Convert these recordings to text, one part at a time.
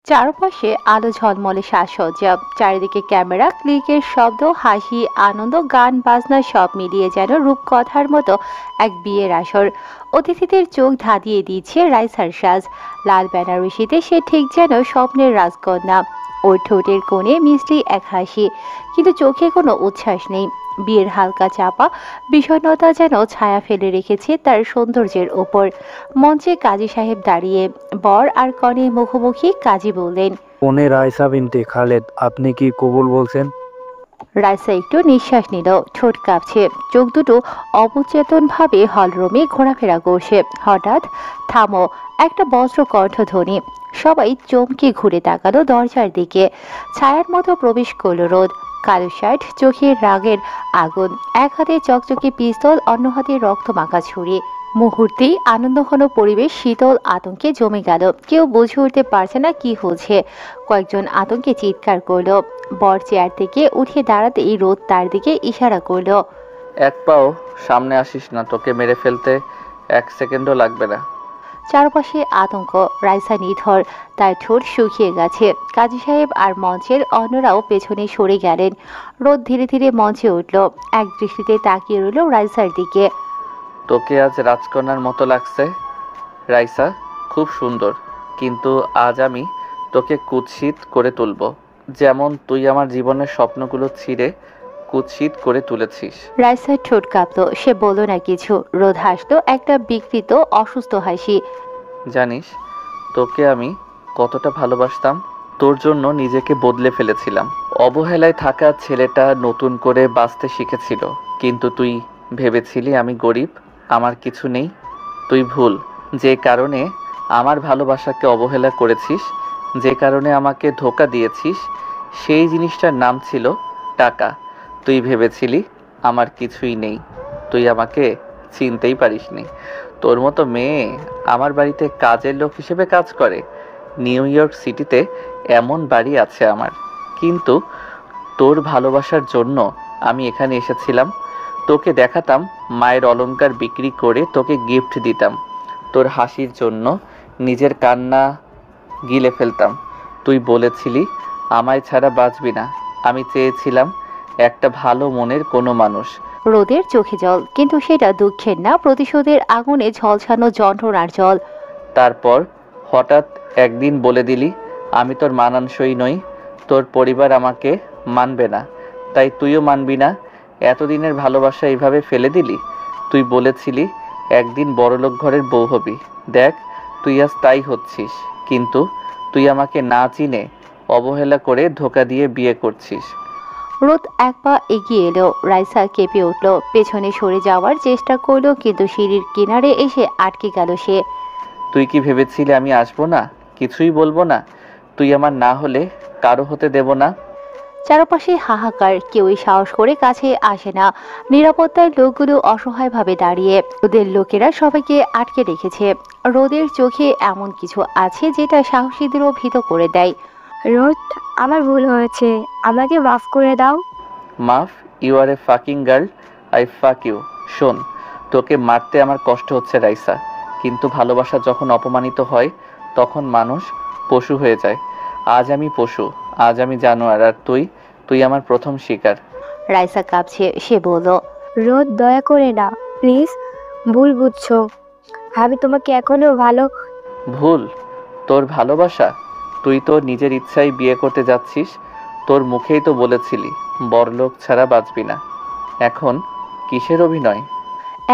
চারপাশে আলো ঝলমলে সাজসজ্জা, চারিদিকে ক্যামেরা, ক্লিকের শব্দ, হাসি, আনন্দ, গান বাজনা সব মিলিয়ে যেন রূপকথার মতো এক বিয়ের আসর। অতিথিদের চোখ ধাঁধিয়ে দিচ্ছে রাইসার সাজ। লাল বেনারসিতে সে ঠিক যেন স্বপ্নের রাজকন্যা। ওর ঠোঁটের কোণে মিষ্টি এক হাসি, কিন্তু চোখে কোনো উচ্ছ্বাস নেই। বিয়ের হালকা চাপা বিষণ্ণতা যেন ছায়া ফেলে রেখেছে তার সৌন্দর্যের ওপর। মঞ্চে কাজী সাহেব দাঁড়িয়ে, বর আর কনে মুখোমুখি। কাজী বললেন, কনে রাইসা বিনতে খালেদ, আপনি কি কবুল বলছেন? রাইসা একটু নিঃশ্বাস নিল, ঠোঁট কাঁপছে, চোখ দুটো অবচেতন ভাবে হলরুমে ঘোরাফেরা করছে। হঠাৎ থামো, একটা বজ্র কণ্ঠধ্বনি। সবাই চমকে ঘুরে তাকালো দরজার দিকে। ছায়ার মতো প্রবেশ করলো রোদ। কালো শার্ট, চোখের রাগের আগুন, এক হাতে চকচকে পিস্তল, অন্য হাতে রক্ত মাখা ছুরি। মুহূর্তেই আনন্দঘন পরিবেশ শীতল আতঙ্কে জমে গেল। কেউ বুঝে উঠতে পারছে না কি হচ্ছে। কয়েকজন আতঙ্কে চিৎকার করলো। বর চেয়ার থেকে উঠে দাঁড়াতেই রোদ তার দিকে ইশারা করলো। এক পাও সামনে আসিস না, তোকে মেরে ফেলতে 1 সেকেন্ডও লাগবে না। চারপাশে আতঙ্ক। রাইসা নিথর, তার ঠোঁট শুকিয়ে গেছে। কাজী সাহেব আর মঞ্চের অন্যরাও পেছনে সরে গেলেন। রোদ ধীরে ধীরে মঞ্চে উঠল, এক দৃষ্টিতে তাকিয়ে রইল রাইসার দিকে। তোকে আজ রাজকন্যার মতো লাগছে রাইসা, খুব সুন্দর। কিন্তু আজ আমি তোকে কুৎসিত করে তুলব, যেমন তুই আমার জীবনের স্বপ্নগুলো ছিঁড়ে কুৎসিত করে তুলেছিস। রাইসার ঠোঁট কাঁপলো, সে বলল না কিছু। রোদ হাসলো, একটা বিকৃত অসুস্থ হাসি। জানিস তোকে আমি কতটা ভালোবাসতাম? তোর জন্য নিজেকে বদলে ফেলেছিলাম। অবহেলায় থাকা ছেলেটা নতুন করে বাঁচতে শিখেছিল, কিন্তু তুই ভেবেছিলি আমি গরিব, আমার কিছু নেই। তুই ভুল। যে কারণে আমার ভালোবাসাকে অবহেলা করেছিস, যে কারণে আমাকে ধোঁকা দিয়েছিস, সেই জিনিসটার নাম ছিল টাকা। তুই ভেবেছিলি আমার কিছুই নেই, তুই আমাকে চিনতেই পারিসনি। তোর মতো মেয়ে আমার বাড়িতে কাজের লোক হিসেবে কাজ করে। নিউ ইয়র্ক সিটিতে এমন বাড়ি আছে আমার, কিন্তু তোর ভালোবাসার জন্য আমি এখানে এসেছিলাম। তোকে দেখাতাম, মায়ের অলংকার বিক্রি করে তোকে গিফট দিতাম। তোর হাসির জন্য নিজের কান্না গিলে ফেলতাম। তুই বলেছিলি আমায় ছাড়া বাঁচবি না। আমি চেয়েছিলাম একটা ভালো মনের কোনো মানুষ। রোদের চোখে জল, কিন্তু সেটা দুঃখের না, প্রতিশোধের আগুনে ঝলসানো যন্ত্রণার জল। তারপর হঠাৎ একদিন বলে দিলি আমি তোর মানানসই নই, তোর পরিবার আমাকে মানবে না, তাই তুইও মানবি না। এতদিনের ভালোবাসা এইভাবে ফেলে দিলি। তুই বলেছিলি একদিন বড়লোক ঘরের বউ হবি। দেখ তুই আজ তাই হচ্ছিস, কিন্তু তুই আমাকে না চিনে অবহেলা করে ধোঁকা দিয়ে বিয়ে করছিস। রোদ এক পা এগিয়ে এলো। রাইসা কেঁপে উঠল, পেছনে সরে যাওয়ার চেষ্টা করলো, কিন্তু সিঁড়ির কিনারে এসে আটকে গেল সে। তুই কি ভেবেছিলি আমি আসবো না, কিছুই বলবো না? তুই আমার না হলে কারো হতে দেব না। চারপাশে হাহাকার, কেউই সাহস করে কাছে আসে না। নিরাপত্তার লোকগুলো অসহায়ভাবে দাঁড়িয়ে। ওদের লোকেরা সবাইকে আটকে রেখেছে। রোদের চোখে এমন কিছু আছে যেটা সাহসীদেরও ভীত করে দেয়। রোদ, আমার ভুল হয়েছে, আমাকে মাফ করে দাও। মাফ? You are a fucking girl, I fuck you. শোন, তোকে মারতে আমার কষ্ট হচ্ছে রাইসা, কিন্তু ভালোবাসা যখন অপমানিত হয় তখন মানুষ পশু হয়ে যায়। আজ আমি পশু, আজ আমি জানোয়ার, আর তুই আমার প্রথম শিকার। রাইসা কাঁপছে, সে বলল, রোদ, দয়া করে না প্লিজ, ভুল বুঝছো, আমি তোমাকে এখনো ভালো। ভুল? তোর ভালোবাসা? তুই তো নিজের ইচ্ছায় বিয়ে করতে যাচ্ছিস। তোর মুখেই তো বলেছিলি বড়লোক ছাড়া বাঁচবি না। এখন কিসের অভিনয়?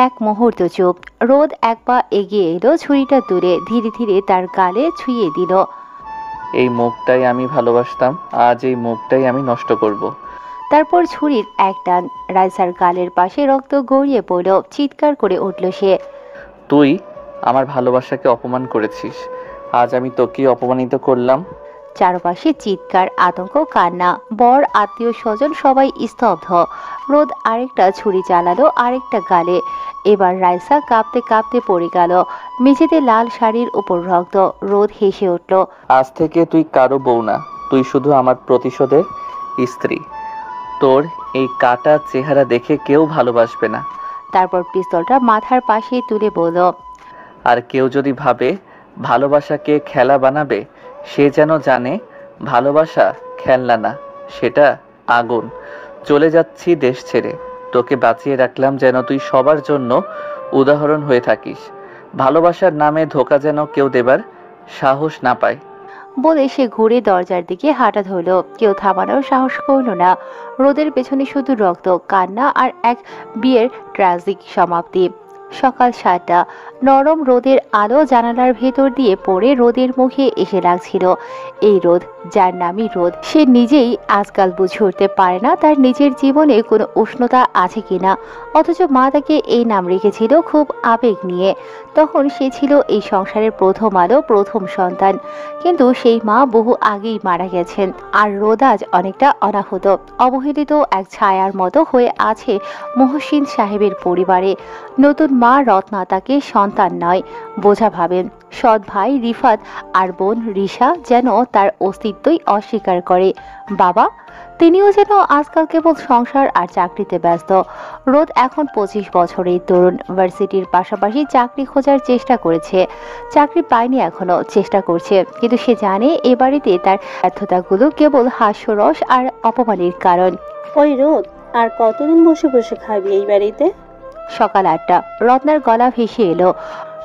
এক মুহূর্ত চুপ। রোদ এক পা এগিয়ে এলো, ছুরিটা দূরে ধীরে ধীরে তার গালে ছুঁয়ে দিল। এই মুখটাই আমি ভালোবাসতাম, আজ এই মুখটাই আমি নষ্ট করব। তারপর ছুরির এক টান, রাইসার গালের পাশে রক্ত গড়িয়ে পড়ল। চিৎকার করে উঠল সে। তুই আমার ভালোবাসাকে অপমান করেছিস, আজ আমি তোকে অপমানিত করলাম। চারপাশে চিৎকার, আতঙ্ক, কান্না। বর, আত্মীয় স্বজন সবাই স্তব্ধ। রোদ আরেকটা ছুরি চালালো আরেকটা গালে। এবার রাইসা কাঁপতে কাঁপতে পড়ে গেল। মেঝেতে লাল শাড়ির উপর রক্ত। রোদ হেসে উঠল। আজ থেকে তুই কারো বউ না, তুই শুধু আমার প্রতিশোধের স্ত্রী। তোর এই কাটা চেহারা দেখে কেউ ভালোবাসবে না। তারপর পিস্তলটা মাথার পাশে তুলে বলল, আর কেউ যদি ভাবে ভালোবাসাকে খেলা বানাবে, সে যেন জানে ভালোবাসা খেলনা না, সেটা আগুন। চলে যাচ্ছি দেশ ছেড়ে, তোকে বাঁচিয়ে রাখলাম যেন তুই সবার জন্য উদাহরণ হয়ে থাকিস। ভালোবাসার নামে ধোঁকা যেন কেউ দেবার সাহস না পায়। বলে সে ঘুরে দরজার দিকে হাঁটা ধরল। কেউ থামানোর সাহস করল না। রোদের পেছনে শুধু রক্ত, কান্না আর এক বিয়ের ট্র্যাজিক সমাপ্তি। সকাল 7টা, নরম রোদের আলো জানালার ভেতর দিয়ে পড়ে রোদের মুখে এসে লাগছিল। এই রোদ, যার নামই রোদ, সে নিজেই আজকাল বুঝে উঠতে পারে না তার নিজের জীবনে কোনো উষ্ণতা আছে কিনা, অথচ মা তাকে এই নাম রেখেছিল খুব আবেগ নিয়ে। তখন সে ছিল এই সংসারের প্রথম আলো, প্রথম সন্তান। কিন্তু সেই মা বহু আগেই মারা গেছেন, আর রোদ আজ অনেকটা অনাহত, অবহেলিত এক ছায়ার মতো হয়ে আছে মহসিন সাহেবের পরিবারে। নতুন মা রত্না তাকে সন্তান নয়, বোঝা ভাবেন। সৎ ভাই রিফাত আর বোন রিশা যেন তার অস্তিত্বই অস্বীকার করে। বাবা, তিনিও যেন আজকাল কেবল সংসার আর চাকরিতে ব্যস্ত। রোদ এখন 25 বছরের তরুণ, ভার্সিটির পাশাপাশি চাকরি খোঁজার চেষ্টা করেছে, চাকরি পায়নি এখনো, চেষ্টা করছে। কিন্তু সে জানে এ বাড়িতে তার ব্যর্থতাগুলো কেবল হাস্যরস আর অপমানের কারণ। ওই রোদ, আর কতদিন বসে বসে খাবি এই বাড়িতে? সকাল 8টা, রত্নার গলা ভেসে এলো।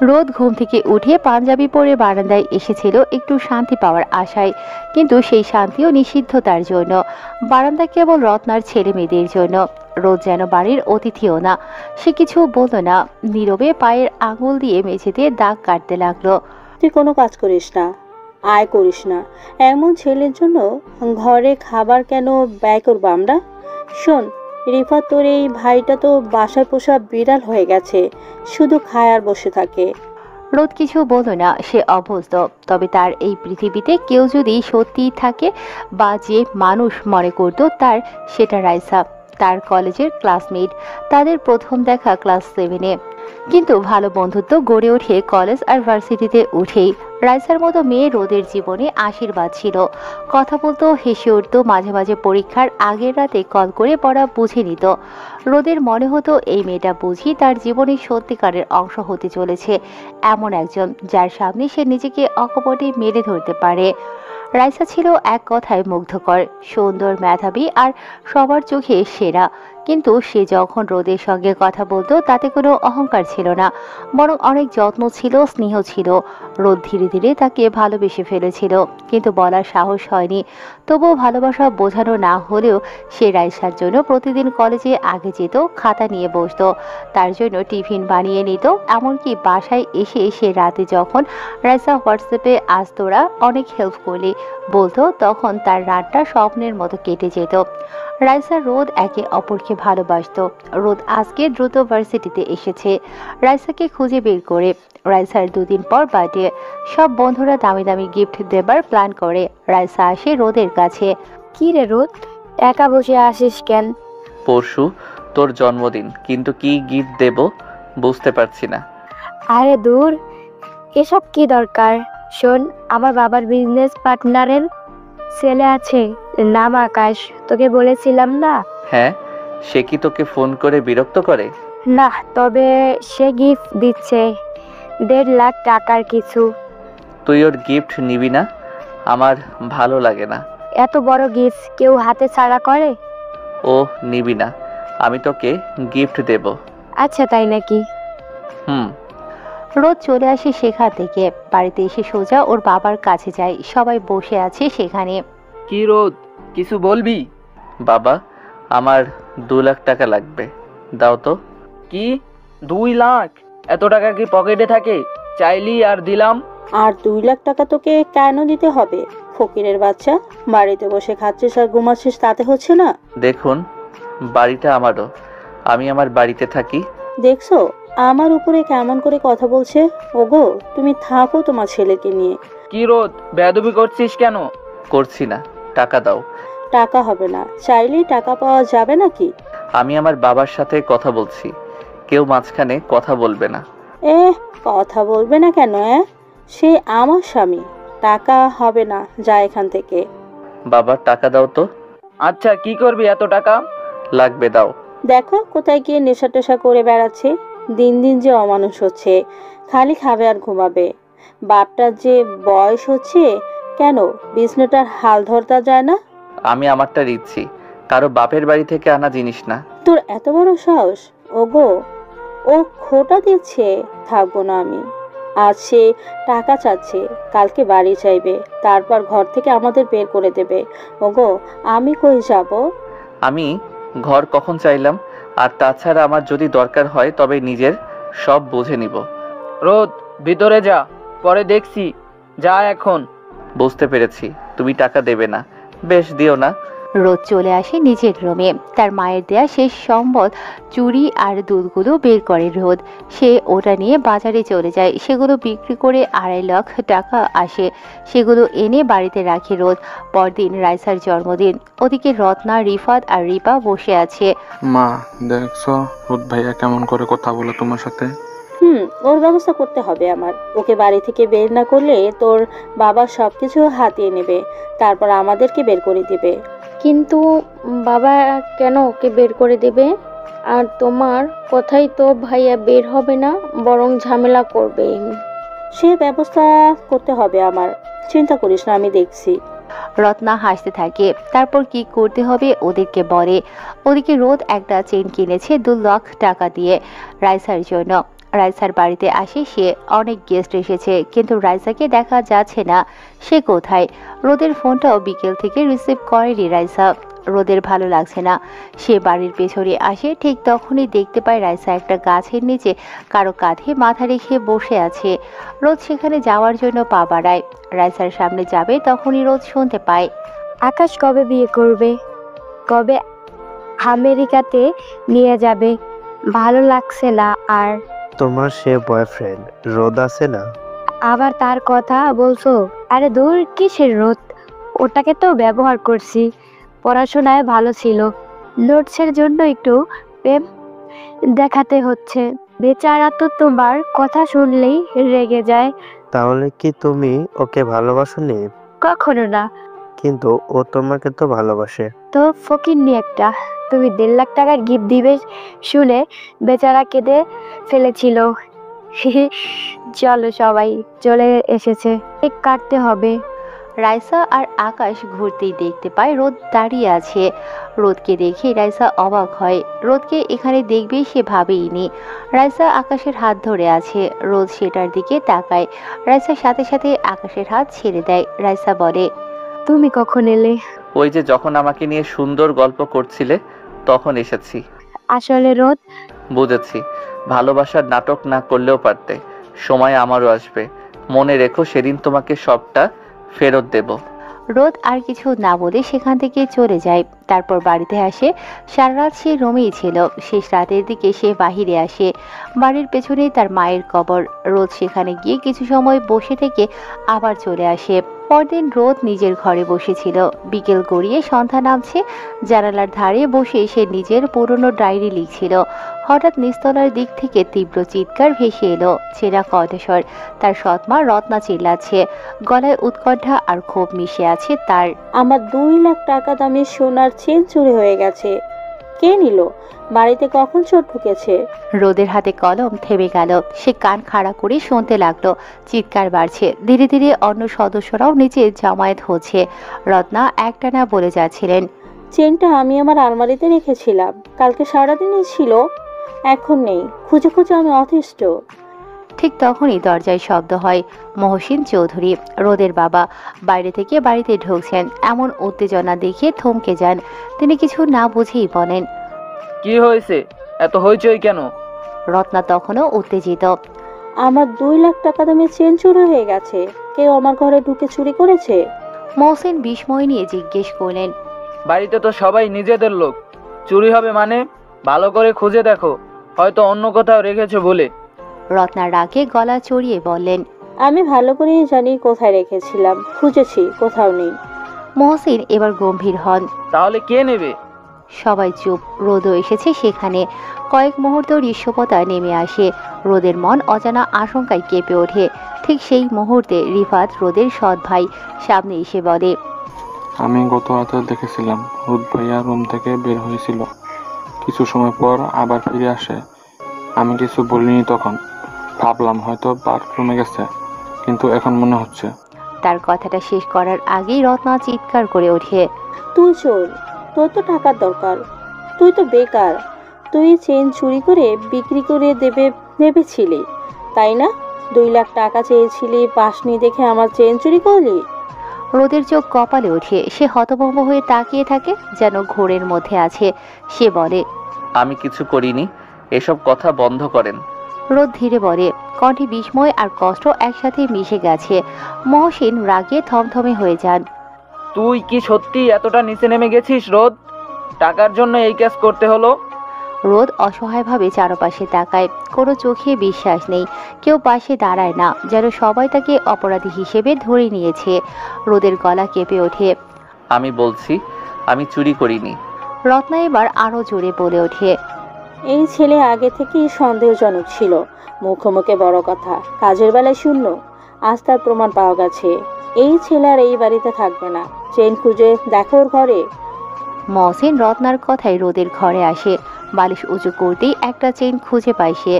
রোদ ঘুম থেকে উঠে পাঞ্জাবি পরে বারান্দায় এসেছিল একটু শান্তি পাওয়ার আশায়, কিন্তু সেই শান্তিও নিষিদ্ধ তার জন্য। বারান্দা কেবল রত্নার ছেলে মেয়েদের জন্য। রোদ যেন বাড়ির অতিথিও না। সে কিছু বলল না, নীরবে পায়ের আঙুল দিয়ে মেঝেতে দাগ কাটতে লাগলো। তুই কোনো কাজ করিস না, আয় করিস না, এমন ছেলের জন্য ঘরে খাবার কেন ব্যয় করবো আমরা? শোন রিফা, তোর এই ভাইটা তো বাসায় পোষা বিড়াল হয়ে গেছে, শুধু খায় আর বসে থাকে। রোদ কিছু বলল না, সে অভ্যস্ত। তবে তার এই পৃথিবীতে কেউ যদি সত্যিই থাকে, বা যে মানুষ মনে করতো তার, সেটা রাইসা, তার কলেজের ক্লাসমেট। তাদের প্রথম দেখা ক্লাস 7-এ, কিন্তু ভালো বন্ধুত্ব গড়ে ওঠে কলেজ আর ভার্সিটিতে উঠেই। রাইসার মতো মেয়ে রোদের জীবনে আশীর্বাদ ছিল। কথা বলতো, হেসে উঠতো, মাঝে মাঝে পরীক্ষার আগের রাতে কল করে পড়া বুঝে নিত। রোদের মনে হতো এই মেয়েটা বুঝি তার জীবনের সত্যিকারের অংশ হতে চলেছে, এমন একজন যার সামনে সে নিজেকে অকপটে মেলে ধরতে পারে। রাইসা ছিল এক কথায় মুগ্ধকর, সুন্দর, মেধাবী আর সবার চোখে সেরা। কিন্তু সে যখন রোদের সঙ্গে কথা বলতো তাতে কোনো অহংকার ছিল না, বরং অনেক যত্ন ছিল, স্নেহ ছিল। রোদ ধীরে ধীরে তাকে ভালোবেসে ফেলেছিল, কিন্তু বলার সাহস হয়নি। তবুও ভালোবাসা বোঝানো না হলেও সে রাইসার জন্য প্রতিদিন কলেজে আগে যেত, খাতা নিয়ে বসতো, তার জন্য টিফিন বানিয়ে নিত। এমনকি বাসায় এসে সে রাতে যখন রাইসা হোয়াটসঅ্যাপে আজ তোরা অনেক হেল্প করলি বলতো, তখন তার রাতটা স্বপ্নের মতো কেটে যেত। রাইসা রোদ একে অপরকে ভালোবাসতো। রোদ আজকে দ্রুত ভার্সিটিতে এসেছে রাইসাকে খুঁজে বের করে। রাইসার 2 দিন পর বার্থডে, সব বন্ধুরা দামি দামি গিফট দেবার প্ল্যান করে। রাইসা আসে রোদের কাছে। কি রে রোদ, একা বসে আসিস কেন? পরশু তোর জন্মদিন, কিন্তু কি গিফট দেব বুঝতে পারছি না। আরে দূর, এসব কি দরকার? শোন, আমার বাবার বিজনেস পার্টনারের ছেলে আছে, নাম আকাশ, তোকে বলেছিলাম না? হ্যাঁ, সে কি তোকে ফোন করে বিরক্ত করে? না, তবে সে গিফট দিচ্ছে 1.5 লাখ টাকার কিছু। তুই ওর গিফট নিবি না? আমার ভালো লাগে না। এত বড় গিফট কেউ হাতে ছাড়া করে? ও নিবি না, আমি তোকে গিফট দেব। আচ্ছা, তাই নাকি? হুম। রোদ চলে আসে সেখান থেকে, বাড়িতে এসে সোজা ওর বাবার কাছে যায়। সবাই বসে আছে সেখানে। কি রোদ, কিছু বলবি? বাবা, আমার 2 লাখ টাকা লাগবে, দাও তো। কি 2 লাখ? এত টাকা কি পকেটে থাকে? চাইলি আর দিলাম। আর 2 লাখ টাকা তোকে কেন দিতে হবে? ফকিরের বাচ্চা, বাড়িতে বসে খাচ্ছিস আর ঘুমাচ্ছিস, তাতে হচ্ছে না? দেখুন, বাড়িটা আমারও, আমি আমার বাড়িতে থাকি। দেখছো আমার উপরে কেমন করে কথা বলছে? ওগো, তুমি থাকো তোমার ছেলেকে নিয়ে। কি রোদ, বেয়াদবি করছিস কেন? করছি না, টাকা দাও। টাকা হবে না, চাইলেই টাকা পাওয়া যাবে নাকি? আমি আমার বাবার সাথে কথা বলছি, কেউ মাঝখানে কথা বলবে না। কথা বলবে না কেন? সে আমার স্বামী, টাকা হবে না, যা এখান থেকে। বাবা, টাকা দাও তো। আচ্ছা, কি করবি এত টাকা? লাগবে, দাও। দেখো কোথায় গিয়ে নেশা টেশা করে বেড়াচ্ছে। দিন দিন যে অমানুষ হচ্ছে, খালি খাবে আর ঘুমাবে। বাপটার যে বয়স হচ্ছে, কেন বিষ্ণুটার হাল ধরতে যায় না? আমি আমারটা দিচ্ছি, কারো বাপের বাড়ি থেকে আনা জিনিস না। তোর এত বড় সাহস! ওগো, ও খোটা দিচ্ছে। থাকবো না আমি। আজ সে টাকা চাচ্ছে, কালকে বাড়ি চাইবে, তারপর ঘর থেকে আমাদের বের করে দেবে। ওগো, আমি কই যাব? আমি ঘর কখন চাইলাম? আর তাছাড়া আমার যদি দরকার হয় তবে নিজের সব বুঝে নিব। রোদ, ভিতরে যা, পরে দেখছি। যা এখন। বুঝতে পেরেছি, তুমি টাকা দেবে না। বেশ, দিও না। রোদ চলে আসে নিজের রুমে। তার মায়ের দেয়া শেষ সম্বল চুড়ি আর দুধগুলো বের করে রোদ। সে ওটা নিয়ে বাজারে চলে যায়। সেগুলো বিক্রি করে 2.5 লাখ টাকা আসে। সেগুলো এনে বাড়িতে রাখে রোদ। পরদিন রাইসার জন্মদিন। ওদিকে রত্না, রিফাত আর রিপা বসে আছে। মা, দেখছো রুদ ভাইয়া কেমন করে কথা বলে তোমার সাথে? ওর ব্যবস্থা করতে হবে আমার। ওকে বাড়ি থেকে বের না করলে তোর বাবা সবকিছু হাতিয়ে নেবে, তারপর আমাদেরকে বের করে দিবে। কিন্তু বাবা কেন ওকে বের করে দেবে? আর তোমার কথাই তো ভাইয়া বের হবে না, বরং ঝামেলা করবে। সে ব্যবস্থা করতে হবে আমার। চিন্তা করিস না, আমি দেখছি। রত্না হাসতে থাকে। তারপর কি করতে হবে ওদেরকে বলে। ওদিকে রোদ একটা চেন কিনেছে 2 লাখ টাকা দিয়ে রাইসার জন্য। রাইসার বাড়িতে আসে সে। অনেক গেস্ট এসেছে, কিন্তু রাইসাকে দেখা যাচ্ছে না। সে কোথায়? রোদের ফোনটাও বিকেল থেকে রিসিভ করেনি রাইসা। রোদের ভালো লাগছে না। সে বাড়ির পেছনে আসে। ঠিক তখনই দেখতে পায় রাইসা একটা গাছের নিচে কারো কাঁধে মাথা রেখে বসে আছে। রোদ সেখানে যাওয়ার জন্য পা বাড়ায়। রাইসার সামনে যাবে, তখনই রোদ শুনতে পায়। আকাশ কবে বিয়ে করবে? কবে আমেরিকাতে নিয়ে যাবে? ভালো লাগছে না আর। তোমার সে বয়ফ্রেন্ড রোদ আছে না? আবার তার কথা বলছো? আরে দূর, কিসের রোদ? ওটাকে তো ব্যবহার করছি। পড়াশোনায় ভালো ছিল, নোটসের জন্য একটু প্রেম দেখাতে হচ্ছে। বেচারা তো তোমার কথা শুনলেই রেগে যায়। তাহলে কি তুমি ওকে ভালোবাসোনি? কখনো না। কিন্তু ও তোমাকে তো ভালোবাসে। তো ফকিন্নি একটা। তুমি 1.5 লাখ টাকার গিফট দিবে শুনে বেচারা কেঁদে ফেলেছিল। চলো, সবাই চলে এসেছে, কেক কাটতে হবে। রাইসা আর আকাশ ঘুরতেই দেখতে পায় রোদ দাঁড়িয়ে আছে। রোদকে দেখে রাইসা অবাক হয়। রোদকে এখানে দেখবে সে ভাবেইনি। রাইসা আকাশের হাত ধরে আছে। রোদ সেটার দিকে তাকায়। রাইসার সাথে সাথে আকাশের হাত ছেড়ে দেয়। রাইসা বলে, তুমি কখন এলে? ওই যে যখন আমাকে নিয়ে সুন্দর গল্প করছিলে তখন এসেছি। আসলে রোদ, বুঝেছি, ভালোবাসার নাটক না করলেও পারতে। সময় আমারও আসবে, মনে রেখো, সেদিন তোমাকে সবটা ফেরত দেব। রোদ আর কিছু না বলে সেখান থেকে চলে যায়। তারপর বাড়িতে আসে। সারা রাত সে রুমেই ছিল। শেষ রাতের দিকে সে বাহিরে আসে। বাড়ির পেছনেই তার মায়ের কবর। রোদ সেখানে গিয়ে কিছু সময় বসে থেকে আবার চলে আসে। পরদিন রোদ নিজের ঘরে বসেছিল। বিকেল গড়িয়ে সন্ধ্যা নামছে। জানালার ধারে বসে সে নিজের পুরনো ডায়েরি লিখছিল। হঠাৎ নিস্তলার দিক থেকে তীব্র চিৎকার ভেসে এলো। চেনা কণ্ঠস্বর। তার সৎমা রত্না চিল্লাচ্ছে। গলায় উৎকণ্ঠা আর ক্ষোভ মিশে আছে তার। আমার 2 লাখ টাকা দামের সোনার চেন চুরি হয়ে গেছে। কে নিল? বাড়িতে কখন চোর ঢুকেছে? রোদের হাতে কলম থেমে গেল। সে কান খাড়া করে শুনতে লাগলো। চিৎকার বাড়ছে। ধীরে ধীরে অন্য সদস্যরাও নিচে জমায়েত হচ্ছে। রত্না একটানা বলে যাচ্ছিলেন, চেনটা আমি আমার আলমারিতে রেখেছিলাম, কালকে সারাদিনই ছিল, এখন নেই। খুঁজে খুঁজে আমি অতিষ্ঠ। ঠিক তখনই দরজায় শব্দ হয়। মহসিন চৌধুরী, রোদের বাবা, বাইরে থেকে বাড়িতে ঢুকছেন। এমন উত্তেজনা দেখে থমকে যান। তিনি কিছু না বুঝেই বলেন, কি হয়েছে? এত হইচই কেন? রত্না তখনও উত্তেজিত। আমার 2 লাখ টাকা দামের চেন চুরি হয়ে গেছে। কেউ আমার ঘরে ঢুকে চুরি করেছে? মহসিন বিস্ময় নিয়ে জিজ্ঞেস করলেন, বাড়িতে তো সবাই নিজেদের লোক, চুরি হবে মানে? ভালো করে খুঁজে দেখো, হয়তো অন্য কোথাও রেখেছে বলে। রত্না রাগে গলা চড়িয়ে বললেন, আমি ভালো করেই জানি কোথায় রেখেছিলাম, খুঁজেছি, কোথাও নেই। মহসিন এবার গম্ভীর হন। তাহলে কে নেবে? সবাই চুপ। রোদও এসেছে সেখানে। কয়েক মুহূর্ত নিঃশব্দতা নেমে আসে। রোদের মন অজানা আশঙ্কায় কেঁপে ওঠে। ঠিক সেই মুহূর্তে রিফাত, রোদের সৎ ভাই, সামনে এসে বলে, আমি গত রাতে দেখেছিলাম রুদ ভাইয়া রুম থেকে বের হয়েছিল, কিছু সময় পর আবার ফিরে আসে। আমি কিছু বলিনি তখন, ভাবলাম হয়তো বাথরুমে গেছে, কিন্তু এখন মনে হচ্ছে। তার কথাটা শেষ করার আগেই রত্না চিৎকার করে ওঠে। তুই চোর, তোর তো টাকার দরকার, তুই তো বেকার, তুই চেন চুরি করে বিক্রি করে দেবে ভেবেছিলি, তাই না? 2 লাখ টাকা চেয়েছিলি, পাসনি দেখে আমার চেন চুরি করলি? রোদের চোখ কপালে ওঠে, সে হতভম্ব হয়ে তাকিয়ে থাকে, যেন ঘোরের মধ্যে আছে। সে বলে, আমি কিছু করিনি, এসব কথা বন্ধ করেন। রোদ ধীরে বলে, কণ্ঠে বিস্ময় আর কষ্ট একসাথে মিশে গেছে। মহসিন রাগে থমথমে হয়ে যান। তুই কি সত্যি এতটা নিচে নেমে গেছিস রোদ? টাকার জন্য এই কাজ করতে হলো? রোদ অসহায়ভাবে চারপাশে তাকায়, কোনো চোখে বিশ্বাস নেই, কেউ পাশে দাঁড়ায় না, যেন সবাই তাকে অপরাধী হিসেবে ধরে নিয়েছে। রোদের গলা কেঁপে ওঠে। আমি বলছি আমি চুরি করিনি। রত্না এবার আরো জোরে বলে ওঠে, এই ছেলে আগে থেকেই সন্দেহজনক ছিল, মুখে মুখে বড় কথা, কাজের বেলায় শূন্য। আজ তার প্রমাণ পাওয়া গেছে। এই ছেলে আর এই বাড়িতে থাকবে না। চেন খুঁজে দেখো ওর ঘরে। মহসিন রত্নার কথায় রোদের ঘরে আসে। বালিশ উঁচু করতেই একটা চেন খুঁজে পায় সে।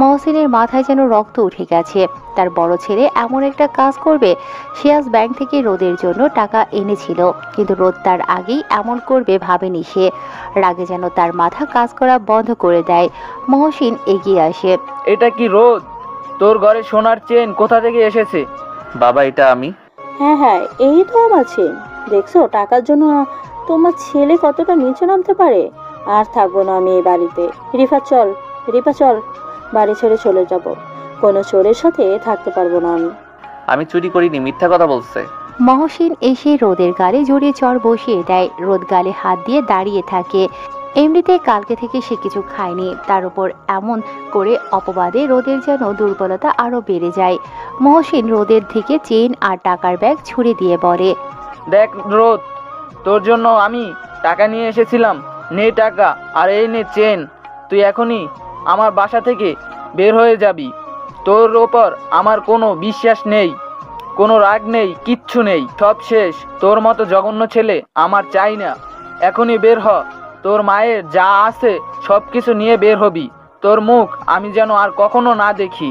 মহসিনের মাথায় যেন রক্ত উঠে গেছে। তার বড় ছেলে এমন একটা কাজ করবে? সে আজ ব্যাংক থেকে রোদের জন্য টাকা এনেছিল, কিন্তু রোদ তার আগেই এমন করবে ভাবেনি সে। রাগে যেন তার মাথা কাজ করা বন্ধ করে দেয়। মহসিন এগিয়ে আসে। এটা কি রোদ? তোর ঘরে সোনার চেন কোথা থেকে এসেছে? বাবা এটা আমি। হ্যাঁ হ্যাঁ, এই তো আমার চেন। দেখছো টাকার জন্য তোমার ছেলে কতটা নিচে নামতে পারে। আর থাকবো না আমি এই বাড়িতে। রিফা চল, রিফা চল, বাড়ি ছেড়ে চলে যাব। কোনো চোরের সাথে থাকতে পারবো না আমি। আমি চুরি করিনি, মিথ্যা কথা বলছে। মহসিন এসে রোদের গালে জোরে চড় বসিয়ে দেয়। রোদ গালে হাত দিয়ে দাঁড়িয়ে থাকে। এমনিতে কালকে থেকে সে কিছু খায়নি, তার উপর এমন করে অপবাদে রোদের যেন দুর্বলতা আরো বেড়ে যায়। মহসিন রোদের দিকে চেন আর টাকার ব্যাগ ছুড়ে দিয়ে বলে, দেখ রোদ, তোর জন্য আমি টাকা নিয়ে এসেছিলাম। নে টাকা, আর এই নে চেন। তুই এখনই আমার বাসা থেকে বের হয়ে যাবি। তোর ওপর আমার কোনো বিশ্বাস নেই, কোনো রাগ নেই, কিচ্ছু নেই, সব শেষ। তোর মতো জঘন্য ছেলে আমার চাই না। এখনই বের হ। তোর মায়ের যা আছে সব কিছু নিয়ে বের হবি। তোর মুখ আমি যেন আর কখনো না দেখি।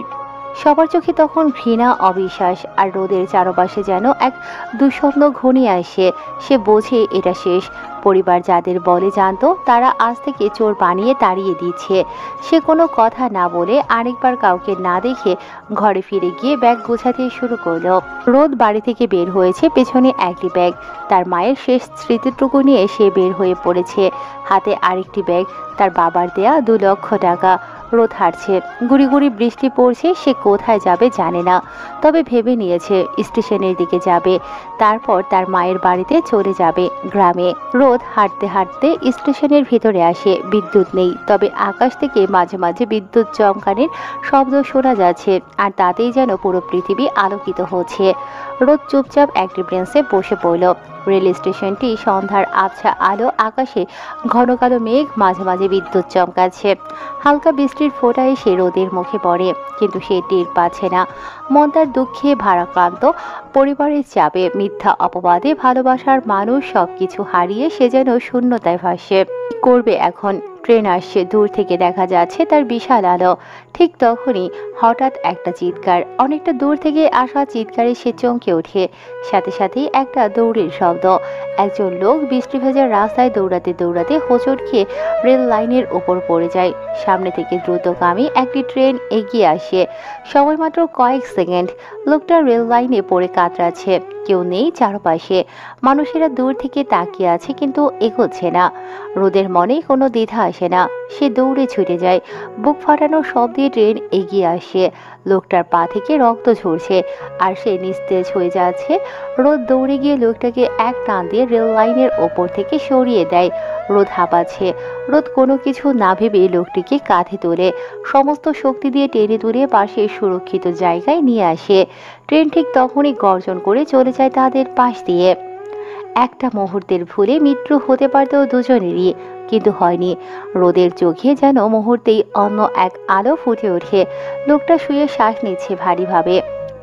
সবার চোখে তখন ঘৃণা, অবিশ্বাস, আর রোদের চারপাশে যেন এক দুঃস্বপ্ন ঘনিয়ে আসে। সে বোঝে এটা শেষ। পরিবার যাদের বলে জানতো, তারা আজ থেকে চোর বানিয়ে তাড়িয়ে দিচ্ছে। সে কোনো কথা না বলে আরেকবার কাউকে না দেখে ঘরে ফিরে গিয়ে ব্যাগ গোছাতে শুরু করলো। রোদ বাড়ি থেকে বের হয়েছে, পেছনে একটি ব্যাগ। তার মায়ের শেষ স্মৃতিটুকু নিয়ে সে বের হয়ে পড়েছে। হাতে আরেকটি ব্যাগ, তার বাবার দেয়া 2 লক্ষ টাকা। রোদ হাঁটছে, গুড়ি গুড়ি বৃষ্টি পড়ছে। সে কোথায় যাবে জানে না, তবে ভেবে নিয়েছে স্টেশনের দিকে যাবে, তারপর তার মায়ের বাড়িতে চলে যাবে গ্রামে। রোদ হাঁটতে হাঁটতে স্টেশনের ভিতরে আসে। বিদ্যুৎ নেই, তবে আকাশ থেকে মাঝে মাঝে বিদ্যুৎ চমকানোর শব্দ শোনা যাচ্ছে, আর তাতেই যেন পুরো পৃথিবী আলোকিত হচ্ছে। রোদ চুপচাপ একটি বেঞ্চে বসে পড়ল। রেল স্টেশনটি সন্ধ্যার আবছা আলো, আকাশে ঘন কালো মেঘ, মাঝে মাঝে বিদ্যুৎ চমকাচ্ছে। হালকা বৃষ্টির ফোঁটা এসে রোদের মুখে পড়ে, কিন্তু সে টের পাচ্ছে না। মন তার দুঃখে ভারাক্রান্ত, পরিবারের চাপে, মিথ্যা অপবাদে, ভালোবাসার মানুষ সবকিছু হারিয়ে সে যেন শূন্যতায় ভাসে। কি করবে এখন? ট্রেন আসছে, দূর থেকে দেখা যাচ্ছে তার বিশাল আলো। ঠিক তখনই হঠাৎ একটা চিৎকার, অনেকটা দূর থেকে আসা চিৎকারে সে চমকে ওঠে। সাথে সাথেই একটা দৌড়ের শব্দ। একজন লোক বৃষ্টি ভেজা রাস্তায় দৌড়াতে দৌড়াতে হোঁচট খেয়ে রেল লাইনের উপর পড়ে যায়। সামনে থেকে দ্রুতগামী একটি ট্রেন এগিয়ে আসে। সময় মাত্র কয়েক সেকেন্ড। লোকটা রেল লাইনে পড়ে কাতরাচ্ছে। কেউ নেই চারপাশে। মানুষেরা দূর থেকে তাকিয়ে আছে, কিন্তু এগোচ্ছে না। রোদের মনে কোনো দ্বিধা আসে না। সে দৌড়ে ছুটে যায়। বুক ফাটানোর শব্দে ট্রেন এগিয়ে আসে। লোকটার পা থেকে রক্ত ঝরছে, আর সে নিস্তেজ হয়ে যাচ্ছে। রোদ দৌড়ে গিয়ে লোকটাকে এক টান দিয়ে রেল লাইনের ওপর থেকে সরিয়ে দেয়। রোদ হাঁপাচ্ছে। রোদ কোনো কিছু না ভেবে লোকটিকে কাঁধে তোলে, সমস্ত শক্তি দিয়ে টেনে তুলে পাশে সুরক্ষিত জায়গায় নিয়ে আসে। ট্রেন ঠিক তখনই গর্জন করে চলে যায় তাদের পাশ দিয়ে। একটা মুহূর্তের ভুলে মৃত্যু হতে পারত দুজনেরই, কিন্তু হয়নি। রোদের চোখে যেন মুহূর্তেই অন্য এক আলো ফুটে ওঠে। লোকটা শুয়ে শ্বাস নিচ্ছে ভারীভাবে,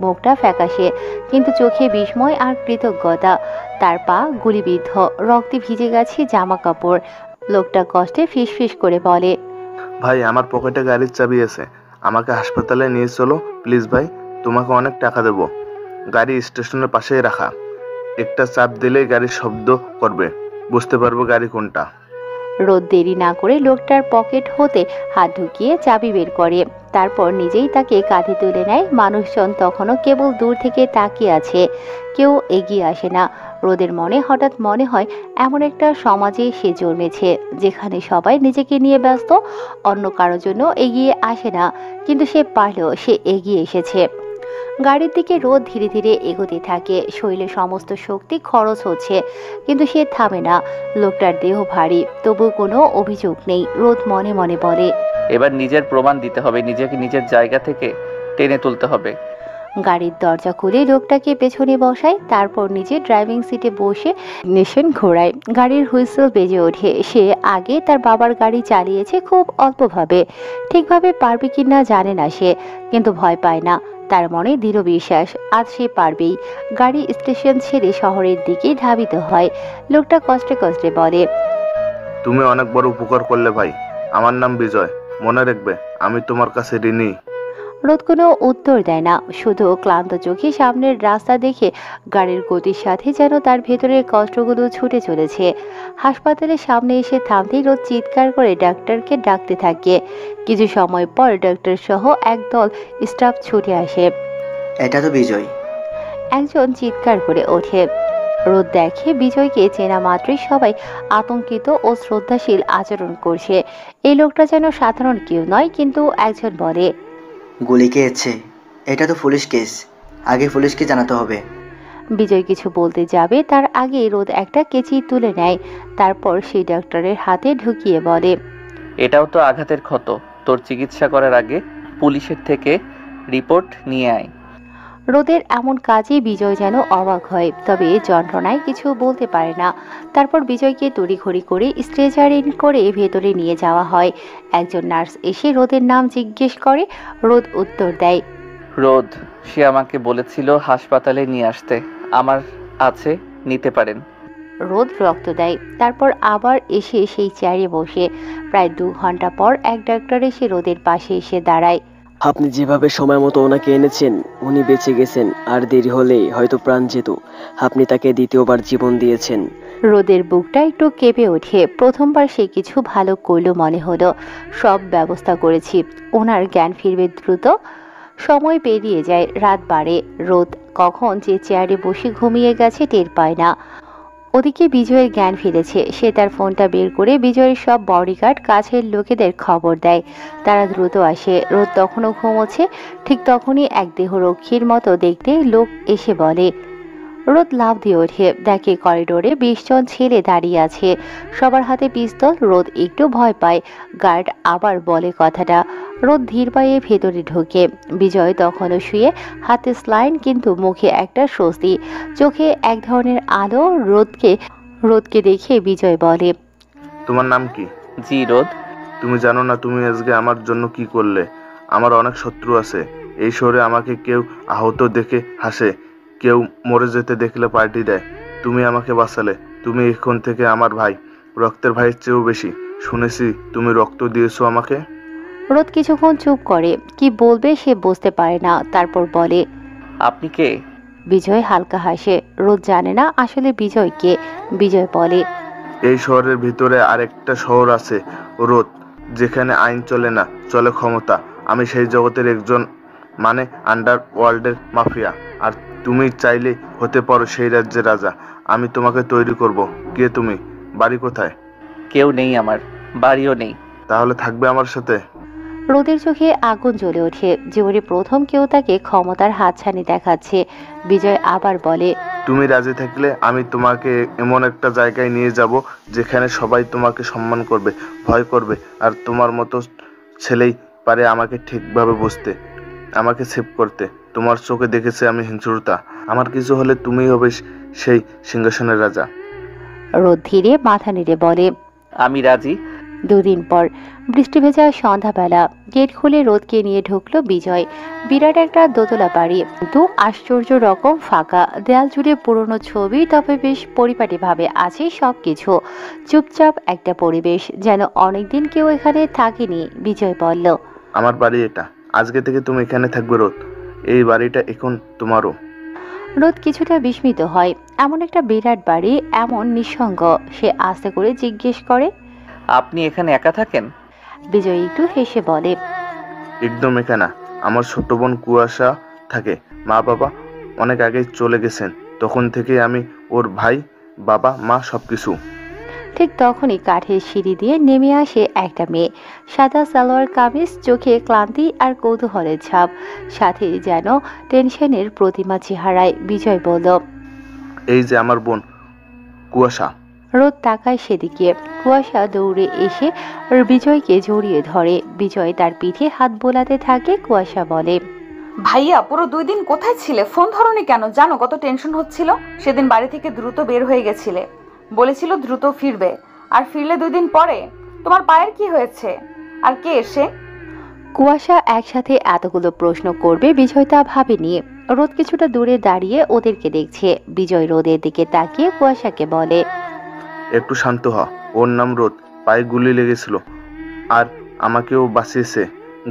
মুখটা ফ্যাকাশে, কিন্তু চোখে বিস্ময় আর কৃতজ্ঞতা। তার পা গুলিবিদ্ধ, রক্তে ভিজে গেছে জামা কাপড়। লোকটা কষ্টে ফিসফিস করে বলে, ভাই আমার পকেটে গাড়ির চাবি আছে, আমাকে হাসপাতালে নিয়ে চলো প্লিজ ভাই, তোমাকে অনেক টাকা দেবো। গাড়ি স্টেশনের পাশেই রাখা, একটা চাপ দিলেই গাড়ির শব্দ করবে, বুঝতে পারবো গাড়ি কোনটা। রোদ দেরি না করে লোকটার পকেট হতে হাত ঢুকিয়ে চাবি বের করে, তারপর নিজেই তাকে কাঁধে তুলে নেয়। মানুষজন তখনও কেবল দূর থেকে তাকিয়ে আছে, কেউ এগিয়ে আসে না। রোদের মনে হঠাৎ মনে হয় এমন একটা সমাজে সে জন্মেছে যেখানে সবাই নিজেকে নিয়ে ব্যস্ত, অন্য কারোর জন্য এগিয়ে আসে না। কিন্তু সে পারলেও সে এগিয়ে এসেছে। গাড়ির দিকে রোদ ধীরে ধীরে এগোতে থাকে, শরীরে সমস্ত শক্তি খরচ হচ্ছে, কিন্তু সে থামে না। লোকটার দেহ ভারী, তবু কোনো অভিযোগ নেই। রোদ মনে মনে বলে, এবার নিজের প্রমাণ দিতে হবে, নিজেকে নিজের জায়গা থেকে টেনে তুলতে হবে। গাড়ির দরজা খুলে লোকটাকে পেছনে বসায়, তারপর নিজে ড্রাইভিং সিটে বসে নেশন ঘোরায়। গাড়ির হুইসেল বেজে ওঠে। সে আগে তার বাবার গাড়ি চালিয়েছে, খুব অল্পভাবে, ঠিকভাবে পারবে কিনা জানে না সে, কিন্তু ভয় পায় না। তার মনে দৃঢ় বিশ্বাস আজ সে পারবেই। গাড়ি স্টেশন ছেড়ে শহরের দিকে ধাবিত হয়। লোকটা কষ্টে কষ্টে বলে, তুমি অনেক বড় উপকার করলে ভাই, আমার নাম বিজয়, মনে রাখবে আমি তোমার কাছে ঋণী। রোদ কোনো উত্তর দেয় না, শুধু ক্লান্ত চোখে সামনের রাস্তা দেখে গাড়ির গতির সাথে যেন তার ভেতরের কষ্টগুলো ছুটে চলেছে। হাসপাতালের সামনে এসে থামতেই রোদ চিৎকার করে ডাক্তারকে ডাকতে থাকে। কিছু সময় পর ডাক্তার সহ একদল স্টাফ ছুটে আসে। এটা তো বিজয়। একজন চিৎকার করে ওঠে। রোদ দেখে বিজয়কে চেনা মাত্রই সবাই আতঙ্কিত ও শ্রদ্ধাশীল আচরণ করছে। এই লোকটা যেন সাধারণ কেউ নয়। কিন্তু একজন বলে, গুলি খেয়েছে, এটা তো পুলিশ কেস, আগে পুলিশকে জানাতে হবে। বিজয় কিছু বলতে যাবে তার আগে রোদ একটা কেচি তুলে নেয়, তারপর সেই ডাক্তারের হাতে ঢুকিয়ে বলে, এটাও তো আঘাতের ক্ষত, তোর চিকিৎসা করার আগে পুলিশের থেকে রিপোর্ট নিয়ে আয়। রোদের এমন কাজে বিজয় যেন অবাক হয়, তবে যন্ত্রণায় কিছু বলতে পারে না। তারপর বিজয়কে তড়িঘড়ি করে স্ট্রেচারিং করে ভেতরে নিয়ে যাওয়া হয়। একজন নার্স এসে রোদের নাম জিজ্ঞেস করে। রোদ উত্তর দেয়, রোদ, সে আমাকে বলেছিল হাসপাতালে নিয়ে আসতে, আমার আছে, নিতে পারেন। রোদ রক্ত দেয়, তারপর আবার এসে সেই চেয়ারে বসে। প্রায় 2 ঘন্টা পর এক ডাক্তার এসে রোদের পাশে এসে দাঁড়ায়। আপনি যেভাবে সময় মতো ওনাকে এনেছেন, উনি বেঁচে গেছেন, আর দেরি হলে হয়তো প্রাণ যেত। আপনি তাকে দ্বিতীয়বার জীবন দিয়েছেন। রোদের বুকটা একটু কেঁপে ওঠে। প্রথমবার সে কিছু ভালো করলো মনে হলো। সব ব্যবস্থা করেছি, ওনার জ্ঞান ফিরবে দ্রুত। সময় পেরিয়ে যায়, রাত বাড়ে। রোদ কখন যে চেয়ারে বসে ঘুমিয়ে গেছে টের পায় না। ওদিকে বিজয়ের জ্ঞান ফিরেছে। সে তার ফোনটা বের করে বিজয়ের সব বডিগার্ড, কাছের লোকেদের খবর দেয়। তারা দ্রুত আসে। রোদ তখনও ঘুমোচ্ছে। ঠিক তখনই এক দেহরক্ষীর মতো দেখতে লোক এসে বলে। রোদ লাফ দিয়ে ওঠে, দেখে করিডোরে 20 জন ছেলে দাঁড়িয়ে আছে, সবার হাতে পিস্তল। রোদ একটু ভয় পায়। গার্ড আবার বলে কথাটা। রোদ ধীর পায়ে ভেতরে ঢোকে। বিজয় তখনও শুয়ে, হাতে স্লাইন, কিন্তু মুখে একটা স্বস্তি, চোখে এক ধরনের আলো। রোদকে দেখে বিজয় বলে, তোমার নাম কি? জি রোদ। তুমি জানো না তুমি আজকে আমার জন্য কি করলে? আমার অনেক শত্রু আছে এই শহরে, আমাকে কেউ আহত দেখে হাসে, কেউ মরে যেতে দেখলে পার্টি দেয়। তুমি আমাকে বাঁচালে, তুমি এখন থেকে আমার ভাই, রক্তের ভাইয়ের চেয়েও বেশি। শুনেছি তুমি রক্ত দিয়েছো আমাকে। রোদ কিছুক্ষণ চুপ করে, কি বলবে সে বুঝতে পারে না। তারপর বলে, আপনি কে? বিজয় হালকা হাসে। রোদ জানে না আসলে বিজয় কে। বিজয় বলে, এই শহরের ভিতরে আরেকটা শহর আছে রোদ, যেখানে আইন চলে না, চলে ক্ষমতা। আমি সেই জগতের একজন, মানে আন্ডার ওয়ার্ল্ডের মাফিয়া। আর তুমি চাইলে হতে পারো সেই রাজ্যের রাজা। আমি তোমাকে তৈরি করব। কে তুমি? বাড়ি কোথায়? কেউ নেই, আমার বাড়িও নেই। তাহলে থাকবে আমার সাথে? রোদের চোখে আগুন জ্বলে ওঠে। জীবনে প্রথম কেউ তাকে ক্ষমতার হাতছানি দেখাচ্ছে। বিজয় আবার বলে, তুমি রাজি থাকলে আমি তোমাকে এমন একটা জায়গায় নিয়ে যাব যেখানে সবাই তোমাকে সম্মান করবে, ভয় করবে। আর তোমার মতো ছেলেই পারে আমাকে ঠিকভাবে বুঝতে, আমাকে সেভ করতে। তোমার চোখে দেখেছে আমি হিংস্রতা, আমার কিছু হলে তুমি হবে সেই সিংহাসনের রাজা। রোদ ধীরে মাথা নেড়ে বলে, আমি রাজি, দুদিন পর বৃষ্টি ভেজা সন্ধ্যাবেলা গেট খুলে রোদকে নিয়ে ঢুকলো বিজয়। বিরাট একটা দোতলা বাড়ি, কিন্তু আশ্চর্য রকম ফাঁকা। দেয়াল জুড়ে পুরনো ছবি, তবে বেশ পরিপাটিভাবে আছে সবকিছু। চুপচাপ একটা পরিবেশ, যেন অনেকদিন কেউ এখানে থাকেনি। বিজয় বলল, আমার বাড়ি এটা, আজকে থেকে তুমি এখানে থাকবে রোদ। এই বাড়িটা এখন তোমারও। রোদ কিছুটা বিস্মিত হয়। এমন একটা বিরাট বাড়ি, এমন নিঃসঙ্গ। সে আস্তে করে জিজ্ঞেস করে, আপনি এখানে একা থাকেন? বিজয় একটু হেসে বলে, একদম এখানে আমার ছোট বোন কুয়াশা থাকে। মা বাবা অনেক আগে চলে গেছেন, তখন থেকে আমি ওর ভাই, বাবা, মা সবকিছু। ঠিক তখনই কাঠের সিঁড়ি দিয়ে নেমে আসে একটা মেয়ে। সাদা সালোয়ার কামিজ, চোখে ক্লান্তি আর কৌতূহলের ছাপ, সাথে যেন টেনশনের প্রতিমা চেহারায়। বিজয় বলল, এই যে আমার বোন কুয়াশা। রোদ তাকায় সেদিকে। কুয়াশা দৌড়ে এসে বিজয়কে জড়িয়ে ধরে। বিজয় তার পিঠে হাত বোলাতে থাকে। কুয়াশা বলে, ভাইয়া পুরো 2 দিন কোথায় ছিলে? ফোন ধরনি কেন? জানো কত টেনশন হচ্ছিল। সেদিন বাড়ি থেকে দ্রুত বের হয়ে গেছিলে, বলেছিল দ্রুত ফিরবে, আর ফিরলে 2 দিন পরে। তোমার পায়ের কি হয়েছে? আর কে এসে? কুয়াশা একসাথে এতগুলো প্রশ্ন করবে বিজয় তা ভাবেনি। রোদ কিছুটা দূরে দাঁড়িয়ে ওদেরকে দেখছে। বিজয় রোদের দিকে তাকিয়ে কুয়াশাকে বলে, একটু শান্ত হ। ওর নাম রোদ। পায়ে গুলি লেগেছিল আর আমাকেও বাঁচিয়েছে।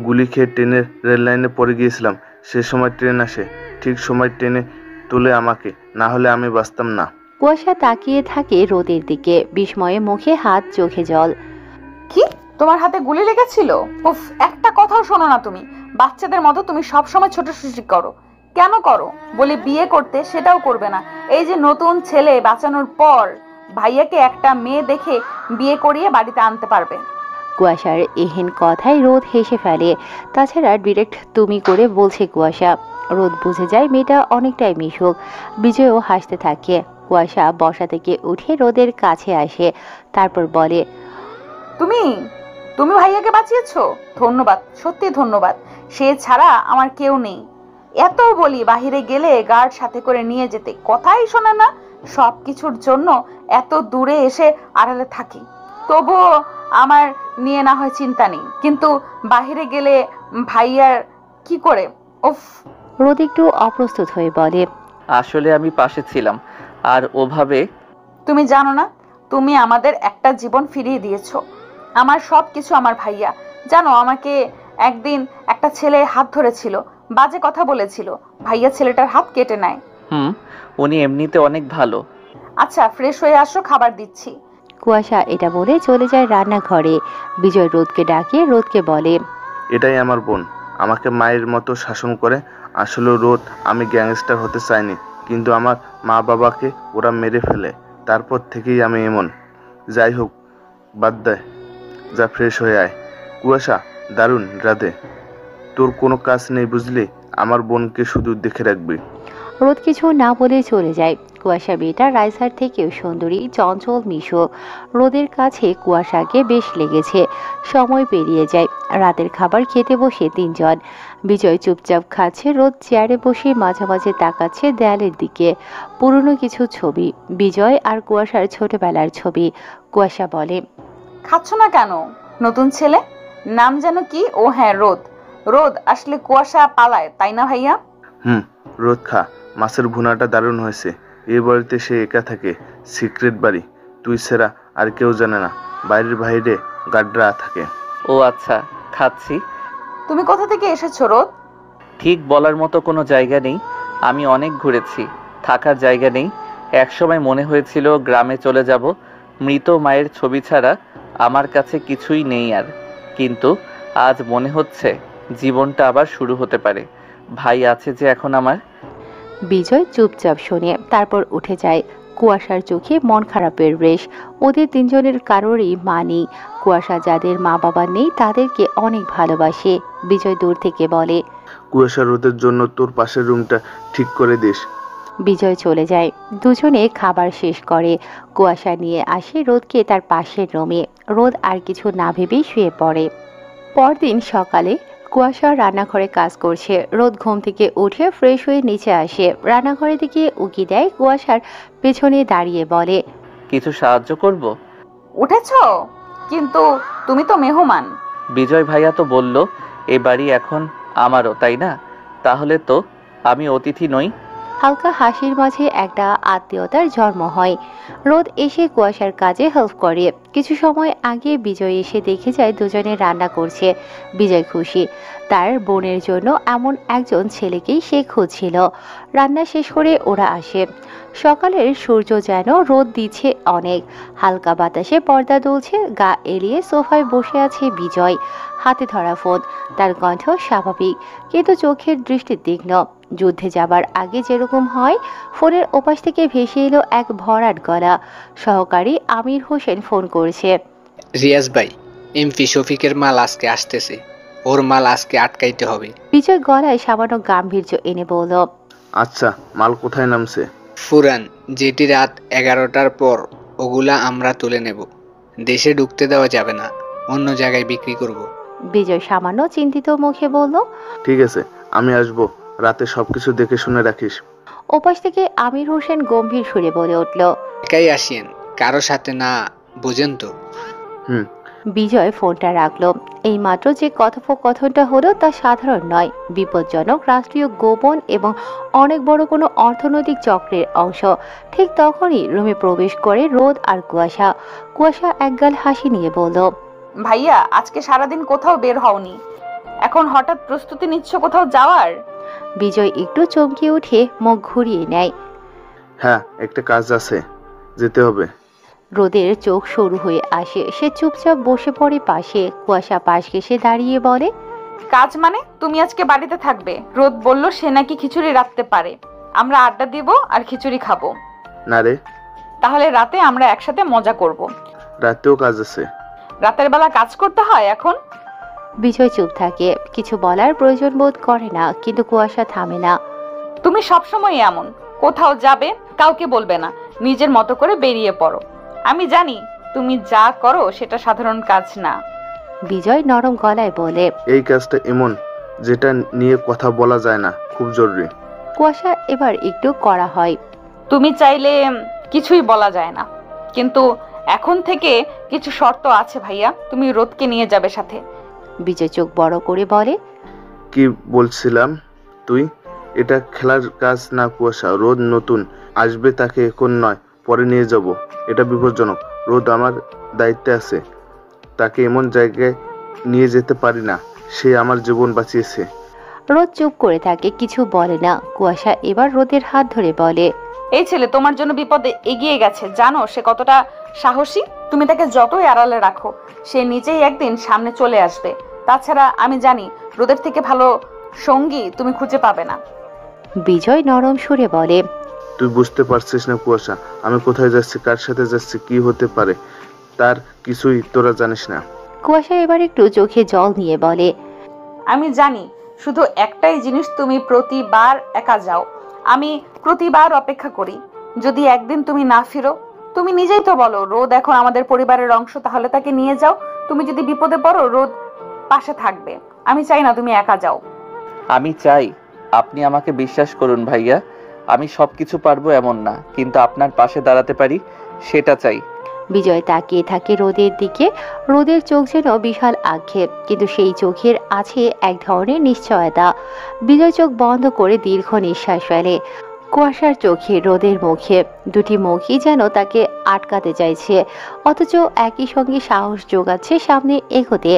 গুলি খেয়ে ট্রেনের রেল লাইনে পড়ে গিয়েছিলাম। সে সময় ট্রেন আসে, ঠিক সময় ট্রেনে তুলে আমাকে, না হলে আমি বাঁচতাম না। কুয়াশা তাকিয়ে থাকে রোদের দিকে, বিস্ময়ে মুখে হাত, চোখে জল। কি, তোমার হাতে গুলি লেগেছিল? উফ, একটা কথাও শোনো না তুমি। বাচ্চাদের মতো তুমি সব সময় ছোটাছুটি করো। কেন করো? বলে বিয়ে করতে, সেটাও করবে না। এই যে নতুন ছেলে বাঁচানোর পর ভাইয়াকে একটা মেয়ে দেখে বিয়ে করিয়ে বাড়িতে আনতে পারবে। কুয়াশার এহেন কথায় রোদ হেসে ফেলে। তাছাড়া ডিরেক্ট তুমি করে বলছে কুয়াশা। রোদ বুঝে যায় মেয়েটা অনেকটাই মিশুক। বিজয়ও হাসতে থাকে। কুয়াশা বসা থেকে উঠে রোদের কাছে আসে, তারপর বলে, তুমি তুমি ভাইয়াকে বাঁচিয়েছো? ধন্যবাদ, সত্যি ধন্যবাদ। সে ছাড়া আমার কেউ নেই। এত বলি বাহিরে গেলে গার্ড সাথে করে নিয়ে যেতে, কথাই শোনে না। সবকিছুর জন্য এত দূরে এসে আড়ালে থাকি, তবুও আমার নিয়ে না হয় চিন্তা নেই, কিন্তু বাহিরে গেলে ভাইয়ার কি করে? উফ। রোদ একটু অপ্রস্তুত হয়ে বলে, আসলে আমি পাশে ছিলাম, আর ওভাবে। তুমি জানো না, তুমি আমাদের একটা জীবন ফিরিয়ে দিয়েছো। আমার সব কিছু আমার ভাইয়া। জানো, আমাকে একদিন একটা ছেলে হাত ধরেছিল, বাজে কথা বলেছিল। ভাইয়া ছেলেটার হাত কেটে নেয়। উনি এমনিতে অনেক ভালো। আচ্ছা, ফ্রেশ হয়ে আসো, খাবার দিচ্ছি। কুয়াশা এটা বলে চলে যায় রান্নাঘরে। বিজয় রোদকে ডাকে, রোদকে বলে, এটাই আমার বোন, আমাকে মায়ের মতো শাসন করে। আসলে রোদ, আমি গ্যাংস্টার হতে চাইনি, কিন্তু আমার মা বাবাকে ওরা মেরে ফেলে। তারপর থেকেই আমি এমন। যাই হোক, বাদ দেয়, যা ফ্রেশ হয়ে আয়। কুয়াশা, দারুণ রাধে। তোর কোনো কাজ নেই বুঝলি, আমার বোনকে শুধু দেখে রাখবি। রোদ কিছু না বলে চলে যায়। কুয়াশা মেয়েটা রাইসার থেকেও সুন্দরী, চঞ্চল, মিশুক। রোদের কাছে কুয়াশাকে বেশ লেগেছে। সময় পেরিয়ে যায়। রাতের খাবার খেতে বসে 3 জন। বিজয় চুপচাপ খাচ্ছে। রোদ চেয়ারে বসে মাঝে মাঝে তাকাচ্ছে দেয়ালের দিকে। পুরনো কিছু ছবি, বিজয় আর কুয়াশার ছোটবেলার ছবি। কুয়াশা বলে, খাচ্ছ না কেন? নতুন ছেলে, নাম যেন কি? ও হ্যাঁ, রোদ। রোদ আসলে কুয়াশা পালায়, তাই না ভাইয়া? রোদ খা। মাছের ভুনাটা দারুণ হয়েছে। এই বাড়িতে সে একা থাকে, সিক্রেট বাড়ি। তুই ছাড়া আর কেউ জানে না। বাইরের বাইরে গার্ডরা থাকে। ও আচ্ছা, খাচ্ছি। তুমি কোথা থেকে এসেছো রোদ? ঠিক বলার মতো কোনো জায়গা নেই। আমি অনেক ঘুরেছি, থাকার জায়গা নেই। একসময় মনে হয়েছিল গ্রামে চলে যাব। মৃত মায়ের ছবি ছাড়া আমার কাছে কিছুই নেই আর। কিন্তু আজ মনে হচ্ছে জীবনটা আবার শুরু হতে পারে। ভাই আছে যে এখন আমার। বিজয় চুপচাপ শুনে তারপর উঠে যায়। কুয়াশার চোখে মন খারাপের রেশ। ওদের 3 জনের কারোরই মা নেই। কুয়াশা যাদের মা বাবা নেই তাদেরকে অনেক ভালোবাসে। বিজয় দূর থেকে বলে, কুয়াশা, রোদের জন্য তোর পাশের রুমটা ঠিক করে দিস। বিজয় চলে যায়। দুজনে খাবার শেষ করে। কুয়াশা নিয়ে আসে রোদকে তার পাশের রুমে। রোদ আর কিছু না ভেবেই শুয়ে পড়ে। পরদিন সকালে কুয়াশা রান্নাঘরে কাজ করছে। রোদ ঘুম থেকে উঠে ফ্রেশ হয়ে নিচে আসে। রান্নাঘরের দিকে উকি দেয়। কুয়াশার পেছনে দাঁড়িয়ে বলে, কিছু সাহায্য করব? উঠেছো? কিন্তু তুমি তো মেহমান। বিজয় ভাইয়া তো বলল এই বাড়ি এখন আমারও, তাই না? তাহলে তো আমি অতিথি নই? হালকা হাসির মাঝে একটা আত্মীয়তার জন্ম হয়। রোদ এসে কুয়াশার কাজে হেল্প করে। কিছু সময় আগে বিজয় এসে দেখে যায় দুজনে রান্না করছে। বিজয় খুশি, তার বোনের জন্য এমন একজন ছেলেকেই সে খুঁজছিল। রান্না শেষ করে ওরা আসে। সকালের সূর্য যেন রোদ দিচ্ছে অনেক। হালকা বাতাসে পর্দা দুলছে। গা এলিয়ে সোফায় বসে আছে বিজয়, হাতে ধরা ফোন। তার কণ্ঠ স্বাভাবিক, কিন্তু চোখের দৃষ্টি তীক্ষ্ণ। যুদ্ধে যাবার আগে যেরকম হয়। ফোনের ওপাশ থেকে ভেসে এলো এক ভরাট গলা। সহকারী আমির হোসেন ফোন করেছে। রিয়াজ ভাই, এমপি শফিকের মাল আজকে আসতেছে, ওর মাল আজকে আটকাইতে হবে। বিজয় গলায় সামান্য গাম্ভীর্য এনে বলল, আচ্ছা, মাল কোথায় নামছে? ফুরান যেটি রাত 11টার পর, ওগুলা আমরা তুলে নেব। দেশে ঢুকতে দেওয়া যাবে না, অন্য জায়গায় বিক্রি করব। বিজয় সামান্য চিন্তিত মুখে বলল, ঠিক আছে, আমি আসবো। রাতে সবকিছু দেখে শুনে রাখিস। ওপাশ থেকে আমির হোসেন গম্ভীর সুরে বলে উঠল, একাই আসিয়েন, কারো সাথে না, বুঝেন তো? বিজয় ফোনটা রাখলো। এইমাত্র যে কথোপকথনটা হলো তা সাধারণ নয়, বিপজ্জনক, রাষ্ট্রীয়, গোপন এবং অনেক বড় কোনো অর্থনৈতিক চক্রের অংশ। ঠিক তখনই রুমে প্রবেশ করে রোদ আর কুয়াশা। কুয়াশা একগাল হাসি নিয়ে বলল, ভাইয়া আজকে সারাদিন কোথাও বের হওনি, এখন হঠাৎ প্রস্তুতি নিচ্ছ কোথাও যাওয়ার? বিজয় একটু চমকে উঠে মুখ ঘুরিয়ে নেয়। হ্যাঁ, একটা কাজ আছে, যেতে হবে। রোদের চোখ সরু হয়ে আসে। সে চুপচাপ বসে পড়ে পাশে। কুয়াশা পাশ ঘেঁষে দাঁড়িয়ে বলে, কাজ মানে? তুমি আজকে বাড়িতে থাকবে? রোদ বলল সে নাকি খিচুড়ি রাখতে পারে, আমরা আড্ডা দিব আর খিচুড়ি খাবো। না রে, তাহলে রাতে আমরা একসাথে মজা করব। রাতেও কাজ আছে। রাতের বেলা কাজ করতে হয় এখন? বিজয় চুপ থাকে, কিছু বলার প্রয়োজন বোধ করে না, কিন্তু কুয়াশা থামে না। তুমি সবসময় এমন, কোথাও যাবে কাউকে বলবে না, নিজের মতো করে বেরিয়ে পড়ো। আমি জানি তুমি যা করো সেটা সাধারণ কাজ না। বিজয় নরম গলায় বলে, এই কাজটা এমন যেটা নিয়ে কথা বলা যায় না, খুব জরুরি। কুয়াশা এবার একটু কড়া হয়। তুমি চাইলে কিছুই বলা যায় না, কিন্তু এখন থেকে কিছু শর্ত আছে ভাইয়া। তুমি রোদকে নিয়ে যাবে সাথে। বিজয় চোখ বড় করে বলে, কি বলছিলাম তুই? এটা খেলার কাজ না কুয়াশা। রোদ নতুন আসবে, তাকে এখন নয়, পরে নিয়ে যাব। এটা বিপজ্জনক। রোদ আমার দায়িত্বে আছে, তাকে এমন জায়গায় নিয়ে যেতে পারি না। সে আমার জীবন বাঁচিয়েছে। রোদ চুপ করে থাকে, কিছু বলে না। কুয়াশা এবার রোদের হাত ধরে বলে, এই ছেলে তোমার জন্য বিপদে এগিয়ে গেছে, জানো সে কতটা সাহসী? তুমি তাকে যতই আড়ালে রাখো, সে নিজেই একদিন সামনে চলে আসবে। তাছাড়া আমি জানি রোদের থেকে ভালো সঙ্গী তুমি খুঁজে পাবে না। বিজয় নরম সুরে বলে, তুই বুঝতে পারছিস না কুয়াশা, আমি কোথায় যাচ্ছি, কার সাথে যাচ্ছি, কি হতে পারে, তার কিছুই তোরা জানিস না। কুয়াশা এবার একটু চোখে জল নিয়ে বলে, আমি জানি, শুধু একটাই জিনিস, তুমি প্রতিবার একা যাও। আমি প্রতিবার অপেক্ষা করি, যদি একদিন তুমি না ফিরো। তুমি নিজেই তো বলো রোদ এখন আমাদের পরিবারের অংশ, তাহলে তাকে নিয়ে যাও। তুমি যদি বিপদে পড়ো রোদ পাশে থাকবে। আমি চাই না তুমি একা যাও। আমি চাই আপনি আমাকে বিশ্বাস করুন ভাইয়া, আমি সবকিছু পারবো এমন না, কিন্তু আপনার পাশে দাঁড়াতে পারি সেটা চাই। বিজয় তাকিয়ে থাকে রোদের দিকে। রোদের চোখ যেন বিশাল আক্ষেপ, কিন্তু সেই চোখের আছে এক ধরনের নিশ্চয়তা। বিজয় চোখ বন্ধ করে দীর্ঘ নিঃশ্বাস ফেলে। কুয়াশার চোখে রোদের মুখে, দুটি মুখই যেন তাকে আটকাতে চাইছে, অথচ একই সঙ্গে সাহস যোগাচ্ছে সামনে এগোতে।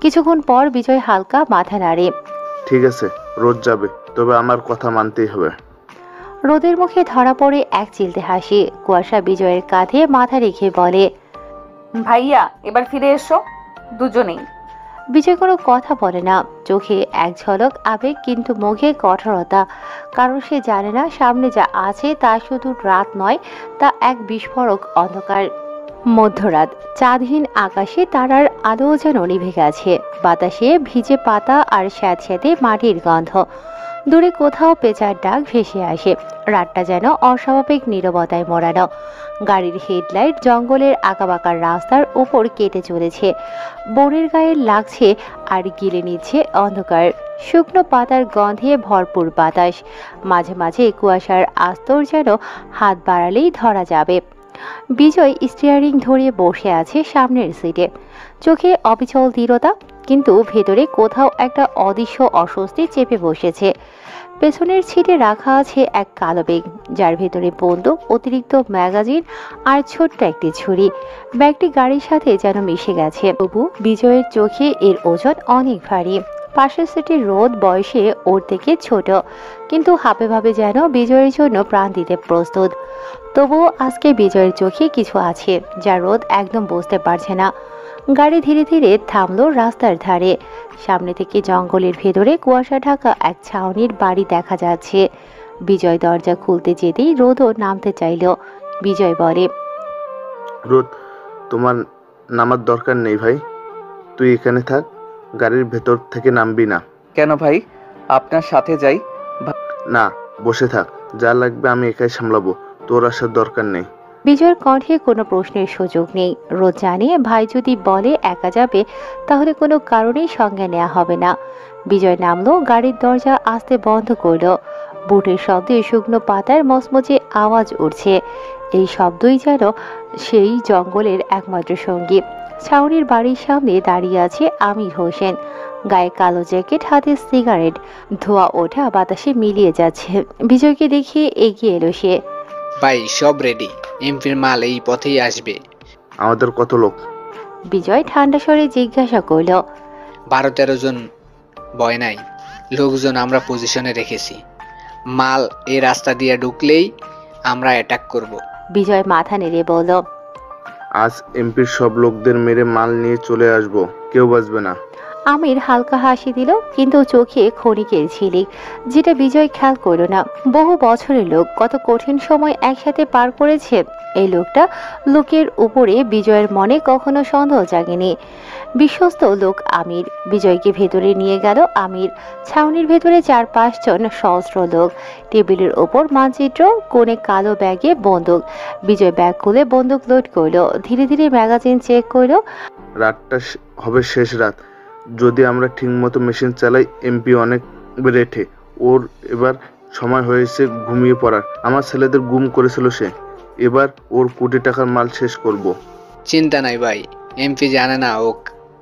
কিছুক্ষণ পর বিজয় হালকা মাথা নাড়ে। ঠিক আছে, রোদ যাবে, তবে আমার কথা মানতেই হবে। রোদের মুখে ধরা পড়ে এক চিলতে হাসি। কুয়াশা বিজয়ের কাঁধে মাথা রেখে বলে, ভাইয়া এবার ফিরে এসো দুজনেই। বিজয় কোনো কথা বলে না, চোখে এক ঝলক আবেগ, কিন্তু মুখে কঠোরতা। কারণ সে জানে না সামনে যা আছে তা শুধু রাত নয়, তা এক বিস্ফোরক অন্ধকার। মধ্যরাত, চাঁদহীন আকাশে তারার আলো যেন নিভে গেছে। বাতাসে ভিজে পাতা আর স্যাঁতস্যাঁতে মাটির গন্ধ। দূরে কোথাও পেঁচার ডাক ভেসে আসে। রাতটা যেন অস্বাভাবিক নীরবতায় মোড়ানো। গাড়ির হেডলাইট জঙ্গলের আঁকাবাঁকা রাস্তার উপর কেটে চলেছে। বনের গায়ে লাগছে আর গিলে নিচ্ছে অন্ধকার। শুকনো পাতার গন্ধে ভরপুর বাতাস। মাঝে মাঝে কুয়াশার আস্তর যেন হাত বাড়ালেই ধরা যাবে। বিজয় স্টিয়ারিং ধরে বসে আছে সামনের সিটে, চোখে অবিচল দৃঢ়তা, কিন্তু ভেতরে কোথাও একটা অদৃশ্য অস্বস্তি চেপে বসেছে। পেছনের সিটে রাখা আছে এক কালো ব্যাগ, যার ভেতরে বন্দুক, অতিরিক্ত ম্যাগাজিন আর ছোট্ট একটি ছুরি। ব্যাগটি গাড়ির সাথে যেন মিশে গেছে, তবু বিজয়ের চোখে এর ওজন অনেক ভারী। পাশের সিটে রোদ বয়সে ওর থেকে ছোট, কিন্তু হাবে ভাবে যেন বিজয়ের জন্য প্রাণ দিতে প্রস্তুত। তবুও আজকে বিজয়ের চোখে কিছু আছে যা রোদ একদম বুঝতে পারছে না। গাড়ি ধীরে ধীরে থামলো রাস্তার ধারে। সামনে থেকে জঙ্গলের ভেতরে কুয়াশা ঢাকা এক ছাউনির বাড়ি দেখা যাচ্ছে। বিজয় দরজা খুলতে যেতেই রোদও নামতে চাইল। বিজয় বলে, রোদ, তোমার নামার দরকার নেই ভাই, তুই এখানে থাক, গাড়ির ভেতর থেকে নামবি না। কেন ভাই, আপনার সাথে যাই? না, বসে থাক, যা লাগবে আমি একাই সামলাবো, তোর আসার দরকার নেই। বিজয়ের কণ্ঠে কোনো প্রশ্নের সুযোগ নেই। রোদ জানে ভাই যদি বলে একা যাবে তাহলে কোনো কারণেই সঙ্গে নেওয়া হবে না। বিজয় নামলো, গাড়ির দরজা আস্তে বন্ধ করলো। বুটের শব্দে শুকনো পাতার মচমচে আওয়াজ উঠছে। এই শব্দই যেন সেই জঙ্গলের একমাত্র সঙ্গী। ছাউনির বাড়ির সামনে দাঁড়িয়ে আছে আমির হোসেন, গায়ে কালো জ্যাকেট, হাতে সিগারেট, ধোঁয়া ওঠা বাতাসে মিলিয়ে যাচ্ছে। বিজয়কে দেখিয়ে এগিয়ে এলো সে। ভাই সব রেডি, এমপির মাল এই পথেই আসবে। আমাদের কত লোক? বিজয় ঠান্ডা স্বরে জিজ্ঞাসা করল। 12-13 জন, ভয় নাই, লোকজন আমরা পজিশনে রেখেছি। মাল এই রাস্তা দিয়ে ঢুকলেই আমরা অ্যাটাক করব। বিজয় মাথা নেড়ে বলল, আজ এমপির সব লোকদের মেরে মাল নিয়ে চলে আসবো, কেউ বাঁচবে না। আমির হালকা হাসি দিল, কিন্তু চোখে ক্ষণিকের ঝিলিক, যেটা বিজয় খেয়াল করল না। বহু বছরের লোক, কত কঠিন সময় একসাথে পার করেছে। এই লোকের উপরে বিজয়ের মনে কখনো সন্দেহ জাগেনি। বিশ্বস্ত লোক আমির। বিজয়কে ভেতরে নিয়ে গেল আমির। ছাউনির ভেতরে 4-5 জন সহস্র লোক। টেবিলের ওপর মানচিত্র, কোণে কালো ব্যাগে বন্দুক। বিজয় ব্যাগ খুলে বন্দুক লোড করলো, ধীরে ধীরে ম্যাগাজিন চেক করলো। রাতটা হবে শেষ রাত, যদি আমরা ঠিকমতো মেশিন চালাই। এমপি অনেক রেঠে, ওর এবার সময় হয়েছে ঘুমিয়ে পড়ার। আমার ছেলেদের গুম করেছিল সে, এবার ওর কোটি টাকার মাল শেষ করব। চিন্তা নাই ভাই, এমপি জানে না ও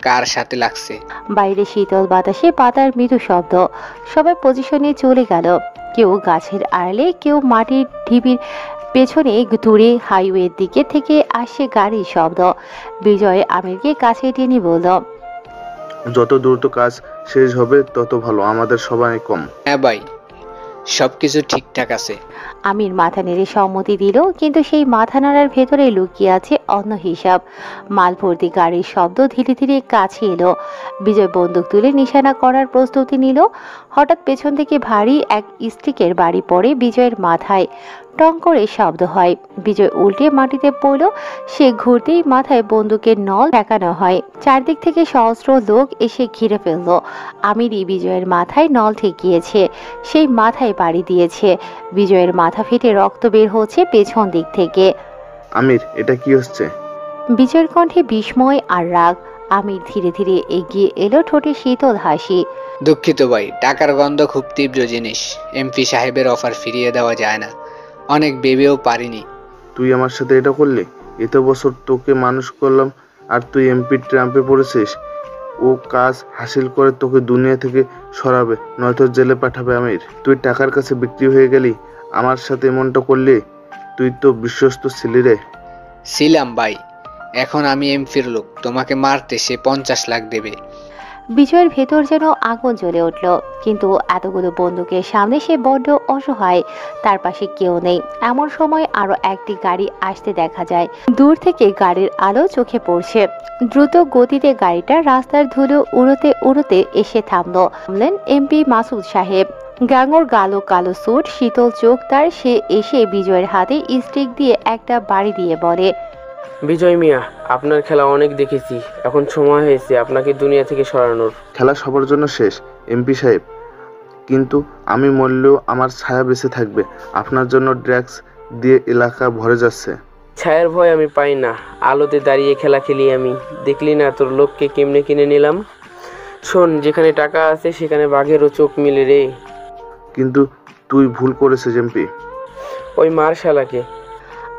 কার সাথে লাগছে। বাইরে শীতল বাতাসে পাতার মৃদু শব্দ। সবাই পজিশনে চলে গেল, কেউ গাছের আড়ালে, কেউ মাটির ঢিবির পেছনে। দূরে হাইওয়ের দিকে থেকে আসছে গাড়ির শব্দ। বিজয় আমিরকে কাছে টেনে বলল, যত দ্রুত কাজ শেষ হবে তত ভালো, আমাদের সবাই কম। হ্যাঁ ভাই, সবকিছু ঠিকঠাক আছে। আমির মাথা নেড়ে সম্মতি দিল, কিন্তু সেই মাথা নাড়ার ভেতরে লুকিয়ে আছে অন্য হিসাব। মাল ভর্তি গাড়ির শব্দ ধীরে ধীরে কাছে এলো। বিজয় বন্দুক তুলে নিশানা করার প্রস্তুতি নিল। হঠাৎ পেছন থেকে ভারী এক স্টিকের বাড়ি পড়ে বিজয়ের মাথায়। টং করে শব্দ হয়। বিজয় উল্টে মাটিতে পড়ল। সে ঘুরতেই মাথায় বন্দুকের নল ঠেকানো হয়। চারদিক থেকে সহস্র লোক এসে ঘিরে ফেলল। আমিরই বিজয়ের মাথায় নল ঠেকিয়েছে, সেই মাথায় বাড়ি দিয়েছে। বিজয়ের মাথা ফেটে রক্ত বের হচ্ছে পেছন দিক থেকে। আমির, এটা কি হচ্ছে? বিজয়ের কণ্ঠে বিস্ময় আর রাগ। আমির ধীরে ধীরে এগিয়ে এলো, ঠোঁটে শীতল হাসি। দুঃখিত ভাই, টাকার গন্ধ খুব তীব্র জিনিস। এমপি সাহেবের অফার ফিরিয়ে দেওয়া যায় না, অনেক ভেবেও পারিনি। তুই আমার সাথে এটা করলি? এত বছর তোকে মানুষ করলাম, আর তুই এমপি ট্রাম্পে পড়েছিস। ও কাজ হাসিল করে তোকে দুনিয়া থেকে সরাবে, নয়তো জেলে পাঠাবে। আমির, তুই টাকার কাছে বিক্রি হয়ে গেলি, আমার সাথে এমনটা করলি। তুই তো বিশ্বস্ত ছিলি রে। ছিলাম ভাই, এখন আমি এমপির লোক, তোমাকে মারতে সে 50 লাখ দেবে। বিজয়ের ভেতর যেন আগুন জ্বলে উঠল, কিন্তু এতগুলো বন্দুকের সামনে সে বড্ড অসহায়। তার পাশে কেউ নেই। এমন সময় আরো একটি গাড়ি আসতে দেখা যায়। দূর থেকে গাড়ির আলো চোখে পড়ছে। দ্রুত গতিতে গাড়িটা রাস্তার ধুলো উড়োতে উড়োতে এসে থামলেন এমপি মাসুদ সাহেব। গাঙর গালো কালো স্যুট, শীতল চোখ তার। সে এসে বিজয়ের হাতে স্টিক দিয়ে একটা বাড়ি দিয়ে বলে, বিজয় মিয়া, আপনার খেলা অনেক দেখেছি, এখন সময় হয়েছে আপনাকে দুনিয়া থেকে সরানোর। খেলা সবার জন্য শেষ এমপি সাহেব, কিন্তু আমি মরলেও আমার ছায়া বেঁচে থাকবে। আপনার জন্য ড্রাগস দিয়ে এলাকা ভরে যাচ্ছে। ছায়ার ভয় আমি পাই না, আলোতে দাঁড়িয়ে খেলা খেলি আমি। দেখলি না তোর লোককে কেমনে কিনে নিলাম। শোন, যেখানে টাকা আছে সেখানে বাঘেরও চোখ মিলে রে। কিন্তু তুই ভুল করেছিস এমপি। ওই মার শালাকে।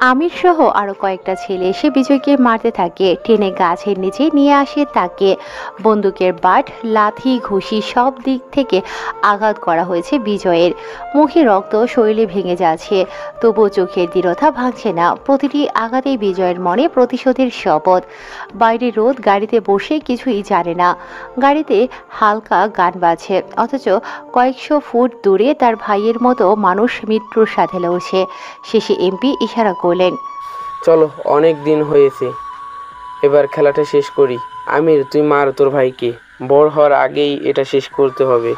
আমির সহ আরো কয়েকটা ছেলে এসে বিজয়কে মারতে থাকে, টেনে গাছের নিচে নিয়ে আসে তাকে। বন্দুকের বাট, লাথি, ঘুষি সব দিক থেকে আঘাত করা হয়েছে বিজয়ের। মুখে রক্ত, শরীরে ভেঙে যাচ্ছে, তবুও চোখের দৃঢ়তা ভাঙছে না। প্রতিটি আঘাতেই বিজয়ের মনে প্রতিশোধের শপথ। বাইরে রোদ, গাড়িতে বসে কিছুই জানে না। গাড়িতে হালকা গান বাজছে, অথচ কয়েকশো ফুট দূরে তার ভাইয়ের মতো মানুষ মৃত্যুর সাথে লড়ছে। শেষে এমপি ইশারা করলেন, চলো, অনেক দিন হয়েছে, এবার খেলাটা শেষ করি। আমির, তুই মার তোর ভাইকে, বড় হওয়ার আগেই এটা শেষ করতে হবে।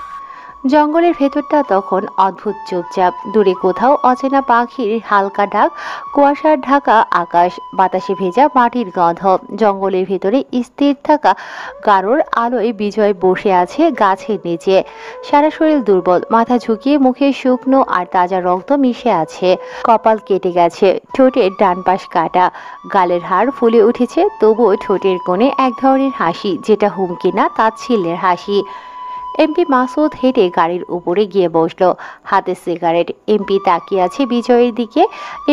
জঙ্গলের ভেতরটা তখন অদ্ভুত চুপচাপ। দূরে কোথাও অচেনা পাখির হালকা ডাক, কুয়াশার ঢাকা আকাশ, বাতাসে ভেজা মাটির গন্ধ। জঙ্গলের ভেতরে স্থির থাকা গাঢ়র আলোয় বিজয় বসে আছে গাছের নিচে। সারা শরীর দুর্বল, মাথা ঝুঁকিয়ে, মুখে শুকনো আর তাজা রক্ত মিশে আছে। কপাল কেটে গেছে, ঠোঁটের ডান পাশ কাটা, গালের হাড় ফুলে উঠেছে, তবুও ঠোঁটের কোণে এক ধরনের হাসি, যেটা হুমকি না, তাচ্ছিল্যের হাসি। এমপি মাসুদ হেঁটে গাড়ির উপরে গিয়ে বসলো, হাতে সিগারেট। এমপি তাকিয়ে আছে বিজয়ের দিকে।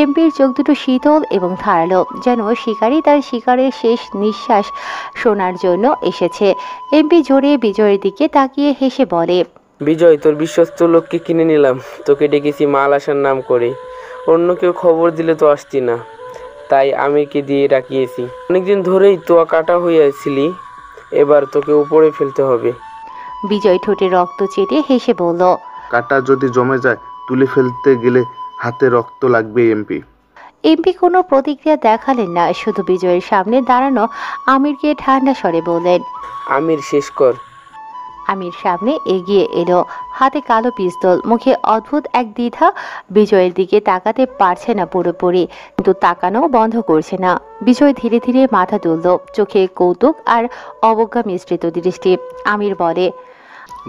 এমপির চোখ দুটো শীতল এবং ধারালো, যেন শিকারী তার শিকারের শেষ নিঃশ্বাস শোনার জন্য এসেছে। এমপি জোরে বিজয়ের দিকে তাকিয়ে হেসে বলে, বিজয়, তোর বিশ্বস্ত লোককে কিনে নিলাম, তোকে ডেকেছি মাল আসার নাম করে। অন্য কেউ খবর দিলে তো আসতি না, তাই আমিরকে দিয়ে ডাকিয়েছি। অনেকদিন ধরেই তোয়া কাটা হইয়াছিলি, এবার তোকে উপরে ফেলতে হবে। বিজয় ঠোঁটে রক্ত চেটে হেসে বলল, কাটা যদি জমে যায়, তুলে ফেলতে গেলে হাতে রক্ত লাগবে এমপি। এমপি কোনো প্রতিক্রিয়া দেখালেন না, শুধু বিজয়ের সামনে দাঁড়ানো আমিরকে ঠান্ডা স্বরে বললেন, আমির, শেষ কর। আমির সামনে এগিয়ে এলো, হাতে কালো পিস্তল, মুখে অদ্ভুত এক দ্বিধা। বিজয়ের দিকে তাকাতে পারছে না পুরোপুরি, কিন্তু তাকানো বন্ধ করছে না। বিজয় ধীরে ধীরে মাথা তুলল, চোখে কৌতুক আর অবজ্ঞা মিশ্রিত দৃষ্টি। আমির বলে,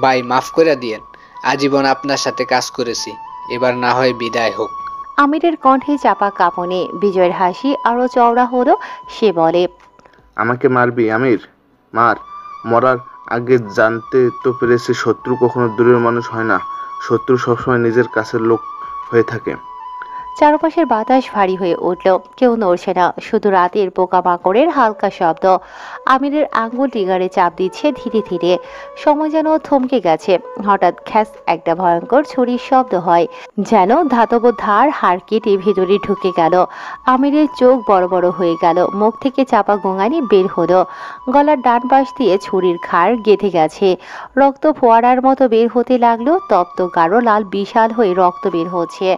ভাই, মাফ করে দিয়েন, আজীবন আপনার সাথে কাজ করেছি, এবার না হয় বিদায় হোক। আমিরের কণ্ঠে চাপা কাঁপনে। বিজয়ের হাসি আরো চওড়া হলো। সে বলে, আমাকে মারবি আমির? মার। মরার আগে জানতে তো পেরেছি শত্রু কখনো দূরের মানুষ হয় না, শত্রু সবসময় নিজের কাছের লোক হয়ে থাকে। চারপাশের বাতাস ভারী হয়ে উঠল, কেউ নড়ছে না, শুধু রাতের পোকামাকড়ের হালকা শব্দ। আমিরের আঙ্গুল টিগারে চাপ দিচ্ছে ধীরে ধীরে। সময় যেন থমকে গেছে। হঠাৎ খ্যাস একটা ভয়ঙ্কর ছুরির শব্দ হয়, যেন ধাতব ধার হাড় কেটে ভেতরে ঢুকে গেল। আমিরের চোখ বড় বড় হয়ে গেল, মুখ থেকে চাপা গোঙানি বের হলো। গলার ডান পাশ দিয়ে ছুরির খাড় গেঁথে গেছে, রক্ত ফোয়ারার মতো বের হতে লাগলো। তপ্ত গাঢ় লাল বিশাল হয়ে রক্ত বের হচ্ছে।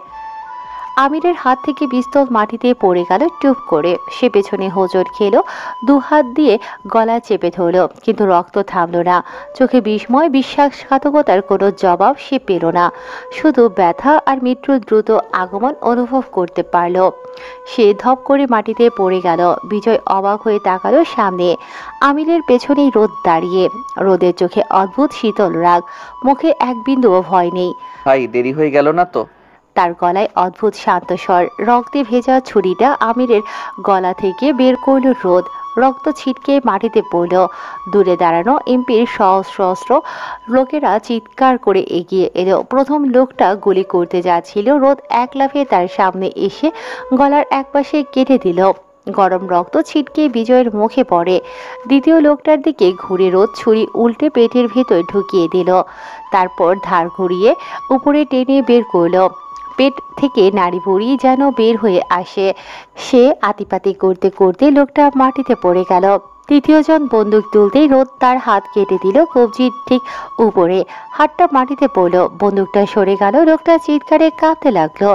আমিরের হাত থেকে পিস্তল মাটিতে পড়ে গেল টুপ করে। সে পেছনে হোঁচট খেলো, দু হাত দিয়ে গলা চেপে ধরল, কিন্তু রক্ত থামল না। চোখে বিস্ময়, বিশ্বাসঘাতকতার কোনো জবাব সে পেল না, শুধু ব্যথা আর মৃত্যুর দ্রুত আগমন অনুভব করতে পারল। সে ধপ করে মাটিতে পড়ে গেল। বিজয় অবাক হয়ে তাকালো সামনে। আমিরের পেছনেই রোদ দাঁড়িয়ে, রোদের চোখে অদ্ভুত শীতল রাগ, মুখে এক বিন্দুও ভয় নেই। ভাই, দেরি হয়ে গেল না তো? তার গলায় অদ্ভুত শান্ত স্বর। রক্তে ভেজা ছুরিটা আমিরের গলা থেকে বের করল রোদ। রক্ত ছিটকে মাটিতে পড়ল। দূরে দাঁড়ানো এমপির সহস্র লোকেরা চিৎকার করে এগিয়ে এলো। প্রথম লোকটা গুলি করতে যাচ্ছিল, রোদ এক লাফে তার সামনে এসে গলার একপাশে কেটে দিল। গরম রক্ত ছিটকে বিজয়ের মুখে পড়ে। দ্বিতীয় লোকটার দিকে ঘুরে রোদ ছুরি উল্টে পেটের ভেতর ঢুকিয়ে দিল, তারপর ধার ঘুরিয়ে উপরে টেনে বের করল। পেট থেকে নাড়ি ভুড়ি যেন বের হয়ে আসে। সে আতিপাতি করতে করতে লোকটা মাটিতে পড়ে গেল। তৃতীয়জন বন্দুক তুলতেই রোদ তার হাত কেটে দিল কবজির ঠিক উপরে। হাতটা মাটিতে পড়ল, বন্দুকটা সরে গেল। লোকটা চিৎকারে কাঁপতে লাগলো।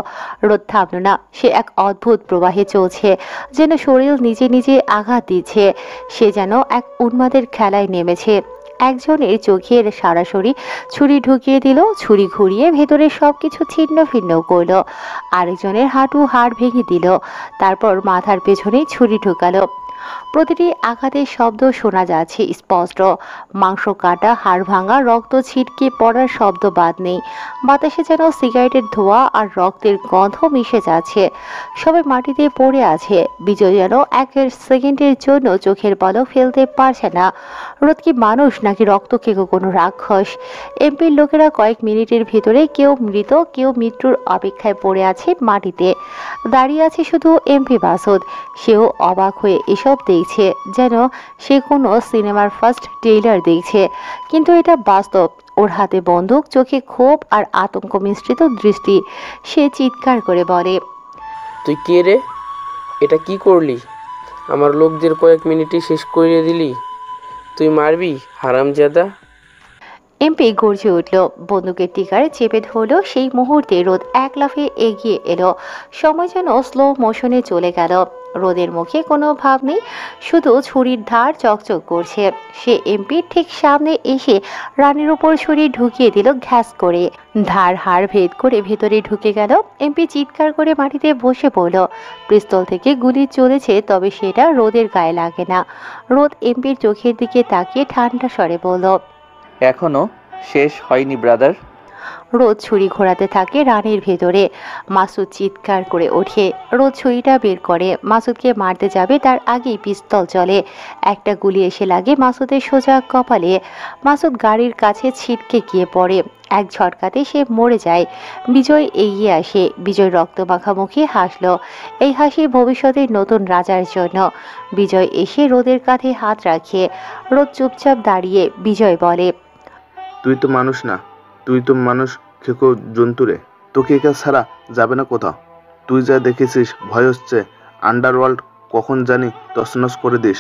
রোদ থামল না, সে এক অদ্ভুত প্রবাহে চলছে, যেন শরীর নিজে নিজে আঘাত দিচ্ছে। সে যেন এক উন্মাদের খেলায় নেমেছে। একজনের চোখের সরাসরি ছুরি ঢুকিয়ে দিল, ছুরি ঘুরিয়ে ভেতরে সবকিছু ছিন্ন ভিন্ন করল। আরেকজনের হাঁটু হাড় ভেঙে দিল, তারপর মাথার পেছনে ছুরি ঢুকালো। প্রতিটি আঘাতের শব্দ শোনা যাচ্ছে স্পষ্ট। মাংস কাটা, হাড় ভাঙা, রক্ত ছিটকে পড়ার শব্দ বাদ নেই। বাতাসে যেন সিগারেটের ধোঁয়া আর রক্তের গন্ধ মিশে যাচ্ছে। সবাই মাটিতে পড়ে আছে। বিজয় যেন এক সেকেন্ডের জন্য চোখের পলক ফেলতে পারছে না। রোদ কি মানুষ নাকি রক্তকেকো কোনো রাক্ষস? এমপির লোকেরা কয়েক মিনিটের ভিতরে কেউ মৃত, কেউ মৃত্যুর অপেক্ষায় পড়ে আছে মাটিতে। দাঁড়িয়ে আছে শুধু এমপি মাসুদ। সেও অবাক হয়ে এসব দেখছে, যেন সে কোনো সিনেমার ফার্স্ট ট্রেইলার দেখছে। কিন্তু এটা বাস্তব। ওর হাতে বন্দুক, চোখে ক্ষোভ আর আতঙ্ক মিশ্রিত দৃষ্টি। সে চিৎকার করে বলে, তুই কে রে? এটা কি করলি? আমার লোকদের কয়েক মিনিটে শেষ করে দিলি। তুই মারবি হারামজাদা? এমপি গর্জে উঠল, বন্দুকের টিকার চেপে ধরল। সেই মুহূর্তে রোদ এক লাফে এগিয়ে এলো। সময় যেন স্লো মোশনে চলে গেল। রোদের মুখে কোনো ভাব নেই, শুধু ছুরির ধার চকচক করছে। সে এমপির ঠিক সামনে এসে রানের উপর ছুরি ঢুকিয়ে দিল ঘ্যাস করে। ধার হাড় ভেদ করে ভেতরে ঢুকে গেল। এমপি চিৎকার করে মাটিতে বসে পড়ল। পিস্তল থেকে গুলি চলেছে, তবে সেটা রোদের গায়ে লাগে না। রোদ এমপির চোখের দিকে তাকিয়ে ঠান্ডা স্বরে বলল, এখনো শেষ হয়নি ব্রাদার। রোদ ছুরি ঘোরাতে থাকে রানের ভেতরে। মাসুদ চিৎকার করে ওঠে। রোদ ছুরিটা বের করে, মাসুদকে মারতে যাবে তার আগেই পিস্তল চলে। একটা গুলি এসে লাগে মাসুদের সোজা কপালে। মাসুদ গাড়ির কাছে ছিটকে গিয়ে পড়ে। এক ঝটকাতে সে মরে যায়। বিজয় এগিয়ে আসে। বিজয় রক্ত মাখামুখি হাসলো। এই হাসি ভবিষ্যতের নতুন রাজার জন্য। বিজয় এসে রোদের কাঁধে হাত রাখে। রোদ চুপচাপ দাঁড়িয়ে। বিজয় বলে, তুই তো মানুষ না, তুই তো মানুষ খেকো জন্তুরে। তোকে একা ছাড়া যাবে না কোথাও। তুই যা দেখেছিস ভয় হচ্ছে। আন্ডারওয়ার্ল্ড কখন জানি তছনছ করে দিস।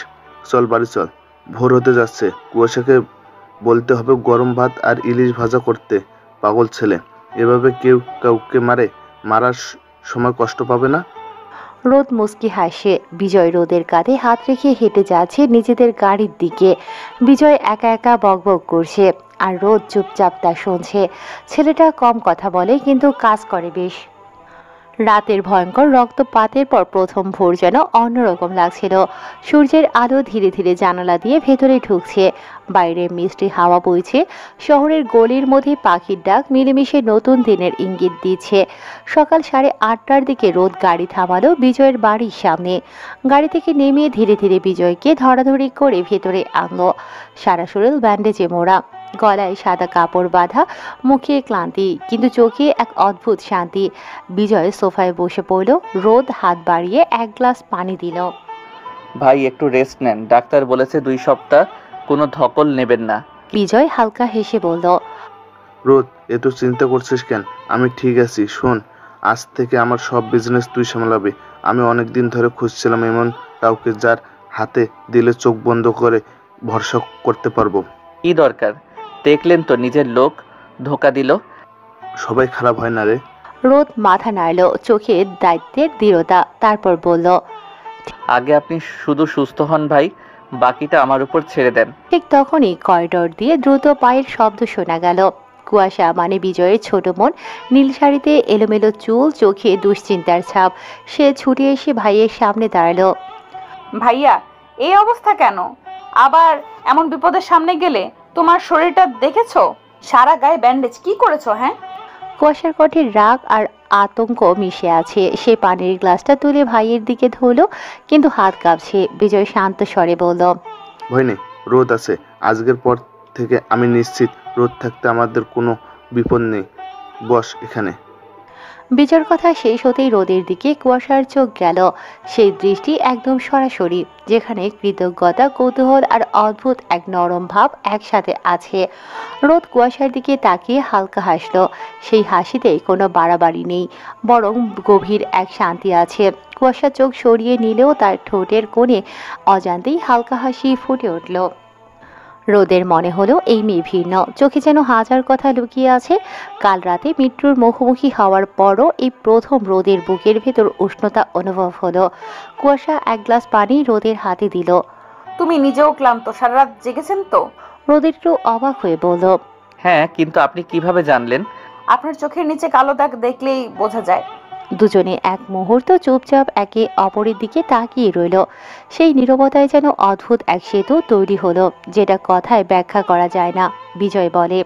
চল বাড়ি চল, ভোর হতে যাচ্ছে। কুয়াশাকে বলতে হবে গরম ভাত আর ইলিশ ভাজা করতে। পাগল ছেলে, এভাবে কেউ কাউকে মারার সময় কষ্ট পাবে না। রোদ মুস্কি হাসে। বিজয় রোদের কাঁধে হাত রেখে হেঁটে যাচ্ছে নিজেদের গাড়ির দিকে। বিজয় একা একা বকবক করছে আর রোদ চুপচাপ তা শুনছে। ছেলেটা কম কথা বলে, কিন্তু কাজ করে বেশ। রাতের ভয়ঙ্কর রক্তপাতের পর প্রথম ভোর যেন অন্যরকম লাগছিল। সূর্যের আলো ধীরে ধীরে জানালা দিয়ে ভেতরে ঢুকছে। বাইরে মিষ্টি হাওয়া বইছে। শহরের গলির মধ্যে পাখির ডাক মিলেমিশে নতুন দিনের ইঙ্গিত দিচ্ছে। সকাল 8:30টার দিকে রোদ গাড়ি থামালো বিজয়ের বাড়ির সামনে। গাড়ি থেকে নেমে ধীরে ধীরে বিজয়কে ধরাধরি করে ভেতরে আনলো। সারা শরীর ব্যান্ডেজে মোড়া, গলায় সাদা কাপড় বাঁধা, মুখে ক্লান্তি, কিন্তু চোখে এক অদ্ভুত শান্তি। বিজয় সোফায় বসে পড়ল। রোদ হাত বাড়িয়ে এক গ্লাস পানি দিল। ভাই একটু রেস্ট নেন, ডাক্তার বলেছে 2 সপ্তাহ কোনো ধকল নেবেন না। বিজয় হালকা হেসে বলল, রোদ এত চিন্তা করছিস কেন? আমি ঠিক আছি। শোন, আজ থেকে আমার সব বিজনেস তুই সামলাবি। আমি অনেকদিন ধরে খুঁজছিলাম এমন কাউকে যার হাতে দিলে চোখ বন্ধ করে ভরসা করতে পারবো। কি দরকার? দেখলেন তো নিজের লোক ধোকা দিল। সবাই খারাপ হয় না রে। রোদ মাথা নাড়ল, চোখে দায়িত্বের দৃঢ়তা। তারপর বলল, আগে আপনি শুধু সুস্থ হন ভাই, বাকিটা আমার উপর ছেড়ে দেন। ঠিক তখনই করিডোর দিয়ে দ্রুত পায়ের শব্দ শোনা গেল। কুয়াশা মানে বিজয়ের ছোট মন। নীল শাড়িতে এলোমেলো চুল, চোখে দুশ্চিন্তার ছাপ। সে ছুটে এসে ভাইয়ের সামনে দাঁড়ালো। ভাইয়া, এই অবস্থা কেন? আবার এমন বিপদের সামনে গেলে? তোমার শরীরটা দেখেছো? সারা গায়ে ব্যান্ডেজ, কি করেছো? হ্যাঁ? কুয়াশার কণ্ঠে রাগ আর আতঙ্ক মিশে আছে। সে পানির গ্লাসটা তুলে ভাইয়ের দিকে ধরল, কিন্তু হাত কাঁপছে। বিজয় শান্ত স্বরে বলল, ভয় নেই, রোদ আছে। আজকের পর থেকে আমি নিশ্চিত রোদ থাকতে আমাদের কোনো বিপদ নেই। বস এখানে। বিজয়ের কথা শেষ হতেই রোদের দিকে কুয়াশার চোখ গেল। সেই দৃষ্টি একদম সরাসরি, যেখানে কৃতজ্ঞতা, কৌতূহল আর অদ্ভুত এক নরম ভাব একসাথে আছে। রোদ কুয়াশার দিকে তাকিয়ে হালকা হাসলো। সেই হাসিতে কোনো বাড়াবাড়ি নেই, বরং গভীর এক শান্তি আছে। কুয়াশা চোখ সরিয়ে নিলেও তার ঠোঁটের কোণে অজান্তেই হালকা হাসি ফুটে উঠল। রোদের মনে হলো এই মেয়ে ভিন্ন, চোখে যেন হাজার কথা লুকিয়ে আছে। কাল রাতে মৃত্যুর মুখোমুখি হওয়ার পরও এই প্রথম রোদের বুকের ভেতর উষ্ণতা অনুভব হলো। কুয়াশা এক গ্লাস পানি রোদের হাতে দিল। তুমি নিজেও ক্লান্ত, সারা রাত জেগেছেন তো? রোদ একটু অবাক হয়ে বলল, হ্যাঁ, কিন্তু আপনি কিভাবে জানলেন? আপনার চোখের নিচে কালো দাগ দেখলেই বোঝা যায়। দুজনে এক মুহূর্ত চুপচাপ একে অপরের দিকে তাকিয়ে রইল। সেই নীরবতায় যেন অদ্ভুত এক সেতু তৈরি হলো, যেটা কথায় ব্যাখ্যা করা যায় না। বিজয় বলে,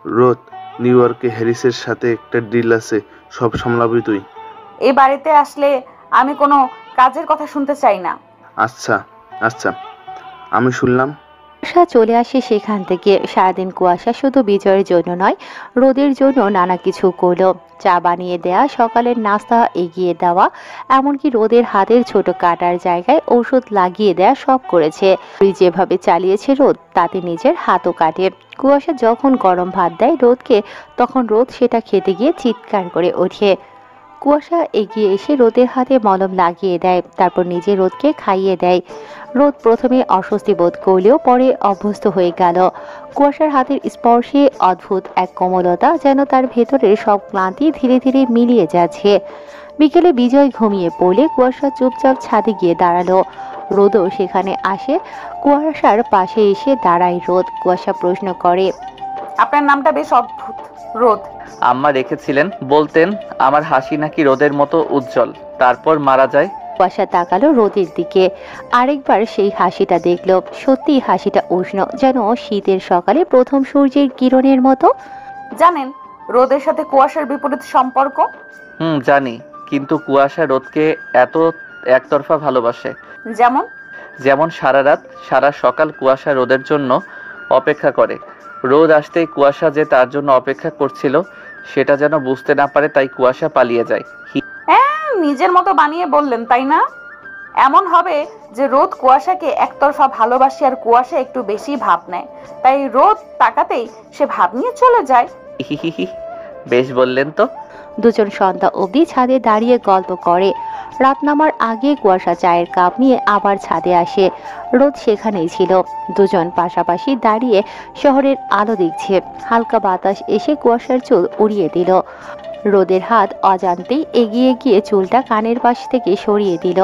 রোদ, নিউ ইয়র্কে হ্যারিসের সাথে একটা ডিল আছে, সব সামলাবি তুই। এই বাড়িতে আসলে আমি কোনো কাজের কথা শুনতে চাই না। আচ্ছা আচ্ছা, আমি শুনলাম। কুয়াশা চলে আসে সেখান থেকে। সারাদিন কুয়াশা শুধু বিজয়ের জন্য নয়, রোদের জন্য নানা কিছু করলো। চা বানিয়ে দেয়া, সকালের নাস্তা এগিয়ে দেওয়া, এমনকি রোদের হাতের ছোট কাটার জায়গায় ওষুধ লাগিয়ে দেয়া, সব করেছে। যেভাবে চালিয়েছে রোদ, তাতে নিজের হাতও কাটে। কুয়াশা যখন গরম ভাত দেয় রোদকে, তখন রোদ সেটা খেতে গিয়ে চিৎকার করে ওঠে। কুয়াশা এগিয়ে এসে রোদের হাতে মলম লাগিয়ে দেয়, তারপর নিজে রোদকে খাইয়ে দেয়। রোদ প্রথমে অস্বস্তি বোধ করলেও পরে অভ্যস্ত হয়ে গেল। কুয়াশার হাতের স্পর্শে অদ্ভুত এক কোমলতা, যেন তার ভেতরের সব ক্লান্তি ধীরে ধীরে মিলিয়ে যাচ্ছে। বিকেলে বিজয় ঘুমিয়ে পড়লে কুয়াশা চুপচাপ ছাদে গিয়ে দাঁড়ালো। রোদও সেখানে আসে। কুয়াশার পাশে এসে দাঁড়ায় রোদ। কুয়াশা প্রশ্ন করে, আপনার নামটা বেশ অদ্ভুত, রোদ। আম্মা রেখেছিলেন, বলতেন আমার হাসি নাকি রোদের মতো উজ্জ্বল, তারপর মারা যায়। কুয়াশা তাকালো রোদের দিকে, আরেকবার সেই হাসিটা দেখলো। সত্যি হাসিটা উষ্ণ, যেন শীতের সকালে প্রথম সূর্যের কিরণের মতো। জানেন রোদের সাথে কুয়াশার বিপরীত সম্পর্ক? জানি, কিন্তু কুয়াশা রোদকে এত একতরফা ভালোবাসে। যেমন? যেমন সারা রাত সারা সকাল কুয়াশা রোদের জন্য অপেক্ষা করে। রোদ আসতেই কুয়াশা যে তার জন্য অপেক্ষা করছিল সেটা যেন বুঝতে না পারে, তাই কুয়াশা পালিয়ে যায়। নিজের মতো বানিয়ে বললেন, তাই না? এমন হবে যে রোদ কুয়াশাকে একতরফা ভালোবাসে আর কুয়াশা একটু বেশি ভাব নেয়, তাই রোদ তাকাতেই সে ভাব নিয়ে চলে যায়। বেশ বললেন তো। দুজন সন্ধ্যা অবধি ছাদে দাঁড়িয়ে গল্প করে। রাত নামার আগে কুয়াশা চায়ের কাপ নিয়ে আবার ছাদে আসে। রোদ সেখানেই ছিল। দুজন পাশাপাশি দাঁড়িয়ে শহরের আলো দেখছে। হালকা বাতাস এসে কুয়াশার চুল উড়িয়ে দিল। রোদের হাত অজান্তেই এগিয়ে গিয়ে চুলটা কানের পাশ থেকে সরিয়ে দিল।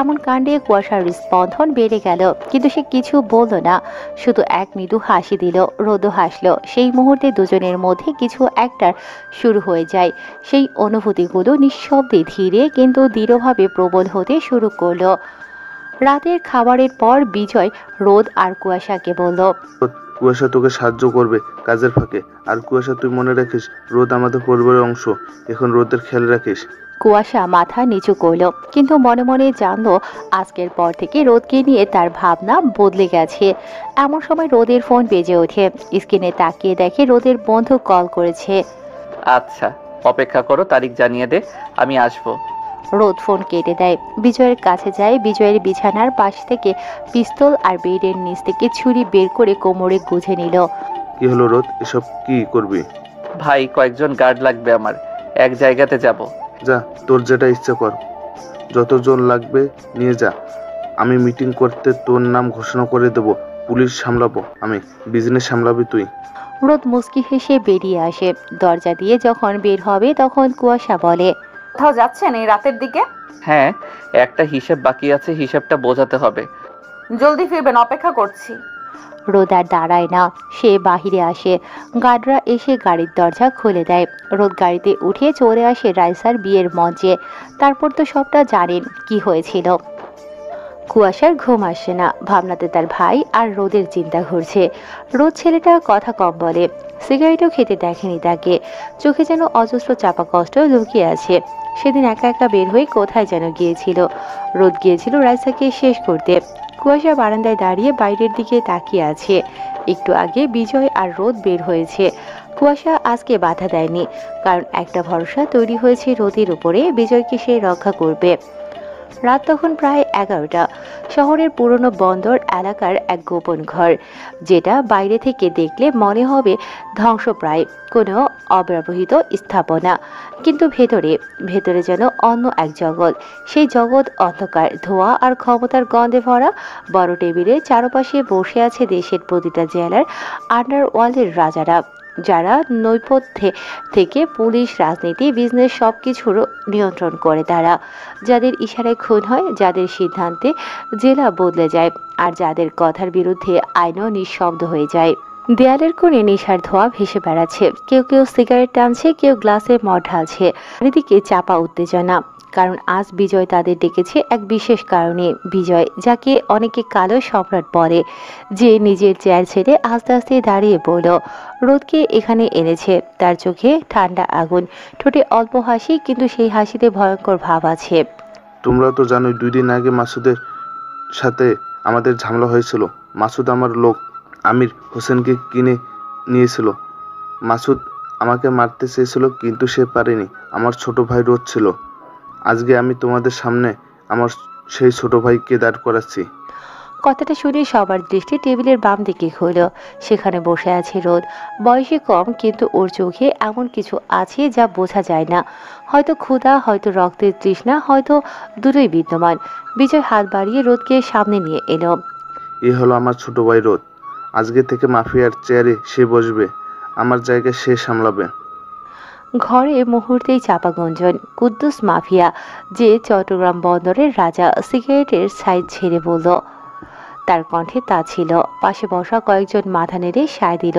এমন কাণ্ডে কুয়াশার স্পন্দন বেড়ে গেল, কিন্তু সে কিছু বলল না, শুধু এক মৃদু হাসি দিল। রোদও হাসলো। সেই মুহূর্তে দুজনের মধ্যে কিছু একটা শুরু হয়ে যায়। সেই অনুভূতিগুলো নিঃশব্দে ধীরে কিন্তু দৃঢ়ভাবে প্রবল হতে শুরু করলো। রাতের খাবারের পর বিজয় রোদ আর কুয়াশাকে বলল, কুয়াশা তোকে সাহায্য করবে কাজের ফাঁকে। আর কুয়াশা, তুই মনে রাখিস রোদ আমাদের পরিবারের অংশ, এখন রোদের খেয়াল রাখিস। কুয়াশা মাথা নিচু করলো, কিন্তু মনে মনে জানলো আজকের পর থেকে রোদকে নিয়ে তার ভাবনা বদলে গেছে। এমন সময় রোদের ফোন বেজে ওঠে। স্ক্রিনে তাকিয়ে দেখে রোদের বন্ধু কল করেছে। আচ্ছা, অপেক্ষা করো, তারিখ জানিয়ে দে, আমি আসবো। রোদ ফোন কেটে দেয়। বিজয়ের কাছে যায়। বিজয়ের বিছানার পাশ থেকে পিস্তল আর বেডের নিচ থেকে ছুরি বের করে কোমরে গুঁজে নিল। কি হলো রোদ, এসব কি করবি? ভাই, কয়েকজন গার্ড লাগবে আমার, এক জায়গাতে যাব। যা, তোর যেটা ইচ্ছা কর, যতজন লাগবে নিয়ে যা। আমি মিটিং করতে তোর নাম ঘোষণা করে দেব। পুলিশ সামলাবো আমি, বিজনেস সামলাবি তুই। রোদ মুচকি হেসে বেরিয়ে আসে। দরজা দিয়ে যখন বের হবে তখন কুয়াশা বলে, কোথাও যাচ্ছেন এই রাতের দিকে? হ্যাঁ, একটা হিসাব বাকি আছে, হিসাবটা বোঝাতে হবে। জলদি ফিরবেন, অপেক্ষা করছি। রোদ আর দাঁড়ায় না, সে বাহিরে আসে। গার্ডরা এসে গাড়ির দরজা খুলে দেয়। রোদ গাড়িতে উঠে চলে আসে রাইসার বিয়ের মঞ্চে। তারপর তো সবটা জানেন কি হয়েছিল। কুয়াশার ঘুম আসে না। ভাবনাতে তার ভাই আর রোদের চিন্তা ঘুরছে। রোদ ছেলেটা কথা কম বলে, সিগারেটও খেতে দেখেনি তাকে। চোখে যেন অজস্র চাপা কষ্ট লুকিয়ে আছে। সেদিন একা একা বের হয়ে কোথায় যেন গিয়েছিল। রোদ গিয়েছিল রাইসাকে শেষ করতে। কুয়াশা বারান্দায় দাঁড়িয়ে বাইরের দিকে তাকিয়ে আছে। একটু আগে বিজয় আর রোদ বের হয়েছে। কুয়াশা আজকে বাধা দেয়নি, কারণ একটা ভরসা তৈরি হয়েছে রোদের উপরে, বিজয়কে সে রক্ষা করবে। রাত তখন প্রায় 11টা। শহরের পুরনো বন্দর এলাকার এক গোপন ঘর, যেটা বাইরে থেকে দেখলে মনে হবে ধ্বংসপ্রায় কোনো অব্যবহৃত স্থাপনা, কিন্তু ভেতরে যেন অন্য এক জগৎ। সেই জগৎ অন্ধকার, ধোঁয়া আর ক্ষমতার গন্ধে ভরা। বড় টেবিলের চারপাশে বসে আছে দেশের প্রতিটা জেলার আন্ডারওয়ার্ল্ডের রাজারা, যারা নৈপথ্যে থেকে পুলিশ, রাজনীতি, বিজনেস সবকিছুর নিয়ন্ত্রণ করে তারা। যাদের ইশারায় খুন হয়, যাদের সিদ্ধান্তে জেলা বদলে যায়, আর যাদের কথার বিরুদ্ধে আইনও নিঃশব্দ হয়ে যায়। দেয়ালের কোণে নেশার ধোঁয়া ভেসে বেড়াচ্ছে, কেউ কেউ সিগারেট টানছে, কেউ গ্লাসে মদ ঢালছে। চারিদিকে চাপা উত্তেজনা, কারণ আজ বিজয় তাদের ডেকেছে এক বিশেষ কারণে। বিজয়, যাকে অনেকে কালো সম্রাট বলে, যে নিজের চেয়ার ছেড়ে আস্তে আস্তে দাঁড়িয়ে পড়ল। রোদকে এখানে এনেছে। তার চোখে ঠান্ডা আগুন, ঠোঁটে অল্প হাসি, কিন্তু সেই হাসিতে ভয়ঙ্কর ভাব আছে। তোমরা তো জানোই 2 দিন আগে মাসুদের সাথে আমাদের ঝামেলা হয়েছিল। মাসুদ আমার লোক আমির হোসেনকে কিনে নিয়েছিল। মাসুদ আমাকে মারতে চেয়েছিল, কিন্তু সে পারেনি। আমার ছোট ভাই রোদ ছিল। আজকে আমি তোমাদের সামনে আমার সেই ছোট ভাইকে দাঁড় করাচ্ছি। কথাটা শুনে সবার দৃষ্টি টেবিলের বাম দিকে হল। সেখানে বসে আছে রোদ। বয়সে কম, কিন্তু ওর চোখে এমন কিছু আছে যা বোঝা যায় না। হয়তো ক্ষুধা, হয়তো রক্তের তৃষ্ণা, হয়তো দুটোই বিদ্যমান। বিজয় হাত বাড়িয়ে রোদকে সামনে নিয়ে এলো। এ হলো আমার ছোট ভাই রোদ। আজকে থেকে মাফিয়ার চেয়ারে সে বসবে, আমার জায়গায় সে সামলাবে। ঘরে মুহূর্তেই চাপা গুঞ্জন। কুদ্দুস মাফিয়া, যে চট্টগ্রাম বন্দরের রাজা, সিগারেটের সাইজ ছেড়ে বলল। তার কণ্ঠে তা ছিল। পাশে বসা কয়েকজন মাথা নেড়ে সায় দিল।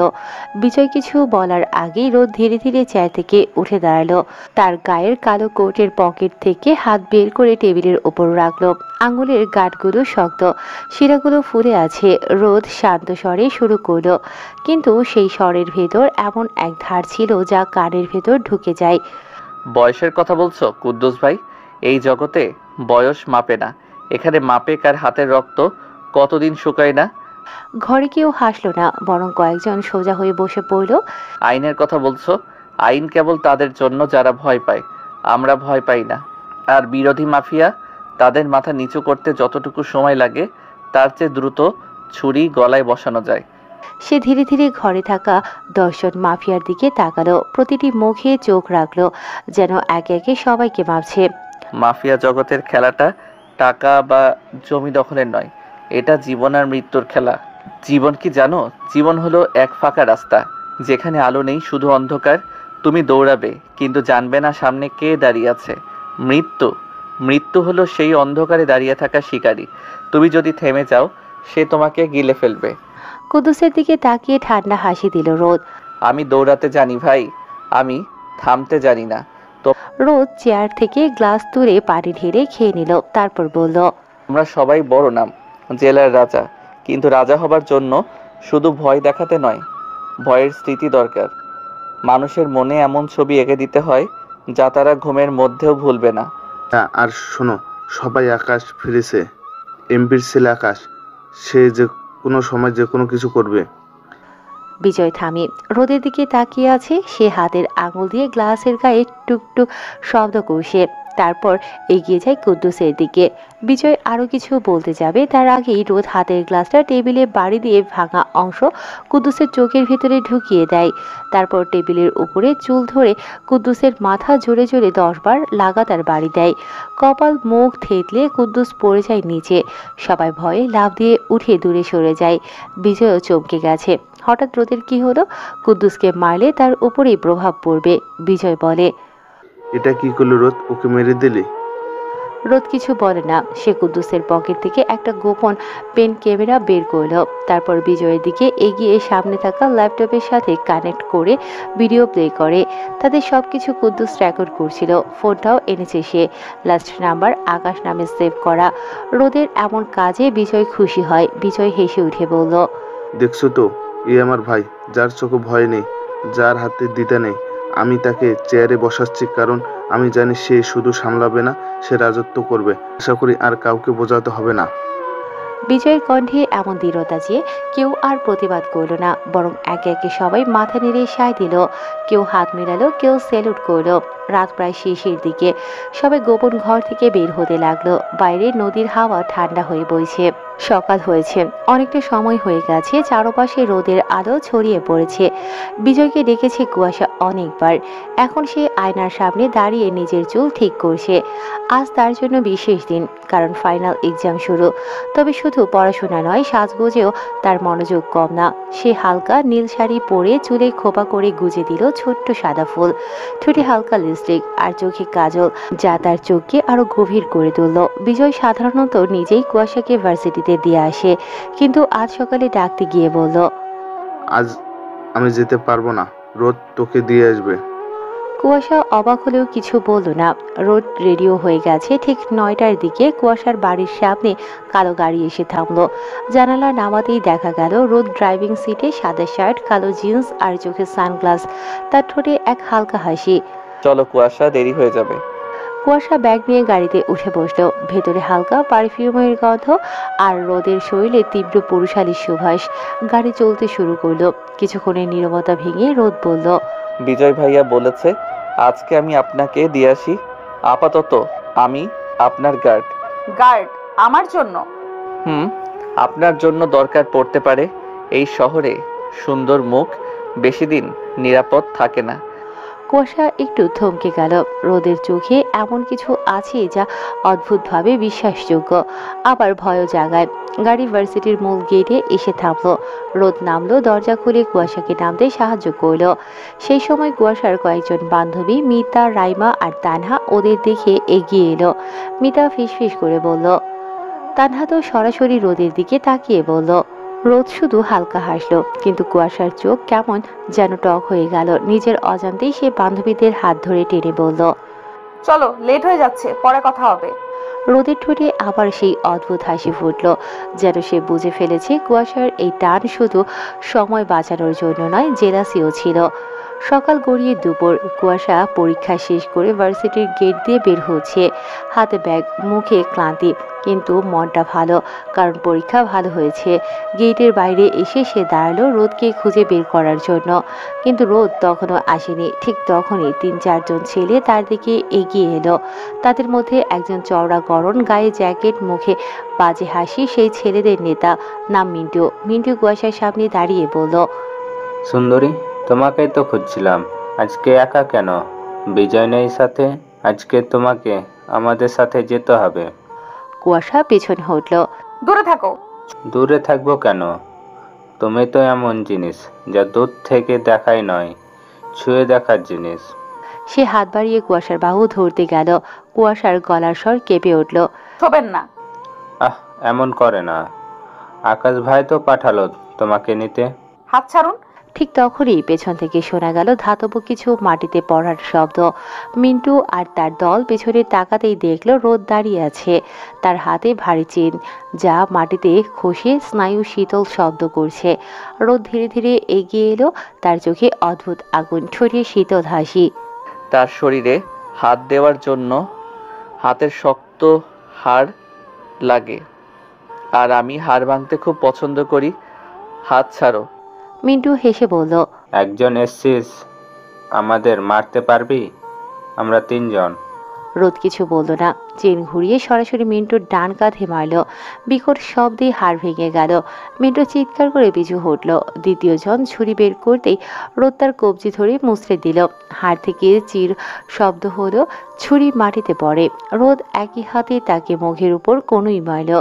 বিজয় কিছু বলার আগেই রোদ ধীরে ধীরে চেয়ার থেকে উঠে দাঁড়ালো। তার গায়ের কালো কোটের পকেট থেকে হাত বের করে টেবিলের উপর রাখলো। আঙুলের গাঁটগুলো শক্ত, শিরাগুলো ফুলে আছে। রোদ শান্ত স্বরে শুরু করলো, কিন্তু সেই স্বরের ভেতর এমন এক ধার ছিল যা কানের ভেতর ঢুকে যায়। বয়সের কথা বলছো কুদ্দুস ভাই? এই জগতে বয়স মাপে না। এখানে মাপে কার হাতের রক্ত কতদিন শুকায় না। ঘরে কেউ হাসলো না, বরং কয়েকজন সোজা হয়ে বসে পড়ল। আইনের কথা বলছো? আইন কেবল তাদের জন্য যারা ভয় পায়। আমরা ভয় পাই না। আর বিরোধী মাফিয়া, তাদের মাথা নিচু করতে যতটুকু সময় লাগে তার চেয়ে দ্রুত ছুরি গলায় বসানো যায়। সে ধীরে ধীরে ঘরে থাকা 10 জন মাফিয়ার দিকে তাকালো। প্রতিটি মুখে চোখ রাখলো, যেন একে একে সবাইকে মাপছে। মাফিয়া জগতের খেলাটা টাকা বা জমি দখলের নয়, এটা জীবন আর মৃত্যুর খেলা। জীবন কি জানো? জীবন হলো এক ফাঁকা রাস্তা, যেখানে আলো নেই, শুধু অন্ধকার। তুমি দৌড়াবে, কিন্তু জানবে না সামনে কে দাঁড়িয়ে আছে। মৃত্যু মৃত্যু হলো সেই অন্ধকারে দাঁড়িয়ে থাকা শিকারী। তুমি যদি থেমে যাও, সে তোমাকে গিলে ফেলবে। কুদ্দুসের দিকে তাকিয়ে ঠান্ডা হাসি দিল রোদ। আমি দৌড়াতে জানি ভাই, আমি থামতে জানি না। তো রোদ চেয়ার থেকে গ্লাস তুলে পানি ঢেলে খেয়ে নিল, তারপর বলল, আমরা সবাই বড় নাম, জেলার রাজা, কিন্তু রাজা হবার জন্য শুধু ভয় দেখাতে নয়, ভয়ের স্মৃতি দরকার। মানুষের মনে এমন ছবি এঁকে দিতে হয় যা তারা ঘুমের মধ্যেও ভুলবে না। আর শোনো, সবাই আকাশ ফিরেছে। এমপির ছেলে আকাশ, সে যে কোনো সময় যে কোনো কিছু করবে। বিজয় থামি রোদের দিকে তাকিয়ে আছে। সে হাতের আঙুল দিয়ে গ্লাসের গায়ে টুকটুক শব্দ করছে, তারপর এগিয়ে যায় কুদ্দুসের দিকে। বিজয় আরো কিছু বলতে যাবে, তার আগেই রোদ হাতের গ্লাসটা টেবিলে বাড়ি দিয়ে ভাঙা অংশ কুদ্দুসের চোখের ভিতরে ঢুকিয়ে দেয়। তারপর টেবিলের উপরে চুল ধরে কুদ্দুসের মাথা জোরে জোরে 10 বার লাগাতার বাড়ি দেয়। কপাল মুখ থেতলে কুদ্দুস পড়ে যায় নিচে। সবাই ভয়ে লাফ দিয়ে উঠে দূরে সরে যায়। বিজয়ও চমকে গেছে। হঠাৎ রোদের কি হলো? কুদ্দুসকে মারলে তার উপরেই প্রভাব পড়বে। বিজয় বলে, এটা কি করলো রোদ? ওকে মেরে দিলি? রোদ কিছু বলে না। সে কুদ্দুসের পকেট থেকে একটা গোপন পেন ক্যামেরা বের করলো। তারপর বিজয়ের দিকে এগিয়ে সামনে থাকা ল্যাপটপের সাথে কানেক্ট করে ভিডিও প্লে করে। তাদের সবকিছু কুদ্দুস রেকর্ড করছিল। ফোনটাও এনেছে সে, লাস্ট নাম্বার আকাশ নামে সেভ করা। রোদের এমন কাজে বিজয় খুশি হয়। বিজয় হেসে উঠে বলল, দেখছো তো, এই আমার ভাই, যার চোখে ভয় নেই, যার হাতে দ্বিধা নেই। আমি তাকে চেয়ারে বসাচ্ছি কারণ আমি জানি সে শুধু সামলাবে না, সে রাজত্ব করবে। আশা করি আর কাউকে বোঝাতে হবে না। বিজয়ের কণ্ঠে এমন দৃঢ়তা যে কেউ আর প্রতিবাদ করলো না, বরং একে একে সবাই মাথা নেড়ে সায় দিল। কেউ হাত মেলালো, কেউ স্যালুট করলো। রাত প্রায় শেষের দিকে। সবাই গোপন ঘর থেকে বের হতে লাগলো। বাইরে নদীর হাওয়া ঠান্ডা হয়ে বইছে। সকাল হয়েছে, অনেকটা সময় হয়ে গেছে। চারপাশে রোদের আলো ছড়িয়ে পড়েছে। বিজয়কে ডেকেছে কুয়াশা অনেকবার। এখন সে আয়নার সামনে দাঁড়িয়ে নিজের চুল ঠিক করছে। আজ তার জন্য বিশেষ দিন, কারণ ফাইনাল এক্সাম শুরু। তবে শুধু পড়াশোনা নয়, সাজগোজেও তার মনোযোগ কম না। সে হালকা নীল শাড়ি পরে চুলে খোপা করে গুজে দিল ছোট্ট সাদা ফুল। ঠোঁটে হালকা লিপস্টিক আর চোখে কাজল, যা তার চোখকে আরো গভীর করে তুলল। বিজয় সাধারণত নিজেই কুয়াশাকে ভার্সিটিতে দিয়ে আসে, কিন্তু আজ সকালে ডাকতে গিয়ে বলল, আজ আমি যেতে পারবো না, রোদ তোকে দিয়ে আসবে। কুয়াশা অবাক হলেও কিছু বলল না। রোদ রেডিও হয়ে গেছে। ঠিক 9টার দিকে কুয়াশার বাড়ির সামনে কালো গাড়ি এসে থামলো। জানালা নামাতেই দেখা গেল রোদ ড্রাইভিং সিটে, সাদা শার্ট, কালো জিন্স আর চোখে সানগ্লাস, তার ঠোঁটে এক হালকা হাসি। চলো কুয়াশা, দেরি হয়ে যাবে। কুয়াশা ব্যাগ নিয়ে গাড়িতে উঠে বসলো। ভেতরে হালকা পারফিউমের গন্ধ আর রোদের শরীরে তীব্র পুরুষালী সুবাস। গাড়ি চলতে শুরু করলো। কিছুক্ষণের নীরবতা ভেঙে রোদ বলল, বিজয় ভাইয়া বলেছে আজকে আমি আপনাকে দিয়ে আসি। আপাতত আমি আপনার গার্ড। গার্ড আমার জন্য? আপনার জন্য দরকার পড়তে পারে। এই শহরে সুন্দর মুখ বেশি দিন নিরাপদ থাকে না। কুয়াশা একটু থমকে গেল। রোদের চোখে এমন কিছু আছে যা অদ্ভুতভাবে বিশ্বাসযোগ্য, আবার ভয়ও জাগায়। গাড়ি ভার্সিটির মূল গেটে এসে থামলো। রোদ নামলো, দরজা খুলে কুয়াশাকে নামতে সাহায্য করলো। সেই সময় কুয়াশার কয়েকজন বান্ধবী মিতা, রাইমা আর তানহা ওদের দেখে এগিয়ে এলো। মিতা ফিসফিস করে বলল, তানহা তো সরাসরি রোদের দিকে তাকিয়ে বলল। রোদ শুধু হালকা হাসলো, কিন্তু কুয়াশার চোখ কেমন যেন টক হয়ে গেল। নিজের অজান্তেই সে বান্ধবীদের হাত ধরে টেনে বলল, চলো, লেট হয়ে যাচ্ছে, পরে কথা হবে। রোদের ঠোঁটে আবার সেই অদ্ভুত হাসি ফুটল, যেন সে বুঝে ফেলেছে কুয়াশার এই টান শুধু সময় বাঁচানোর জন্য নয়, জেলাসিও ছিল। সকাল গড়িয়ে দুপুর। কুয়াশা পরীক্ষা শেষ করে ভার্সিটির গেট দিয়ে বের হচ্ছে। হাতে ব্যাগ, মুখে ক্লান্তি, কিন্তু মনটা ভালো, কারণ পরীক্ষা ভালো হয়েছে। গেটের বাইরে এসে সে দাঁড়ালো রোদকে খুঁজে বের করার জন্য, কিন্তু রোদ তখনও আসেনি। ঠিক তখনই 3-4 জন ছেলে তার দিকে এগিয়ে এলো। তাদের মধ্যে একজন চওড়া গড়ন, গায়ে জ্যাকেট, মুখে বাজে হাসি, সেই ছেলেদের নেতা, নাম মিন্টু। মিন্টু কুয়াশার সামনে দাঁড়িয়ে বলল, সুন্দরী, তোমাকেই তো খুঁজছিলাম। আজকে একা কেন? বিজয় নেই সাথে? আজকে তোমাকে আমাদের সাথে যেতে হবে। কুয়াশা পেছন হটল। দূরে থাকো। দূরে থাকবো কেন? তুমি তো এমন জিনিস যা দূর থেকে দেখাই নয়, ছুঁয়ে দেখার জিনিস। সে হাত বাড়িয়ে কুয়াশার বাহু ধরতে গেল। কুয়াশার গলার স্বর কেঁপে উঠল, ছবেন না। এমন করে না। আকাশ ভাই তো পাঠালো তোমাকে নিতে। হাত ছাড়ুন। ঠিক তখনই পেছন থেকে শোনা গেল ধাতব কিছু মাটিতে পড়ার শব্দ। মিন্টু আর তার দল পেছনে তাকাতেই দেখল রোদ দাঁড়িয়ে আছে, তার হাতে ভারী চেন, যা মাটিতে খসে স্নায়ু শীতল শব্দ করছে। রোদ ধীরে ধীরে এগিয়ে এলো, তার চোখে অদ্ভুত আগুন, ঠোঁটে শীতল হাসি। তার শরীরে হাত দেওয়ার জন্য হাতের শক্ত হাড় লাগে, আর আমি হাড় ভাঙতে খুব পছন্দ করি। হাত ছাড়ো। মিন্টু হেসে বলল, একজন এসছিস, আমাদের মারতে পারবি? আমরা 3 জন। রোদ কিছু বলল না। চেন ঘুরিয়ে সরাসরি মিন্টুর ডান কাঁধে মারল। বিকট শব্দে হাড় ভেঙে গেল। মিন্টু চিৎকার করে পিছু হটল। দ্বিতীয় জন ছুরি বের করতেই রোদ তার কবজি ধরে মুচড়ে দিল। হাড় থেকে চির শব্দ হলো, ছুরি মাটিতে পড়ে। রোদ একই হাতে তাকে মুখের উপর কনুই মারল।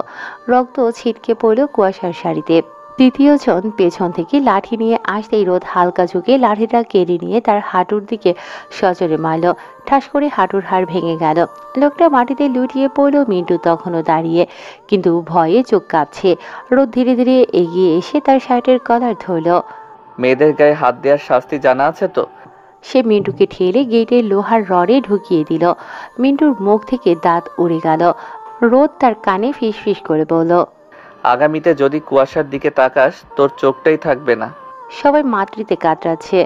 রক্ত ছিটকে পড়ল কুয়াশার শাড়িতে। তৃতীয় জন পেছন থেকে লাঠি নিয়ে আসতেই রোদ হালকা ঝুঁকে লাঠিটা কেড়ে নিয়ে তার হাঁটুর দিকে সজোরে মারল। ঠাস করে হাঁটুর হাড় ভেঙে গেল। লোকটা মাটিতে লুটিয়ে পড়ল। মিন্টু তখনও দাঁড়িয়ে, কিন্তু ভয়ে চোখ কাঁপছে। রোদ ধীরে ধীরে এগিয়ে এসে তার শার্টের কলার ধরল। মেয়েদের গায়ে হাত দেওয়ার শাস্তি জানা আছে তো? সে মিন্টুকে ঠেলে গেটের লোহার রডে ঢুকিয়ে দিল। মিন্টুর মুখ থেকে দাঁত উড়ে গেল। রোদ তার কানে ফিসফিস করে বলল, আগামীতে যদি কুয়াশার দিকে তাকাস, তোর চোখটাই থাকবে না। সবাই মাতৃতে কাতরাচ্ছে।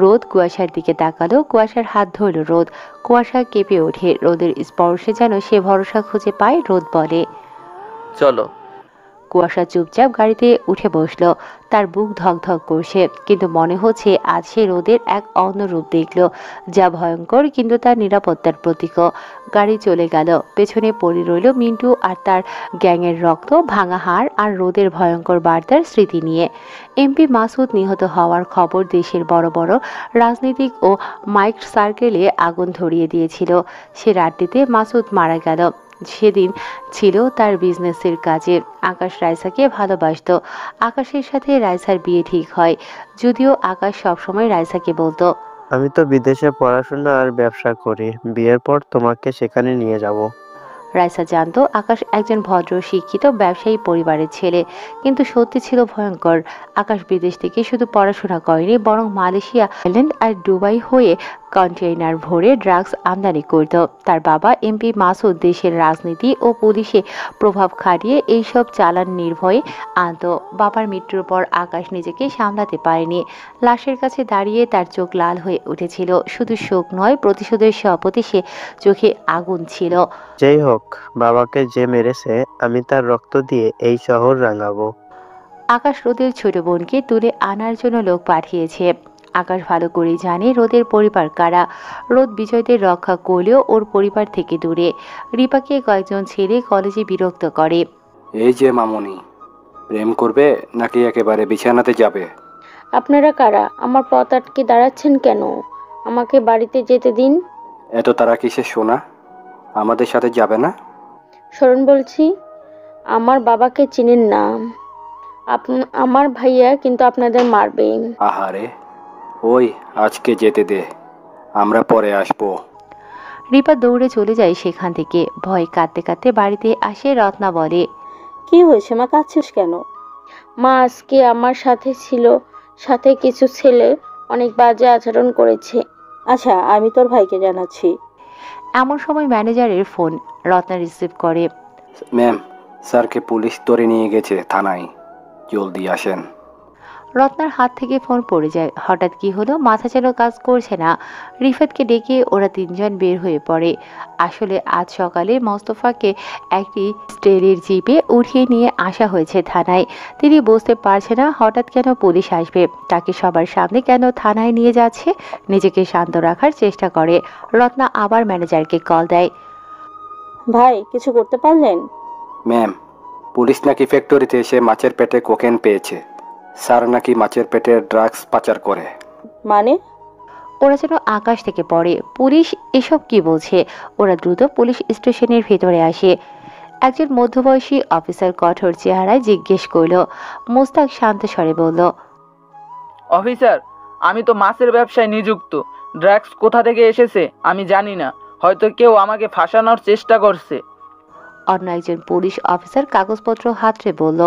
রোদ কুয়াশার দিকে তাকালো। কুয়াশার হাত ধরল রোদ। কুয়াশা কেঁপে ওঠে। রোদের স্পর্শে যেন সে ভরসা খুঁজে পায়। রোদ বলে, চলো। কুয়াশা চুপচাপ গাড়িতে উঠে বসলো। তার বুক ধকধক করছে, কিন্তু মনে হচ্ছে আজ সে রোদের এক অন্য রূপ দেখল, যা ভয়ঙ্কর কিন্তু তার নিরাপত্তার প্রতীক। গাড়ি চলে গেল। পেছনে পড়ে রইল মিন্টু আর তার গ্যাংয়ের রক্ত, ভাঙা হাড় আর রোদের ভয়ঙ্কর বার্তার স্মৃতি নিয়ে। এমপি মাসুদ নিহত হওয়ার খবর দেশের বড় বড় রাজনীতিক ও মাইক সার্কেলে আগুন ধরিয়ে দিয়েছিল। সে রাতটিতে মাসুদ মারা গেল। সেদিন ছিল তার বিজনেসের কাজে। আকাশ রাইসাকে ভালোবাসতো। আকাশের সাথে রাইসার বিয়ে ঠিক হয়, যদিও আকাশ সবসময় রাইসাকে বলতো, আমি তো বিদেশে পড়াশোনা আর ব্যবসা করি, বিয়ের পর তোমাকে সেখানে নিয়ে যাব। রাইসা জানতো আকাশ একজন ভদ্র শিক্ষিত ব্যবসায়ী পরিবারের ছেলে, কিন্তু সত্যি ছিল ভয়ঙ্কর। আকাশ বিদেশ থেকে শুধু পড়াশোনা করেনি, বরং মালয়েশিয়া, থাইল্যান্ড আর দুবাই হয়ে কন্টেইনার ভরে ড্রাগস আমদানি করত। তার বাবা এমপি মাসুদ দেশের রাজনীতি ও পুলিশে প্রভাব খাটিয়ে এইসব চালান নির্ভয়ে আনত। বাবার মৃত্যুর পর আকাশ নিজেকে সামলাতে পারেনি। লাশের কাছে দাঁড়িয়ে তার চোখ লাল হয়ে উঠেছিল। শুধু শোক নয়, প্রতিশোধের শপথে সে চোখে আগুন ছিল। যেই হোক, বাবাকে যে মেরেছে আমি তার রক্ত দিয়ে এই শহর রাঙাবো। আকাশ রোদের ছোট বোনকে তুলে আনার জন্য লোক পাঠিয়েছে। আকাশ ভালো করেই জানে রোদের পরিবার কারা। রোদ বিজয়দের রক্ষা করলেও ওর পরিবার থেকে দূরে। রিপাকে কয়েকজন ছেলে কলেজে বিরক্ত করে। এই যে মামুনি, প্রেম করবে নাকি একেবারে বিছানাতে যাবে? আপনারা কারা? আমার পথ আটকে দাঁড়াচ্ছেন কেন? আমাকে বাড়িতে যেতে দিন। এত তারা কিসে শোনা? আমাদের সাথে যাবে না? শরণ বলছি, আমার বাবাকে চিনেন না। আমার ভাইয়া কিন্তু আপনাদের মারবে। আহারে, ওই আজকে যেতে দে, আমরা পরে আসবো। রিপা দৌড়ে চলে যায় সেখান থেকে। ভয় কাঁদতে কাঁদতে বাড়িতে আসে। রত্না বলে, কি হয়েছে মা, কাঁদছিস কেন? মা আজকে আমার সাথে ছিল, সাথে কিছু ছেলে অনেক বাজে আচরণ করেছে। আচ্ছা, আমি তোর ভাইকে জানাচ্ছি। এমন সময় ম্যানেজারের ফোন। রত্না রিসিভ করে। ম্যাম, স্যারকে পুলিশ ধরে নিয়ে গেছে থানায়, জলদি আসেন। রত্নার হাত থেকে ফোন পড়ে যায়। হঠাৎ কি হলো, মাথা যেন কাজ করছে না। রিফাতকে ডেকে ওরা তিনজন বের হয়ে পড়ে। আসলে আজ সকালে মোস্তফাকে একটি স্টেলের জিপে উঠিয়ে নিয়ে আসা হয়েছে থানায়। তিনি বুঝতে পারছে না হঠাৎ কেন পুলিশ আসবে, তাকে সবার সামনে কেন থানায় নিয়ে যাচ্ছে। নিজেকে শান্ত রাখার চেষ্টা করে। রত্না আবার ম্যানেজারকে কল দেয়। ভাই, কিছু করতে পারলেন? ম্যাম, পুলিশ নাকি ফ্যাক্টরিতে এসে মাছের পেটে কোকেন পেয়েছে। স্যার নাকি মাছের পেটে ড্রাগস পাচার করে। মানে? ওরা যেন আকাশ থেকে পড়ে। পুলিশ এসব কি বলছে? ওরা দ্রুত পুলিশ স্টেশনের ভেতরে আসে। একজন মধ্যবয়সী অফিসার কঠোর চেহারায় জিজ্ঞেস করল। মোস্তাক শান্ত স্বরে বলল, অফিসার, আমি তো মাছের ব্যবসায় নিযুক্ত। ড্রাগস কোথা থেকে এসেছে আমি জানি না, হয়তো কেউ আমাকে ফাঁসানোর চেষ্টা করছে। অন্য একজন পুলিশ অফিসার কাগজপত্র হাতড়ে বলল।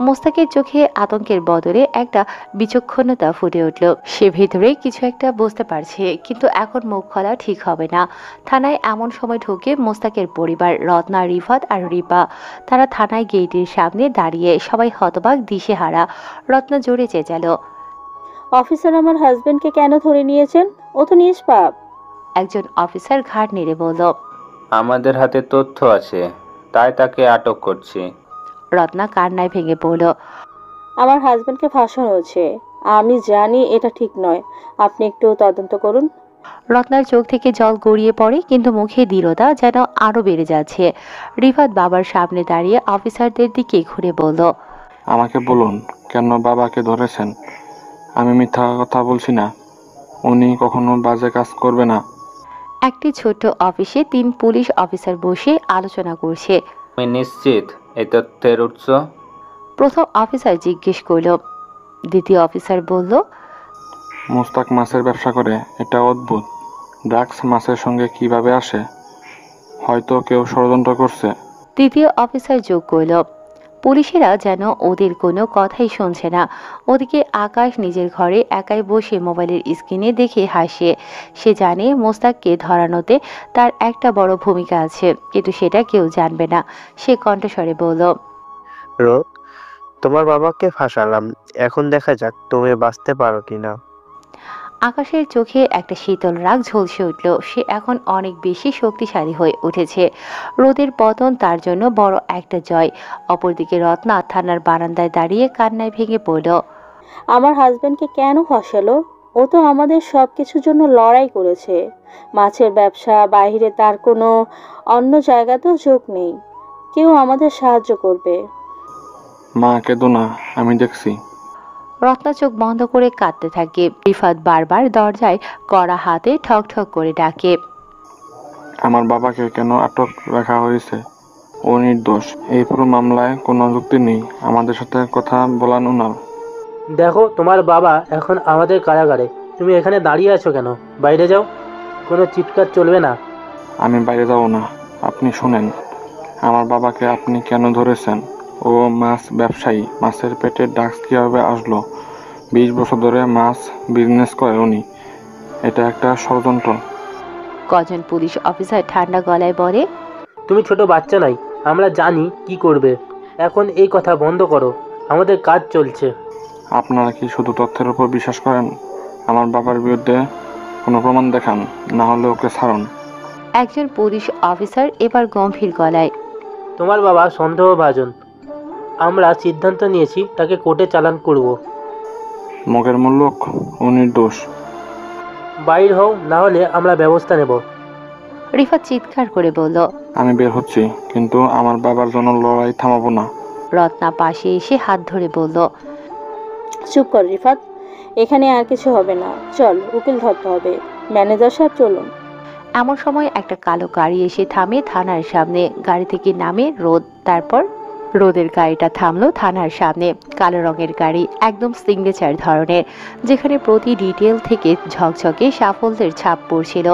মোস্তাকের চোখে আতঙ্কের বদলে একটা বিচক্ষণতা ফুটে উঠল। সে ভেতরে কিছু একটা বুঝতে পারছে, কিন্তু এখন মুখ খোলা ঠিক হবে না। থানায় এমন সময় ঢুকে মোস্তাকের পরিবার, রত্না, রিফাত আর রিপা। তারা থানায় গেটের সামনে দাঁড়িয়ে, সবাই হতবাক, দিশেহারা। রত্না জোরে চেঁচালো, অফিসার, আমার হাজবেন্ডকে কেন ধরে নিয়েছেন? ও তো নিষ্পাপ। একজন অফিসার ঘাড় নেড়ে বলল, আমাদের হাতে তথ্য আছে, তাই তাকে আটক করছি। রত্না কান্নায় ভেঙে পড়ল, আমার হাজবেন্ডকে ফাঁসানো হয়েছে। আমি জানি এটা ঠিক নয়, আপনি একটু তদন্ত করুন। রত্নার চোখ থেকে জল গড়িয়ে পড়ে, কিন্তু মুখে দৃঢ়তা যেন আরো বেড়ে যাচ্ছে। রিফাত বাবার সামনে দাঁড়িয়ে অফিসারদের দিকে ঘুরে বলল, আমাকে বলুন, কেন বাবাকে ধরেছেন? আমি মিথ্যা কথা বলছি না, উনি কখনো বাজে কাজ করবে না। একটি ছোট্ট অফিসে 3 পুলিশ অফিসার বসে আলোচনা করছে। আমি নিশ্চিত এই তথ্যের উৎস? প্রথম অফিসার জিজ্ঞেস করল। দ্বিতীয় অফিসার বলল, মোস্তাক মাছের ব্যবসা করে, এটা অদ্ভুত। ড্রাগস মাছের সঙ্গে কিভাবে আসে? হয়তো কেউ ষড়যন্ত্র করছে। তৃতীয় অফিসার যোগ করল। পুলিশেরা যেন ওদের কোনো কথাই শুনছে না। ওদিকে আকাশ নিজের ঘরে একাই বসে মোবাইলের স্ক্রিনে দেখে হাসে। সে জানে মোস্তাককে ধরানোতে তার একটা বড় ভূমিকা আছে, কিন্তু সেটা কেউ জানবে না। সে কণ্ঠস্বরে বলল, রোদ, তোমার বাবাকে ফাঁসালাম, এখন দেখা যাক তুমি বাঁচতে পারো কিনা। আকাশের চোখে একটা শীতল রাগ ঝলসে উঠল। সে এখন অনেক বেশি শক্তিশালী হয়ে উঠেছে। রোদের পতন তার জন্য বড় একটা জয়। অপরদিকে রত্না থানার বারান্দায় দাঁড়িয়ে কান্নায় ভেঙে পড়ল। আমার হাজবেন্ডকে কেন ফাঁসালো? ও তো আমাদের সব কিছুর জন্য লড়াই করেছে। মাছের ব্যবসা, বাইরে তার কোনো অন্য জায়গাতেও যোগ নেই। কেউ আমাদের সাহায্য করবে। মা, কেঁদো না, আমি দেখছি। রত্না চোখ বন্ধ করে কাঁদতে থাকে। রিফাত বারবার দরজায় কড়া হাতে ঠক ঠক করে ডাকে, আমার বাবাকে কেন আটক রাখা হয়েছে? ও নির্দোষ। এই পুরো মামলায় কোনো যুক্তি নেই। আমাদের সাথে কথা বলানো না। দেখো, তোমার বাবা এখন আমাদের কারাগারে। তুমি এখানে দাঁড়িয়ে আছো কেন? বাইরে যাও, কোনো চিৎকার চলবে না। আমি বাইরে যাব না। আপনি শুনেন, আমার বাবাকে আপনি কেন ধরেছেন? ও মাছ ব্যবসায়ী। মাছের পেটে ড্রাগস কিভাবে আসলো? 20 বছর ধরে মাছ বিজনেস করে উনি। এটা একটা ষড়যন্ত্র। কজন পুলিশ অফিসার ঠান্ডা গলায় বলে, তুমি ছোট বাচ্চা নাই, আমরা জানি কি করবে। এখন এই কথা বন্ধ করো, আমাদের কাজ চলছে। আপনারা কি শুধু তথ্যের উপর বিশ্বাস করেন? আমার বাবার বিরুদ্ধে কোনো প্রমাণ দেখান, না হলে ওকে ছাড়ুন। একজন পুলিশ অফিসার এবার গম্ভীর গলায়, তোমার বাবা সন্দেহভাজন। আমরা সিদ্ধান্ত নিয়েছি তাকে কোর্টে চালান করব। মগের মূল্যক, ও নির্দোষ। বাইর হও, না হলে আমরা ব্যবস্থা নেব। রিফাত চিৎকার করে বলল, আমি বের হচ্ছি, কিন্তু আমার বাবার জন্য লড়াই থামাবো না। রত্না পাশে এসে হাত ধরে বলল, চুপ কর রিফাত, এখানে আর কিছু হবে না। চল, উকিল ধরতে হবে। ম্যানেজার সাহেব চলুন। এমন সময় একটা কালো গাড়ি এসে থামে থানার সামনে। গাড়ি থেকে নামে রোদ। তারপর রোদের গাড়িটা থামলো থানার সামনে। কালো রঙের গাড়ি, একদম সিগনেচার ধরনের, যেখানে প্রতি ডিটেল থেকে ঝকঝকে সাফল্যের ছাপ পড়ছিল।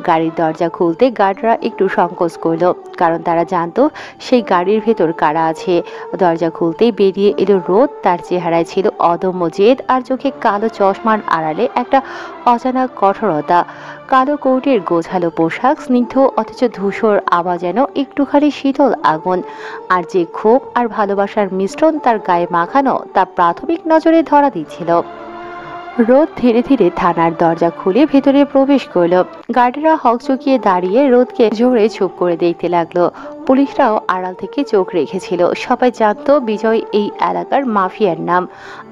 গাড়ির দরজা খুলতে গার্ডরা একটু সংকোচ করলো, কারণ তারা জানতো সেই গাড়ির ভেতর কারা আছে। দরজা খুলতেই বেরিয়ে এলো রোদ। তার চেহারায় ছিল অদম্য জেদ, আর চোখে কালো চশমার আড়ালে একটা অজানা কঠোরতা। কালো কোটের গোছালো পোশাক, স্নিগ্ধ অথচ ধূসর আওয়াজ যেন একটুখানি শীতল আগুন। আর যে ক্ষোভ আর ভালোবাসার মিশ্রণ তার গায়ে মাখানো, তা প্রাথমিক নজরে ধরা দিচ্ছিল। রোদ ধীরে ধীরে থানার দরজা খুলে ভেতরে প্রবেশ করলো। গার্ডেরা হকচকিয়ে দাঁড়িয়ে রোদকে জোরে চুপ করে দেখতে লাগলো। পুলিশরাও আড়াল থেকে চোখ রেখেছিল। সবাই জানতো বিজয় এই এলাকার মাফিয়ার নাম,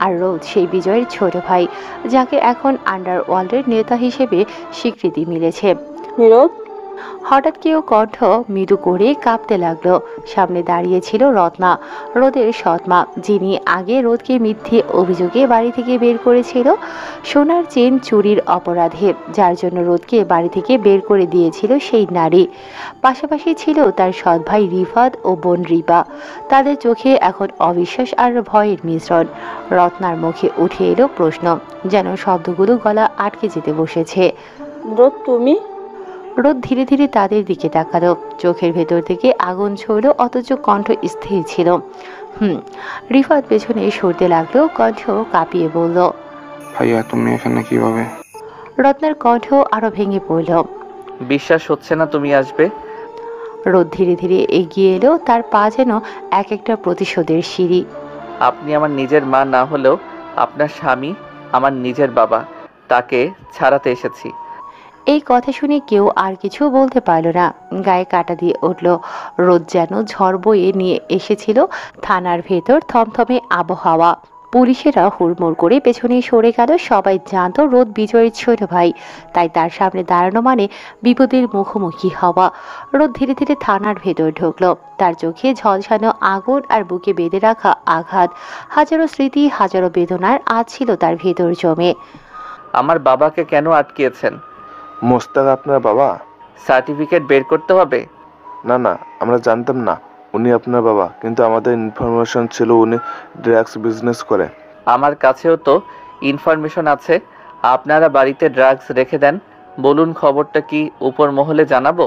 আর রোদ সেই বিজয়ের ছোট ভাই, যাকে এখন আন্ডারওয়ার্ল্ডের নেতা হিসেবে স্বীকৃতি মিলেছে। রোদ, হঠাৎ কেউ কণ্ঠ মৃদু করে কাঁপতে লাগলো। সামনে দাঁড়িয়ে ছিল রত্না, রোদের সৎমা, যিনি আগে রোদকে মিথ্যে অভিযোগে বাড়ি থেকে বের করেছিল সোনার চেন চুরির অপরাধে, যার জন্য রোদকে বাড়ি থেকে বের করে দিয়েছিল সেই নারী। পাশাপাশি ছিল তার সৎ ভাই রিফাত ও বোন রিপা। তাদের চোখে এখন অবিশ্বাস আর ভয়ের মিশ্রণ। রত্নার মুখে উঠে এলো প্রশ্ন, যেন শব্দগুলো গলা আটকে যেতে বসেছে। রোদ, তুমি? রোদ ধীরে ধীরে তাদের দিকে তাকালো। চোখের ভেতর থেকে আগুন ছড়ল, অথচ কণ্ঠ স্থির ছিল। রিফাত পেছনে সরতে লাগলো, কণ্ঠ কাঁপিয়ে বলল, ভাইয়া তুমি এখানে কিভাবে? রত্নার কণ্ঠ আরো ভেঙে পড়ল। বিশ্বাস হচ্ছে না তুমি আসবে? রোদ ধীরে ধীরে এগিয়ে এলো, তার পা যেন এক একটা প্রতিশোধের সিঁড়ি। আপনি আমার নিজের মা না হলেও আপনার স্বামী আমার নিজের বাবা, তাকে ছাড়াতে এসেছি। এই কথা শুনে কেউ আর কিছু বলতে পারল না। গায়ে কাটা দিয়ে উঠল। রোদ যেন ঝড় বয়ে নিয়ে এসেছিল থানার ভেতর থমথমে আবহাওয়া। পুলিশেরা হুড়মুড় করে পেছনে সরে গেল। সবাই জানতো রোদ বিজয়ের ছোট ভাই, তাই তার সামনে দাঁড়ানো মানে বিপদের মুখোমুখি হওয়া। রোদ ধীরে ধীরে থানার ভেতর ঢুকলো। তার চোখে ঝলসানো আগুন আর বুকে বেঁধে রাখা আঘাত। হাজারো স্মৃতি, হাজারো বেদনার আজ ছিল তার ভেতর জমে। আমার বাবাকে কেন আটকিয়েছেন? মোস্তাক আপনার বাবা? সার্টিফিকেট বের করতে হবে? না না, আমরা জানতাম না উনি আপনার বাবা, কিন্তু আমাদের ইনফরমেশন ছিল উনি ড্রাগস বিজনেস করে। আমার কাছেও তো ইনফরমেশন আছে। আপনারা বাড়িতে ড্রাগস রেখে দেন। বলুন, খবরটা কি উপর মহলে জানাবো?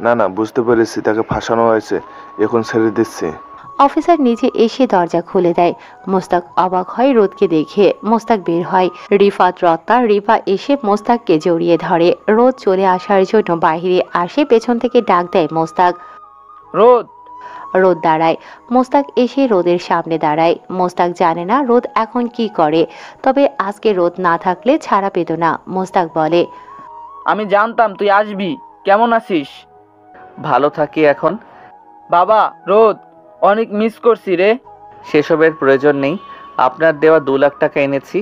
না না, বুঝতে পেরেছি, তাকে ফাঁসানো হয়েছে, এখন ছেড়ে দিচ্ছি। অফিসার নিজে এসে দরজা খুলে দেয়। মোস্তাক অবাক হয় রোদকে দেখে। মোস্তাক বের হয়। রিফাত, রত্না, রিফা এসে মোস্তাককে জড়িয়ে ধরে। রোদ চলে আসার জন্য বাইরে আসে, পেছন থেকে ডাক দেয় মোস্তাক। রোদ। রোদ দাঁড়ায়। মোস্তাক এসে রোদের সামনে দাঁড়ায়। মোস্তাক জানে না রোদ এখন কি করে, তবে আজকে রোদ না থাকলে ছাড়া পেত না। মোস্তাক বলে, আমি জানতাম তুই আসবি। কেমন আছিস? ভালো থাকি এখন। বাবা, রোদ অনেক মিস করছি রে। সেসবের প্রয়োজন নেই। আপনার দেওয়া 2 লাখ টাকা এনেছি,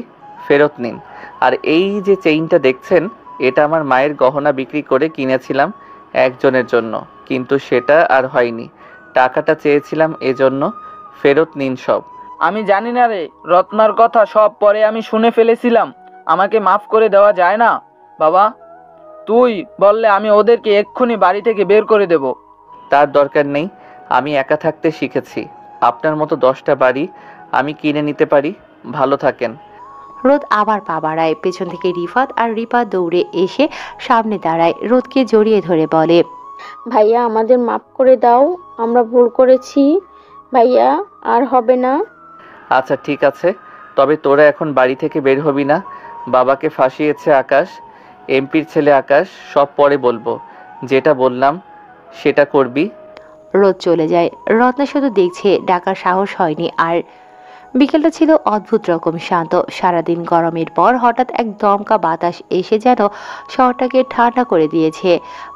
ফেরত নিন। আর এই যে চেইনটা দেখছেন, এটা আমার মায়ের গহনা বিক্রি করে কিনেছিলাম একজনের জন্য, কিন্তু সেটা আর হয়নি। টাকাটা চেয়েছিলাম এজন্য, ফেরত নিন সব। আমি জানি না রে, রত্নার কথা সব পরে আমি শুনে ফেলেছিলাম। আমাকে মাফ করে দেওয়া যায় না বাবা? তুই বললে আমি ওদেরকে এক্ষুনি বাড়ি থেকে বের করে দেব। তার দরকার নেই। আমি একা থাকতে শিখেছি। আপনার মতো 10টা বাড়ি আমি কিনে নিতে পারি। ভালো থাকেন। রোদ আবার পা বাড়ায়। পেছন থেকে রিফাত আর রিপা দৌড়ে এসে সামনে দাঁড়ায়। রোদকে জড়িয়ে ধরে বলে, ভাইয়া আমাদের মাফ করে দাও, আমরা ভুল করেছি ভাইয়া, আর হবে না। আচ্ছা ঠিক আছে, তবে তোরা এখন বাড়ি থেকে বের হবি না। বাবাকে ফাঁসিয়েছে আকাশ, এমপির ছেলে আকাশ, সব পরে বলবো। যেটা বললাম সেটা করবি। রোদ চলে যায়। রত্না শুধু দেখছে, ডাকার সাহস হয়নি আর। বিকেলটা ছিল অদ্ভুত রকম শান্ত। সারাদিন গরমের পর হঠাৎ এক দমকা বাতাস এসে যেন শহরটাকে ঠান্ডা করে দিয়েছে।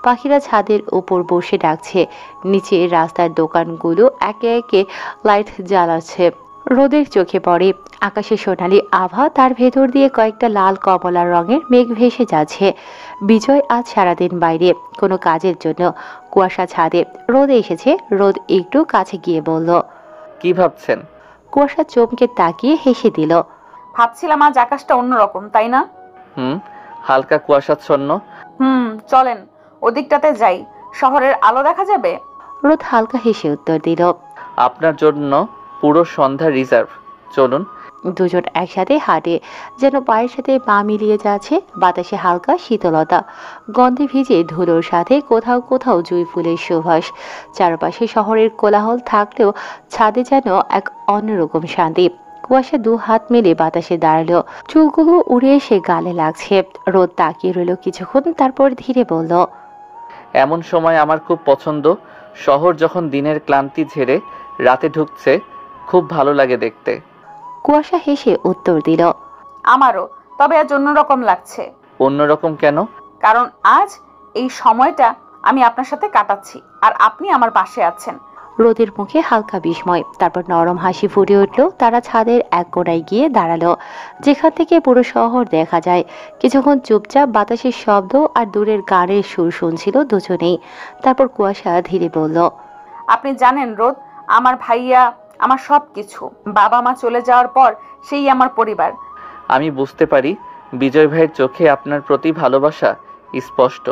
পাখিরা ছাদের উপর বসে ডাকছে, নিচে রাস্তার দোকানগুলো একে একে লাইট জ্বালাচ্ছে। রোদের চোখে পড়ে আকাশে সোনালি আভা, তার ভেতর দিয়ে কয়েকটা লাল কমলা রঙের মেঘ ভেসে যাচ্ছে। বিজয় আজ সারাদিন বাইরে কোনো কাজের জন্য। কুয়াশা ছাদে, রোদ এসেছে। রোদ একটু কাছে গিয়ে বলল, কি ভাবছেন? কুয়াশা চমকে তাকিয়ে হেসে দিল। ভাবছিলাম আজ আকাশটা অন্যরকম, তাই না? হালকা কুয়াশাচ্ছন্ন। চলেন ওদিকটাতে যাই, শহরের আলো দেখা যাবে। রোদ হালকা হেসে উত্তর দিল, আপনার জন্য পুরো সন্ধ্যা রিজার্ভ, চলুন। দুজন একসাথে হাঁটে, যেন পায়ের সাথে পা মিলিয়ে যাচ্ছে। বাতাসে হালকা শীতলতা, গন্ধে ভিজে ধুলোর সাথে কোথাও কোথাও জুঁই ফুলের সুবাস। চারপাশে শহরের কোলাহল থাকলেও ছাদে যেন এক অন্যরকম শান্তি। কুয়াশা দু হাত মেলে বাতাসে দাঁড়ালো, চুলগুলো উড়ে এসে গালে লাগছে। রোদ তাকিয়ে রইল কিছুক্ষণ, তারপর ধীরে বলল, এমন সময় আমার খুব পছন্দ। শহর যখন দিনের ক্লান্তি ঝেড়ে রাতে ঢুকছে, খুব ভালো লাগে দেখতে। কুয়াশা হেসে উত্তর দিল, আমারও, তবে আজ অন্যরকম লাগছে। অন্যরকম কেন? কারণ আজ এই সময়টা আমি আপনার সাথে কাটাচ্ছি আর আপনি আমার পাশে আছেন। রোদের মুখে হালকা বিস্ময়, তারপর নরম হাসি ফুটে উঠল। তারা ছাদের এক কোণায় গিয়ে দাঁড়ালো, যেখান থেকে পুরো শহর দেখা যায়। কিছুক্ষণ চুপচাপ বাতাসের শব্দ আর দূরের গানের সুর শুনছিল দুজনেই। তারপর কুয়াশা ধীরে বলল, আপনি জানেন রোদ, আমার ভাইয়া আমার সব কিছু। বাবা মা চলে যাওয়ার পর সেই আমার পরিবার। আমি বুঝতে পারি বিজয় ভাইয়ের চোখে আপনার প্রতি ভালোবাসা স্পষ্ট।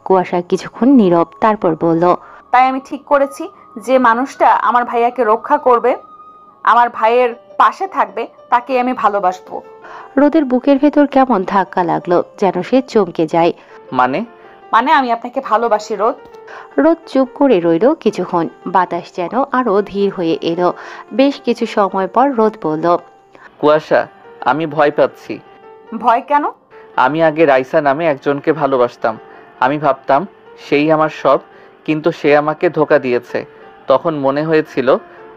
কুয়াশা কিছুক্ষণ নীরব, তারপর বলল, তাই আমি ঠিক করেছি যে মানুষটা আমার ভাইয়াকে রক্ষা করবে, আমার ভাইয়ের পাশে থাকবে, তাকে আমি ভালোবাসবো। রোদের বুকের ভেতর কেমন ধাক্কা লাগলো, যেন সে চমকে যায়। মানে আমি আপনাকে ভালোবাসি রোদ। রোদ চুপ করে রইল কিছুক্ষণ। বাতাস যেন আরো ধীর হয়ে এলো। বেশ কিছু সময় পর রোদ বলল, কুয়াশা, আমি ভয় পাচ্ছি। ভয় কেন? আমি আগে রাইসা নামে একজনকে ভালোবাসতাম। আমি ভাবতাম সেই আমার সব, কিন্তু সে আমাকে ধোঁকা দিয়েছে। তখন মনে হয়েছিল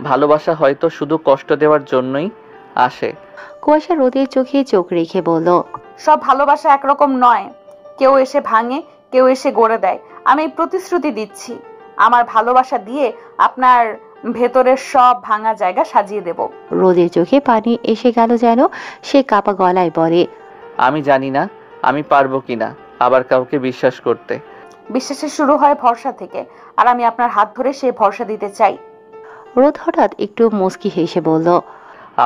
ভালোবাসা হয়তো শুধু কষ্ট দেওয়ার জন্যই আসে। কুয়াশা রোদের চোখে চোখ রেখে বলল, সব ভালোবাসা একরকম নয়, কেউ এসে ভাঙে, কেউ এসে গড়ে দেয়। আমি প্রতিশ্রুতি দিচ্ছি, আমার ভালোবাসা দিয়ে আপনার ভেতরের সব ভাঙা জায়গা সাজিয়ে দেব। রোদের চোখে পানি এসে গেল, যেন সে কাপা গলায় বলে, আমি জানি না আমি পারবো কিনা আবার কাউকে বিশ্বাস করতে। বিশ্বাসের শুরু হয় ভরসা থেকে, আর আমি আপনার হাত ধরে সেই ভরসা দিতে চাই। রোদ হঠাৎ একটু মুচকি হেসে বলল,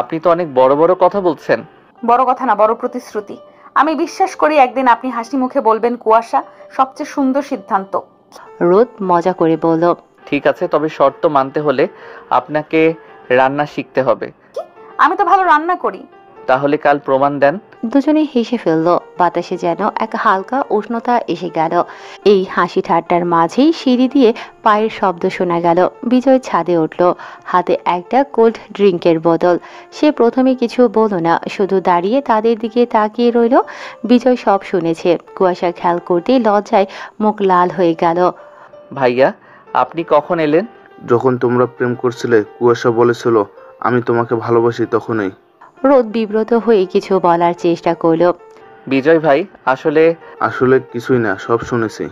আপনি তো অনেক বড় বড় কথা বলছেন। বড় কথা না, বড় প্রতিশ্রুতি। আমি বিশ্বাস করি একদিন আপনি হাসি মুখে বলবেন, কুয়াশা সবচেয়ে সুন্দর সিদ্ধান্ত। রোদ মজা করে বলল, ঠিক আছে, তবে শর্ত মানতে হলে আপনাকে রান্না শিখতে হবে। আমি তো ভালো রান্না করি। তাহলে কাল প্রমাণ দেন। দুজনে হেসে ফেললো। বাতাসে যেন এক হালকা উষ্ণতা এসে গেল। এই হাসি ঠাট্টার মাঝেই সিঁড়ি দিয়ে পায়ের শব্দ শোনা গেল। বিজয় ছাদে উঠল, হাতে একটা কোল্ড ড্রিঙ্কের বোতল। সে প্রথমে কিছু বলল না, শুধু দাঁড়িয়ে তাদের দিকে তাকিয়ে রইল। বিজয় সব শুনেছে। কুয়াশা খেয়াল করতেই লজ্জায় মুখ লাল হয়ে গেল। ভাইয়া, আপনি কখন এলেন? যখন তোমরা প্রেম করছিলে, কুয়াশা বলেছিল আমি তোমাকে ভালোবাসি, তখনই। রোদ বিব্রত হয়ে কিছু বলার চেষ্টা করল। বিজয় ভাই, আসলে কিছুই না, সব শুনেছি।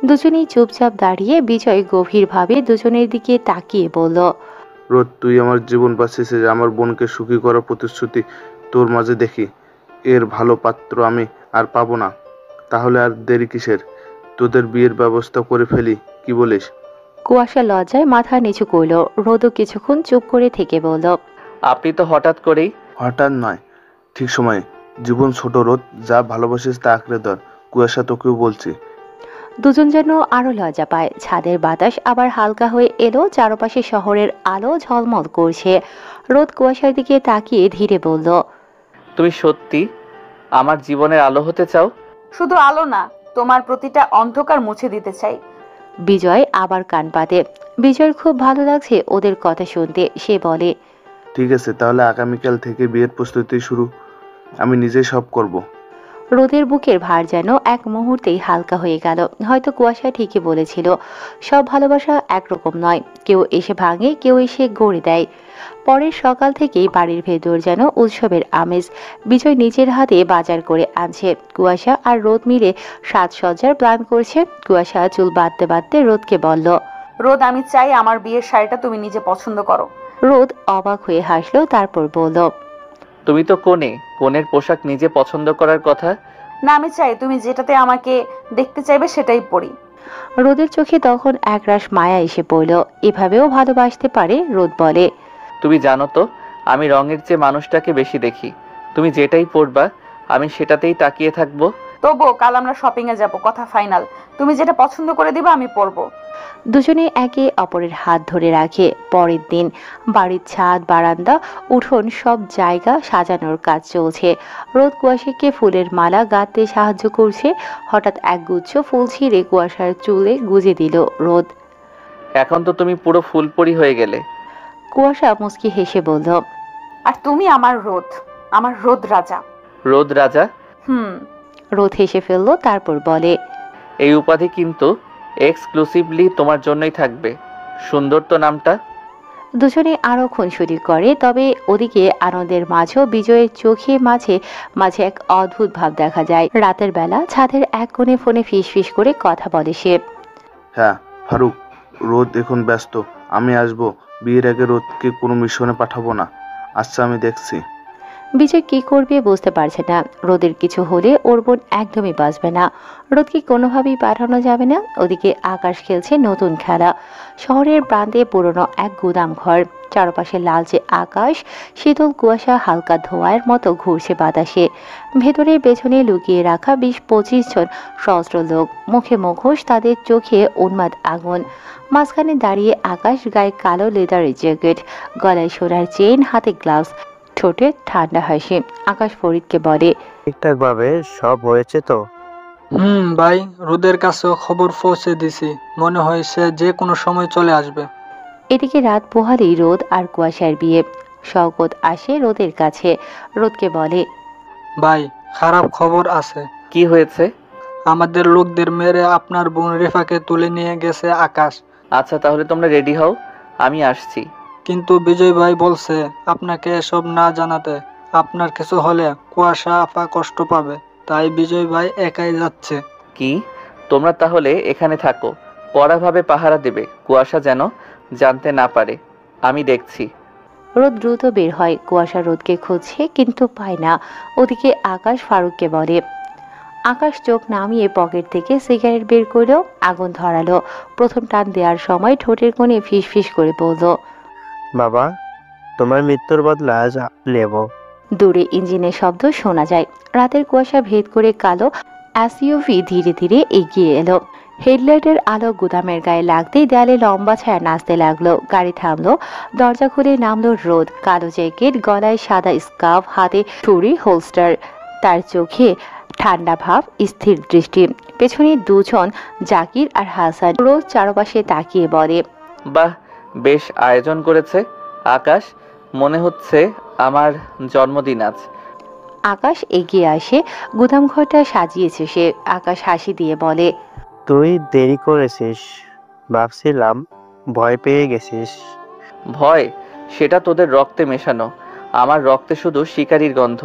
দুজনেই চুপচাপ দাঁড়িয়ে। বিজয় গভীরভাবে দুজনের দিকে তাকিয়ে বলল, রোদ, তুই আমার জীবন বাঁচিয়েছিস, আমার বোনকে সুখী করার প্রতিশ্রুতি তোর মাঝে দেখি। এর ভালো পাত্র আমি আর পাবো না। তাহলে আর দেরি কিসের? তোদের বিয়ের ব্যবস্থা করে ফেলি, কি বলিস? কুয়াশা লজ্জায় মাথা নিচু করল। রোদও কিছুক্ষণ চুপ করে থেকে বলল, আপনি তো হঠাৎ করেই। হঠাৎ নয়, ঠিক সময়ে। জীবন ছোট রোদ, যা ভালোবাসিস তা আঁকড়ে ধর। কুয়াশা, তোকেও বলছি। দুজন যেন আরো লজ্জা পায়। ছাদের বাতাস আবার হালকা হয়ে এলো, চারপাশে শহরের আলো ঝলমল করছে। রোদ কুয়াশার দিকে তাকিয়ে ধীরে বলল, তুমি সত্যি আমার জীবনের আলো হতে চাও? শুধু আলো না, তোমার প্রতিটা অন্ধকার মুছে দিতে চাই। বিজয় আবার কান পাতে। বিজয়ের খুব ভালো লাগছে ওদের কথা শুনতে। সে বলে, ঠিক আছে, তাহলে আগামীকাল থেকে বিয়ের প্রস্তুতি শুরু। আমি নিজেই সব করব। রোদের বুকের ভার যেন এক মুহূর্তেই হালকা হয়ে গেল। হয়তো কুয়াশা ঠিকই বলেছিল, সব ভালোবাসা একরকম নয়, কেউ এসে ভাঙে, কেউ এসে গড়ে দেয়। পরের সকাল থেকেই বাড়ির ভেতর যেন উৎসবের আমেজ। বিজয় নিজের হাতে বাজার করে আনছে, কুয়াশা আর রোদ মিলে সাজসজ্জার প্ল্যান করছে। কুয়াশা চুল বাঁধতে বাঁধতে রোদকে বলল, রোদ, আমি চাই আমার বিয়ের শাড়িটা তুমি নিজে পছন্দ করো। রোদ অবাক হয়ে হাসলো, তারপর বলল, তুমি তো কনের পোশাক নিজে পছন্দ করার কথা। না, আমি চাই তুমি যেটাতে আমাকে দেখতে চাইবে সেটাই পরি। রোদের চোখে তখন একরাশ মায়া এসে পড়ল। এভাবেও ভালোবাসতে পারে। রোদ বলে, তুমি জানো তো আমি রঙের চেয়ে মানুষটাকে বেশি দেখি। তুমি যেটাই পরবা আমি সেটাতেই তাকিয়ে থাকবো। তবুও কাল আমরা শপিং এ যাব, কথা ফাইনাল। তুমি যেটা পছন্দ করে দিবা আমি পরবো। দুজনে একে অপরের হাত ধরে রাখে। পরের দিন বাড়ির ছাদ, বারান্দা, উঠোন সব জায়গা সাজানোর কাজ চলছে। রোদ কুয়াশাকে ফুলের মালা গাঁথতে সাহায্য করছে। হঠাৎ একগুচ্ছ ফুল ছিঁড়ে কুয়াশার চুলে গুজে দিল রোদ। এখন তো তুমি পুরো ফুলপরি হয়ে গেলে। কুয়াশা মুচকি হেসে বলল, আর তুমি আমার রোদ, আমার রোদ রাজা। রোদ রাজা? রোদ হেসে ফেললো, তারপর বলে, এই উপাধি কিন্তু এক্সক্লুসিভলি তোমার জন্যই থাকবে। সুন্দর তো নামটা। দুজনে আরো খুনসুটি করে। তবে ওদিকে আনন্দের মাঝেও বিজয়ের চোখে মাঝে মাঝে এক অদ্ভুত ভাব দেখা যায়। রাতের বেলা ছাদের এক কোণে ফোনে ফিস ফিস করে কথা বলে সে। হ্যাঁ ফারুক, রোদ এখন ব্যস্ত, আমি আসবো। বিয়ের আগে রোদকে কোনো মিশনে পাঠাবো না। আচ্ছা, আমি দেখছি। বিজয় কি করবে বুঝতে পারছে না। রোদের কিছু হলে ওর বোন একদমই বাঁচবে না। রোদকে কোনোভাবেই পাঠানো যাবে না। ওদিকে আকাশ খেলছে নতুন খেলা। শহরের প্রান্তে পুরনো এক গুদাম ঘর, চারপাশে লালচে আকাশ, শীতল কুয়াশা হালকা ধোঁয়ার মতো ঘুরছে বাতাসে। ভেতরে পেছনে লুকিয়ে রাখা 20-25 জন সহস্র লোক, মুখে মুখোশ, তাদের চোখে উন্মাদ আগুন। মাঝখানে দাঁড়িয়ে আকাশ, গায়ে কালো লেদারের জ্যাকেট, গলায় সোনার চেইন, হাতে গ্লাভস, ঠোঁটে ঠান্ডা হাসি। আকাশ ফরিদকে বলে, ঠিকঠাক ভাবে সব হয়েছে তো? ভাই, রোদের কাছেও খবর পৌঁছে দিছি, মনে হয় সে যে কোনো সময় চলে আসবে। এদিকে রাত পোহালেই রোদ আর কুয়াশার বিয়ে। শওকত আসে রোদের কাছে। রোদকে বলে, ভাই, খারাপ খবর আছে। কি হয়েছে? আমাদের লোকদের মেরে আপনার বোন রেফাকে তুলে নিয়ে গেছে আকাশ। আচ্ছা, তাহলে তোমরা রেডি হও, আমি আসছি। কিন্তু বিজয় ভাই বলছে আপনাকে এসব না জানাতে। আপনার কিছু হলে কুয়াশা আপা কষ্ট পাবে, তাই বিজয় ভাই একাই যাচ্ছে। কি? তোমরা তাহলে এখানে থাকো, কড়াভাবে পাহারা দেবে, কুয়াশা যেন জানতে না পারে। আমি দেখছি। রোদ দ্রুত বের হয়। কুয়াশা রোদকে খুঁজছে কিন্তু পায় না। ওদিকে আকাশ ফারুককে বলে। আকাশ চোখ নামিয়ে পকেট থেকে সিগারেট বের করলো, আগুন ধরালো। প্রথম টান দেওয়ার সময় ঠোঁটের কোণে ফিস ফিস করে বলল, বাবা, তোমার মৃত্যুর বদলা আজ নেব। দূরে ইঞ্জিনের শব্দ শোনা যায়। রাতের কুয়াশা ভেদ করে কালো এসইউভি ধীরে ধীরে এগিয়ে এলো। হেডলাইটের আলো গুদামের গায়ে লাগতেই দেয়ালে লম্বা ছায়া নাচতে লাগলো। গাড়ি থামলো, দরজা খুলে নামলো রোদ। কালো জ্যাকেট, গলায় সাদা স্কার্ফ, হাতে ছুরি হোলস্টার, তার চোখে ঠান্ডা ভাব, স্থির দৃষ্টি। পেছনে দুজন, জাকির আর হাসান। রোদ চারপাশে তাকিয়ে বলে, বাহ, বেশ আয়োজন করেছে আকাশ, মনে হচ্ছে আমার জন্মদিন আজ। আকাশ এগিয়ে আসে। গুদাম ঘরটা সাজিয়েছে সে। আকাশ হাসি দিয়ে বলে, তুই দেরি করেছিস, ভাবছিলাম ভয় পেয়ে গেছিস। ভয়? সেটা তোদের রক্তে মেশানো, আমার রক্তে শুধু শিকারীর গন্ধ।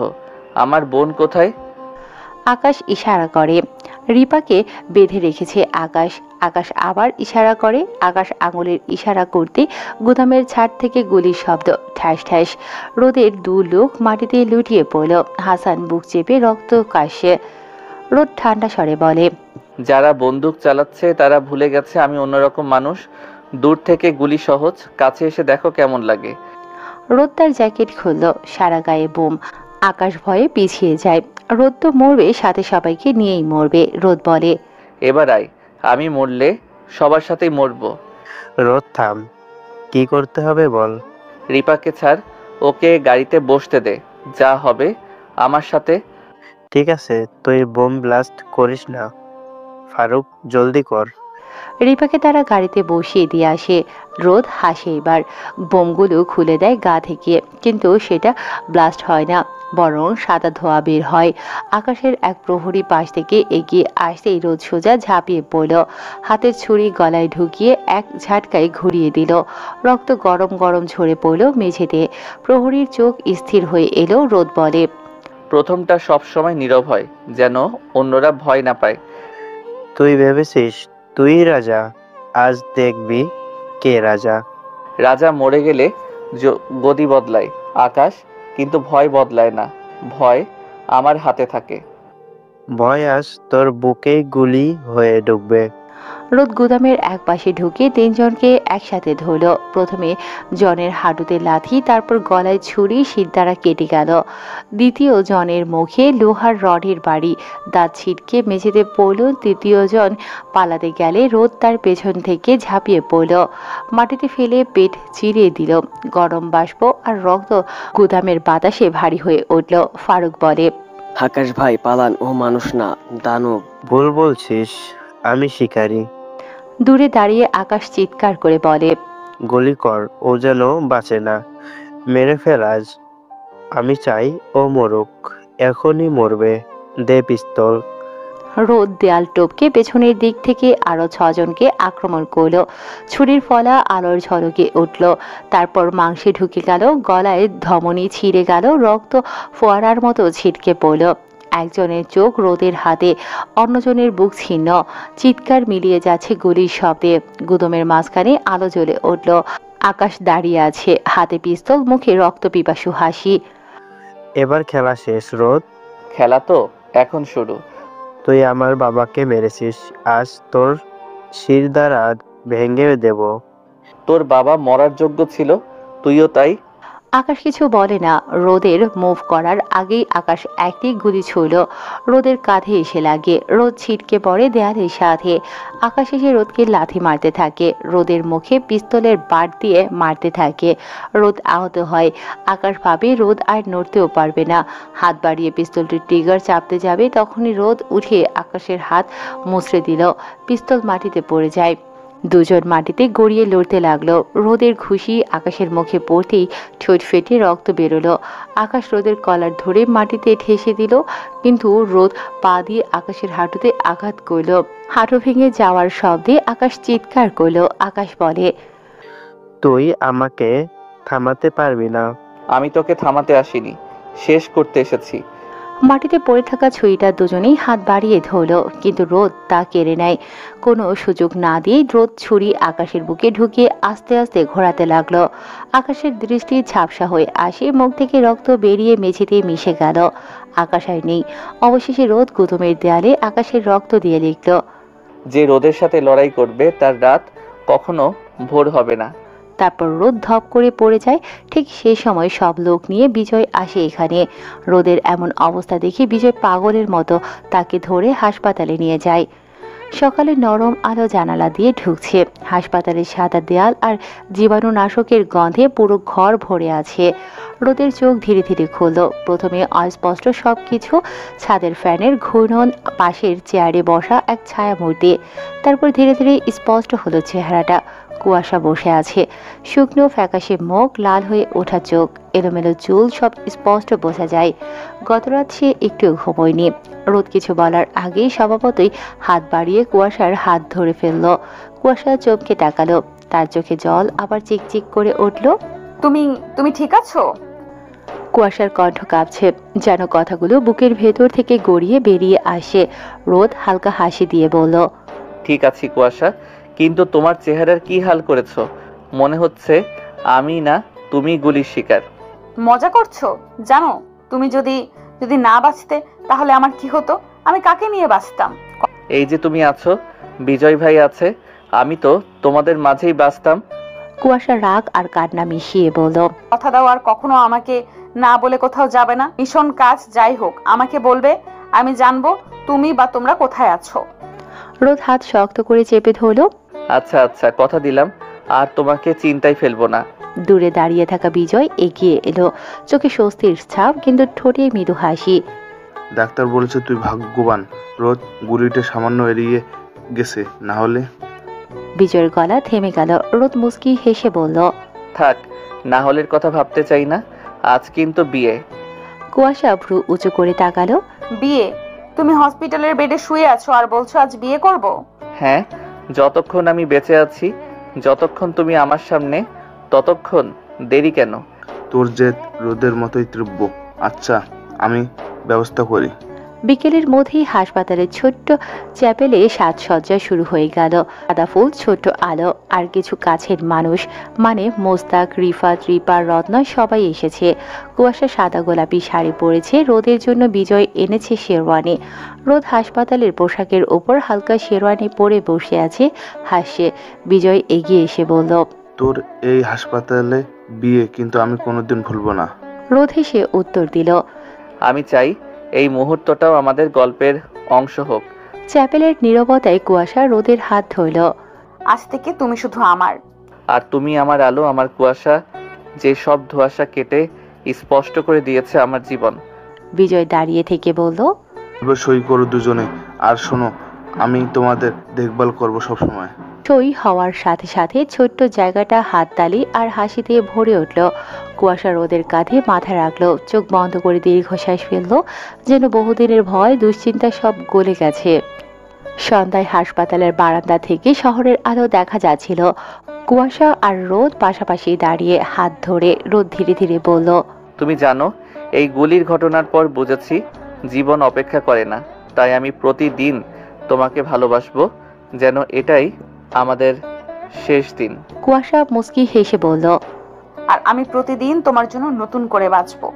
আমার বোন কোথায়? আকাশ ইশারা করে। রিপাকে বেঁধে রেখেছে আকাশ। আকাশ আবার ইশারা করে। আকাশ আঙুলের ইশারা করতে গুদামের ছাদ থেকে গুলির শব্দ, ঠ্যাস ঠ্যাস। রোদের দু লোক মাটিতে লুটিয়ে পড়ল। হাসান বুক চেপে রক্ত কাশছে। রোদ ঠান্ডা স্বরে বলে, যারা বন্দুক চালাচ্ছে তারা ভুলে গেছে আমি অন্যরকম মানুষ। দূর থেকে গুলি সহজ, কাছে এসে দেখো কেমন লাগে। রোদ তার জ্যাকেট খুলল। সারা গায়ে বোম। আকাশ ভয়ে পিছিয়ে যায়। রোদ তো মরবে, সাথে সবাইকে নিয়েই মরবে। রোদ বলে, এবার আয়, আমি মরলে সবার সাথেই মরবো। রোদ থাম, কি করতে হবে বল। রিপাকে ছাড়, ওকে গাড়িতে বসতে দে, যা হবে আমার সাথে। ঠিক আছে, তুই বোম ব্লাস্ট করিস না। ফারুক, জলদি কর। রিপাকে তারা গাড়িতে বসিয়ে দিয়ে আসে। রোদ হাসে এবার, বোমগুলো খুলে দেয় গা থেকে, কিন্তু সেটা ব্লাস্ট হয় না, বরং সাদা ধোঁয়া বের হয়। আকাশের এক প্রহরী পাশ থেকে এগিয়ে আসতেই রোদ সোজা ঝাঁপিয়ে পড়ল, হাতের ছুরি গলায় ঢুকিয়ে এক ঝাটকায় ঘুরিয়ে দিল। রক্ত গরম গরম ঝরে পড়ল মেঝেতে। প্রহরীর চোখ স্থির হয়ে এলো। রোদ বলে, প্রথমটা সব সময় নীরব হয়, যেন অন্যরা ভয় না পায়। তুই ভেবেছিস তুই রাজা, আজ দেখবি কে রাজা। রাজা মরে গেলে গদি বদলায় আকাশ, কিন্তু ভয় বদলায় না। ভয় আমার হাতে থাকে। ভয় আজ তোর বুকেই গুলি হয়ে ঢুকবে। রোদ গুদামের এক পাশে ঢুকে তিনজনকে একসাথে ধরল। প্রথমে জনের হাঁটুতে লাথি, তারপর গলায় ছুরি শীত দ্বারা কেটে গেল। দ্বিতীয় জনের মুখে লোহার রডের বাড়ি, দাঁত ছিটকে মেঝেতে পড়ল। তৃতীয় জন পালাতে গেলে রোদ তার পেছন থেকে ঝাঁপিয়ে পড়ল, মাটিতে ফেলে পেট চিরিয়ে দিল। গরম বাষ্প আর রক্ত গুদামের বাতাসে ভারী হয়ে উঠল। ফারুক বলে, আকাশ ভাই পালান, ও মানুষ না, দানব। ভুল বলছিস, আমি শিকারী। দূরে দাঁড়িয়ে আকাশ চিৎকার করে বলে, গুলি কর, ও যেন বাঁচে না, মেরে ফেল আজ। আমি চাই ও মরুক, এখনই মরবে, দে পিস্তল। রোদ দেয়াল টপকে পেছনের দিক থেকে আরো 6 জনকে আক্রমণ করলো। ছুরির ফলা আলোর ঝলকে উঠল, তারপর মাংসে ঢুকে গেল, গলায় ধমনী ছিঁড়ে গেল, রক্ত ফোয়ারার মতো ছিটকে পড়ল। একজনের চোখ রোদের হাতে, অন্যজনের বুক ছিন্ন। চিৎকার মিলিয়ে যাচ্ছে গুলির শব্দে। গুদমের মাঝখানে আলো জ্বলে উঠল। আকাশ দাঁড়িয়ে আছে, হাতে পিস্তল, মুখে রক্ত পিপাসু হাসি। এবার খেলা শেষ রোদ। খেলা তো এখন শুরু। তুই আমার বাবাকে মেরেছিস, আজ তোর শির দ্বারা ভেঙে দেব। তোর বাবা মরার যোগ্য ছিল, তুইও তাই। আকাশ কিছু বলে না। রোদের মুভ করার আগেই আকাশ একটি গুলি ছুঁড়ল, রোদের কাঁধে এসে লাগে। রোদ ছিটকে পড়ে দেয়ালের সাথে। আকাশ এসে রোদকে লাথি মারতে থাকে, রোদের মুখে পিস্তলের বাট দিয়ে মারতে থাকে। রোদ আহত হয়। আকাশ ভাবে রোদ আর নড়তেও পারবে না। হাত বাড়িয়ে পিস্তলটির ট্রিগার চাপতে যাবে, তখনই রোদ উঠে আকাশের হাত মুচড়ে দিল। পিস্তল মাটিতে পড়ে যায়। দুজন মাটিতে গড়িয়ে লড়তে লাগলো। রোদের ঘুষি আকাশের মুখে পড়তেই ঠোঁট ফেটে রক্ত বেরোলো। আকাশ রোদের কলার ধরে মাটিতে ঠেসে দিল, কিন্তু রোদ পা দিয়ে আকাশের হাঁটুতে আঘাত করলো। হাঁটু ভেঙে যাওয়ার শব্দে আকাশ চিৎকার করলো। আকাশ বলে, তুই আমাকে থামাতে পারবি না। আমি তোকে থামাতে আসিনি, শেষ করতে এসেছি। মাটিতে পড়ে থাকা ছুরিটা দুজনেই হাত বাড়িয়ে ধরল, কিন্তু রোদ তা কেড়ে নেয়। কোনো সুযোগ না দিয়ে রোদ ছুরি আকাশের বুকে ঢুকিয়ে আস্তে আস্তে ঘোরাতে লাগলো। আকাশের দৃষ্টি ঝাপসা হয়ে আসে, মুখ থেকে রক্ত বেরিয়ে মেঝেতে মিশে গেল। আকাশ আর নেই। অবশেষে রোদ গুদমের দেয়ালে আকাশের রক্ত দিয়ে লিখল, যে রোদের সাথে লড়াই করবে তার রাত কখনো ভোর হবে না। তারপর রোদ ধপ করে পড়ে যায়। ঠিক সেই সময় সব লোক নিয়ে বিজয় আসে এখানে। রোদের এমন অবস্থা দেখে বিজয় পাগলের মতো তাকে ধরে হাসপাতালে নিয়ে যায়। সকালে নরম আলো জানালা দিয়ে ঢুকছে। হাসপাতালের সাদা দেয়াল আর জীবাণুনাশকের গন্ধে পুরো ঘর ভরে আছে। রোদের চোখ ধীরে ধীরে খুলল। প্রথমে অস্পষ্ট সবকিছু, ছাদের ফ্যানের ঘূর্ণন, পাশের চেয়ারে বসা এক ছায়ামূর্তি। তারপর ধীরে ধীরে স্পষ্ট হলো চেহারাটা। কুয়াশা বসে আছে, শুকনো ফ্যাকাশে মুখ, লাল হয়ে ওঠা চোখ, এলোমেলো চুল, সব স্পষ্ট বোঝা যায়। গতরাত সে একটু ঘুমোয়নি। রোদ কিছু বলার আগেই স্বভাবতই হাত বাড়িয়ে কুয়াশার হাত ধরে ফেলল। কুয়াশা চমকে তাকালো, তার চোখে জল আবার চিকচিক করে উঠল। তুমি ঠিক আছো? কুয়াশার কণ্ঠ কাঁপছে, যেন কথাগুলো বুকের ভেতর থেকে গড়িয়ে বেরিয়ে আসে। রোদ হালকা হাসি দিয়ে বলল, ঠিক আছি কুয়াশা, কিন্তু তোমার চেহারার কি হাল করেছো? মনে হচ্ছে আমি না তুমি গুলির শিকার। মজা করছো? জানো তুমি যদি না বাঁচতে তাহলে আমার কি হতো? আমি কাকে নিয়ে বাঁচতাম? এই যে তুমি আছো, বিজয় ভাই আছে, আমি তো তোমাদের মাঝেই বাঁচতাম। কুয়াশা রাগ আর কান্না মিশিয়ে বলল, কথা দাও আর কখনো আমাকে না বলে কোথাও যাবে না। মিশন কাজ যাই হোক আমাকে বলবে, আমি জানবো তুমি বা তোমরা কোথায় আছো। রোদ হাত শক্ত করে চেপে ধরল। আচ্ছা আচ্ছা, কথা দিলাম আর তোমাকে চিন্তায় ফেলবো না। দূরে দাঁড়িয়ে থাকা বিজয় এগিয়ে এলো, চোখে স্বস্তির ছাপ, কিন্তু ঠোঁটে মৃদু হাসি। ডাক্তার বলেছে তুই ভাগ্যবান রোদ, গুলিটা সামান্য এড়িয়ে গেছে, না হলে। বিজয়ের গলা থেমে গেল। রোদ মুস্কি হেসে বলল, থাক, না হলের কথা ভাবতে চাই না। আজ কিন্তু বিয়ে। কুয়াশা ভ্রু উঁচু করে তাকালো। বিয়ে? তুমি হসপিটালের বেডে শুয়ে আছো আর বলছো আজ বিয়ে করব? হ্যাঁ, যতক্ষণ আমি বেঁচে আছি, যতক্ষণ তুমি আমার সামনে, ততক্ষণ। দেরি কেন? তোর জেদ রোদের মতোই তীব্র। আচ্ছা, আমি ব্যবস্থা করি। বিকেলের মধ্যেই হাসপাতালের ছোট্ট চ্যাপেলে সাজসজ্জা শুরু হয়ে গেল। সাদা ফুল, ছোট্ট আলো আর কিছু কাছের মানুষ, মানে মোস্তাক, রিফাত, রিপা, রত্না সবাই এসেছে। কুয়াশা সাদা গোলাপি শাড়ি পরেছে। রোদের জন্য বিজয় এনেছে শেরওয়ানি। রোদ হাসপাতালের পোশাকের ওপর হালকা শেরওয়ানি পরে বসে আছে, হাসছে। বিজয় এগিয়ে এসে বলল, তোর এই হাসপাতালে বিয়ে কিন্তু আমি কোনোদিন ভুলবো না। রোদ হেসে উত্তর দিল, আমি চাই এই মুহূর্তটাও আমাদের গল্পের অংশ হোক। চ্যাপেলের নীরবতায় কুয়াশা রোদের হাত ধরল। আজ থেকে তুমি শুধু আমার। আর তুমি আমার আলো, আমার কুয়াশা, যে সব ধোঁয়াশা কেটে স্পষ্ট করে দিয়েছে আমার জীবন। বিজয় দাঁড়িয়ে থেকে বলল, এবার সই করো দুজনে। আর শোনো, আমি তোমাদের দেখভাল করবো সবসময়। সই হওয়ার সাথে সাথে ছোট্ট জায়গাটা হাততালি আর হাসিতে ভরে উঠল। কুয়াশা রোদের কাঁধে মাথা রাখলো, চোখ বন্ধ করে দীর্ঘশ্বাস ফেললো, যেন বহুদিনের ভয় দুশ্চিন্তা সব গলে গেছে। সন্ধ্যায় হাসপাতালের বারান্দা থেকে শহরের আলো দেখা যাচ্ছিল। কুয়াশা আর রোদ পাশাপাশি দাঁড়িয়ে হাত ধরে। রোদ ধীরে ধীরে বলল, তুমি জানো, এই গুলির ঘটনার পর বুঝেছি জীবন অপেক্ষা করে না। তাই আমি প্রতিদিন তোমাকে ভালোবাসবো, যেন এটাই আমাদের শেষ দিন। কুয়াশা মুস্কি হেসে বলল, আর আমি প্রতিদিন তোমার জন্য নতুন করে বাঁচবো।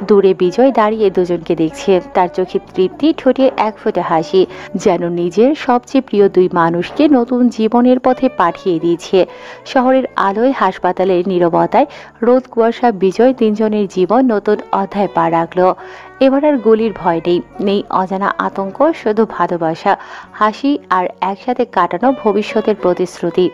দূরে বিজয় দাঁড়িয়ে দুজনকে দেখছে। তার চোখে তৃপ্তি, ঠোঁটে এক ফোঁটা হাসি, যেন নিজের সবচেয়ে প্রিয় দুই মানুষকে নতুন জীবনের পথে পাঠিয়ে দিয়েছে। শহরের আলোয়, হাসপাতালের নীরবতায় রোদ, কুয়াশা, বিজয় তিনজনের জীবন নতুন অধ্যায় পা রাখলো। এবার আর গুলির ভয় নেই, নেই অজানা আতঙ্ক, শুধু ভালোবাসা, হাসি আর একসাথে কাটানো ভবিষ্যতের প্রতিশ্রুতি।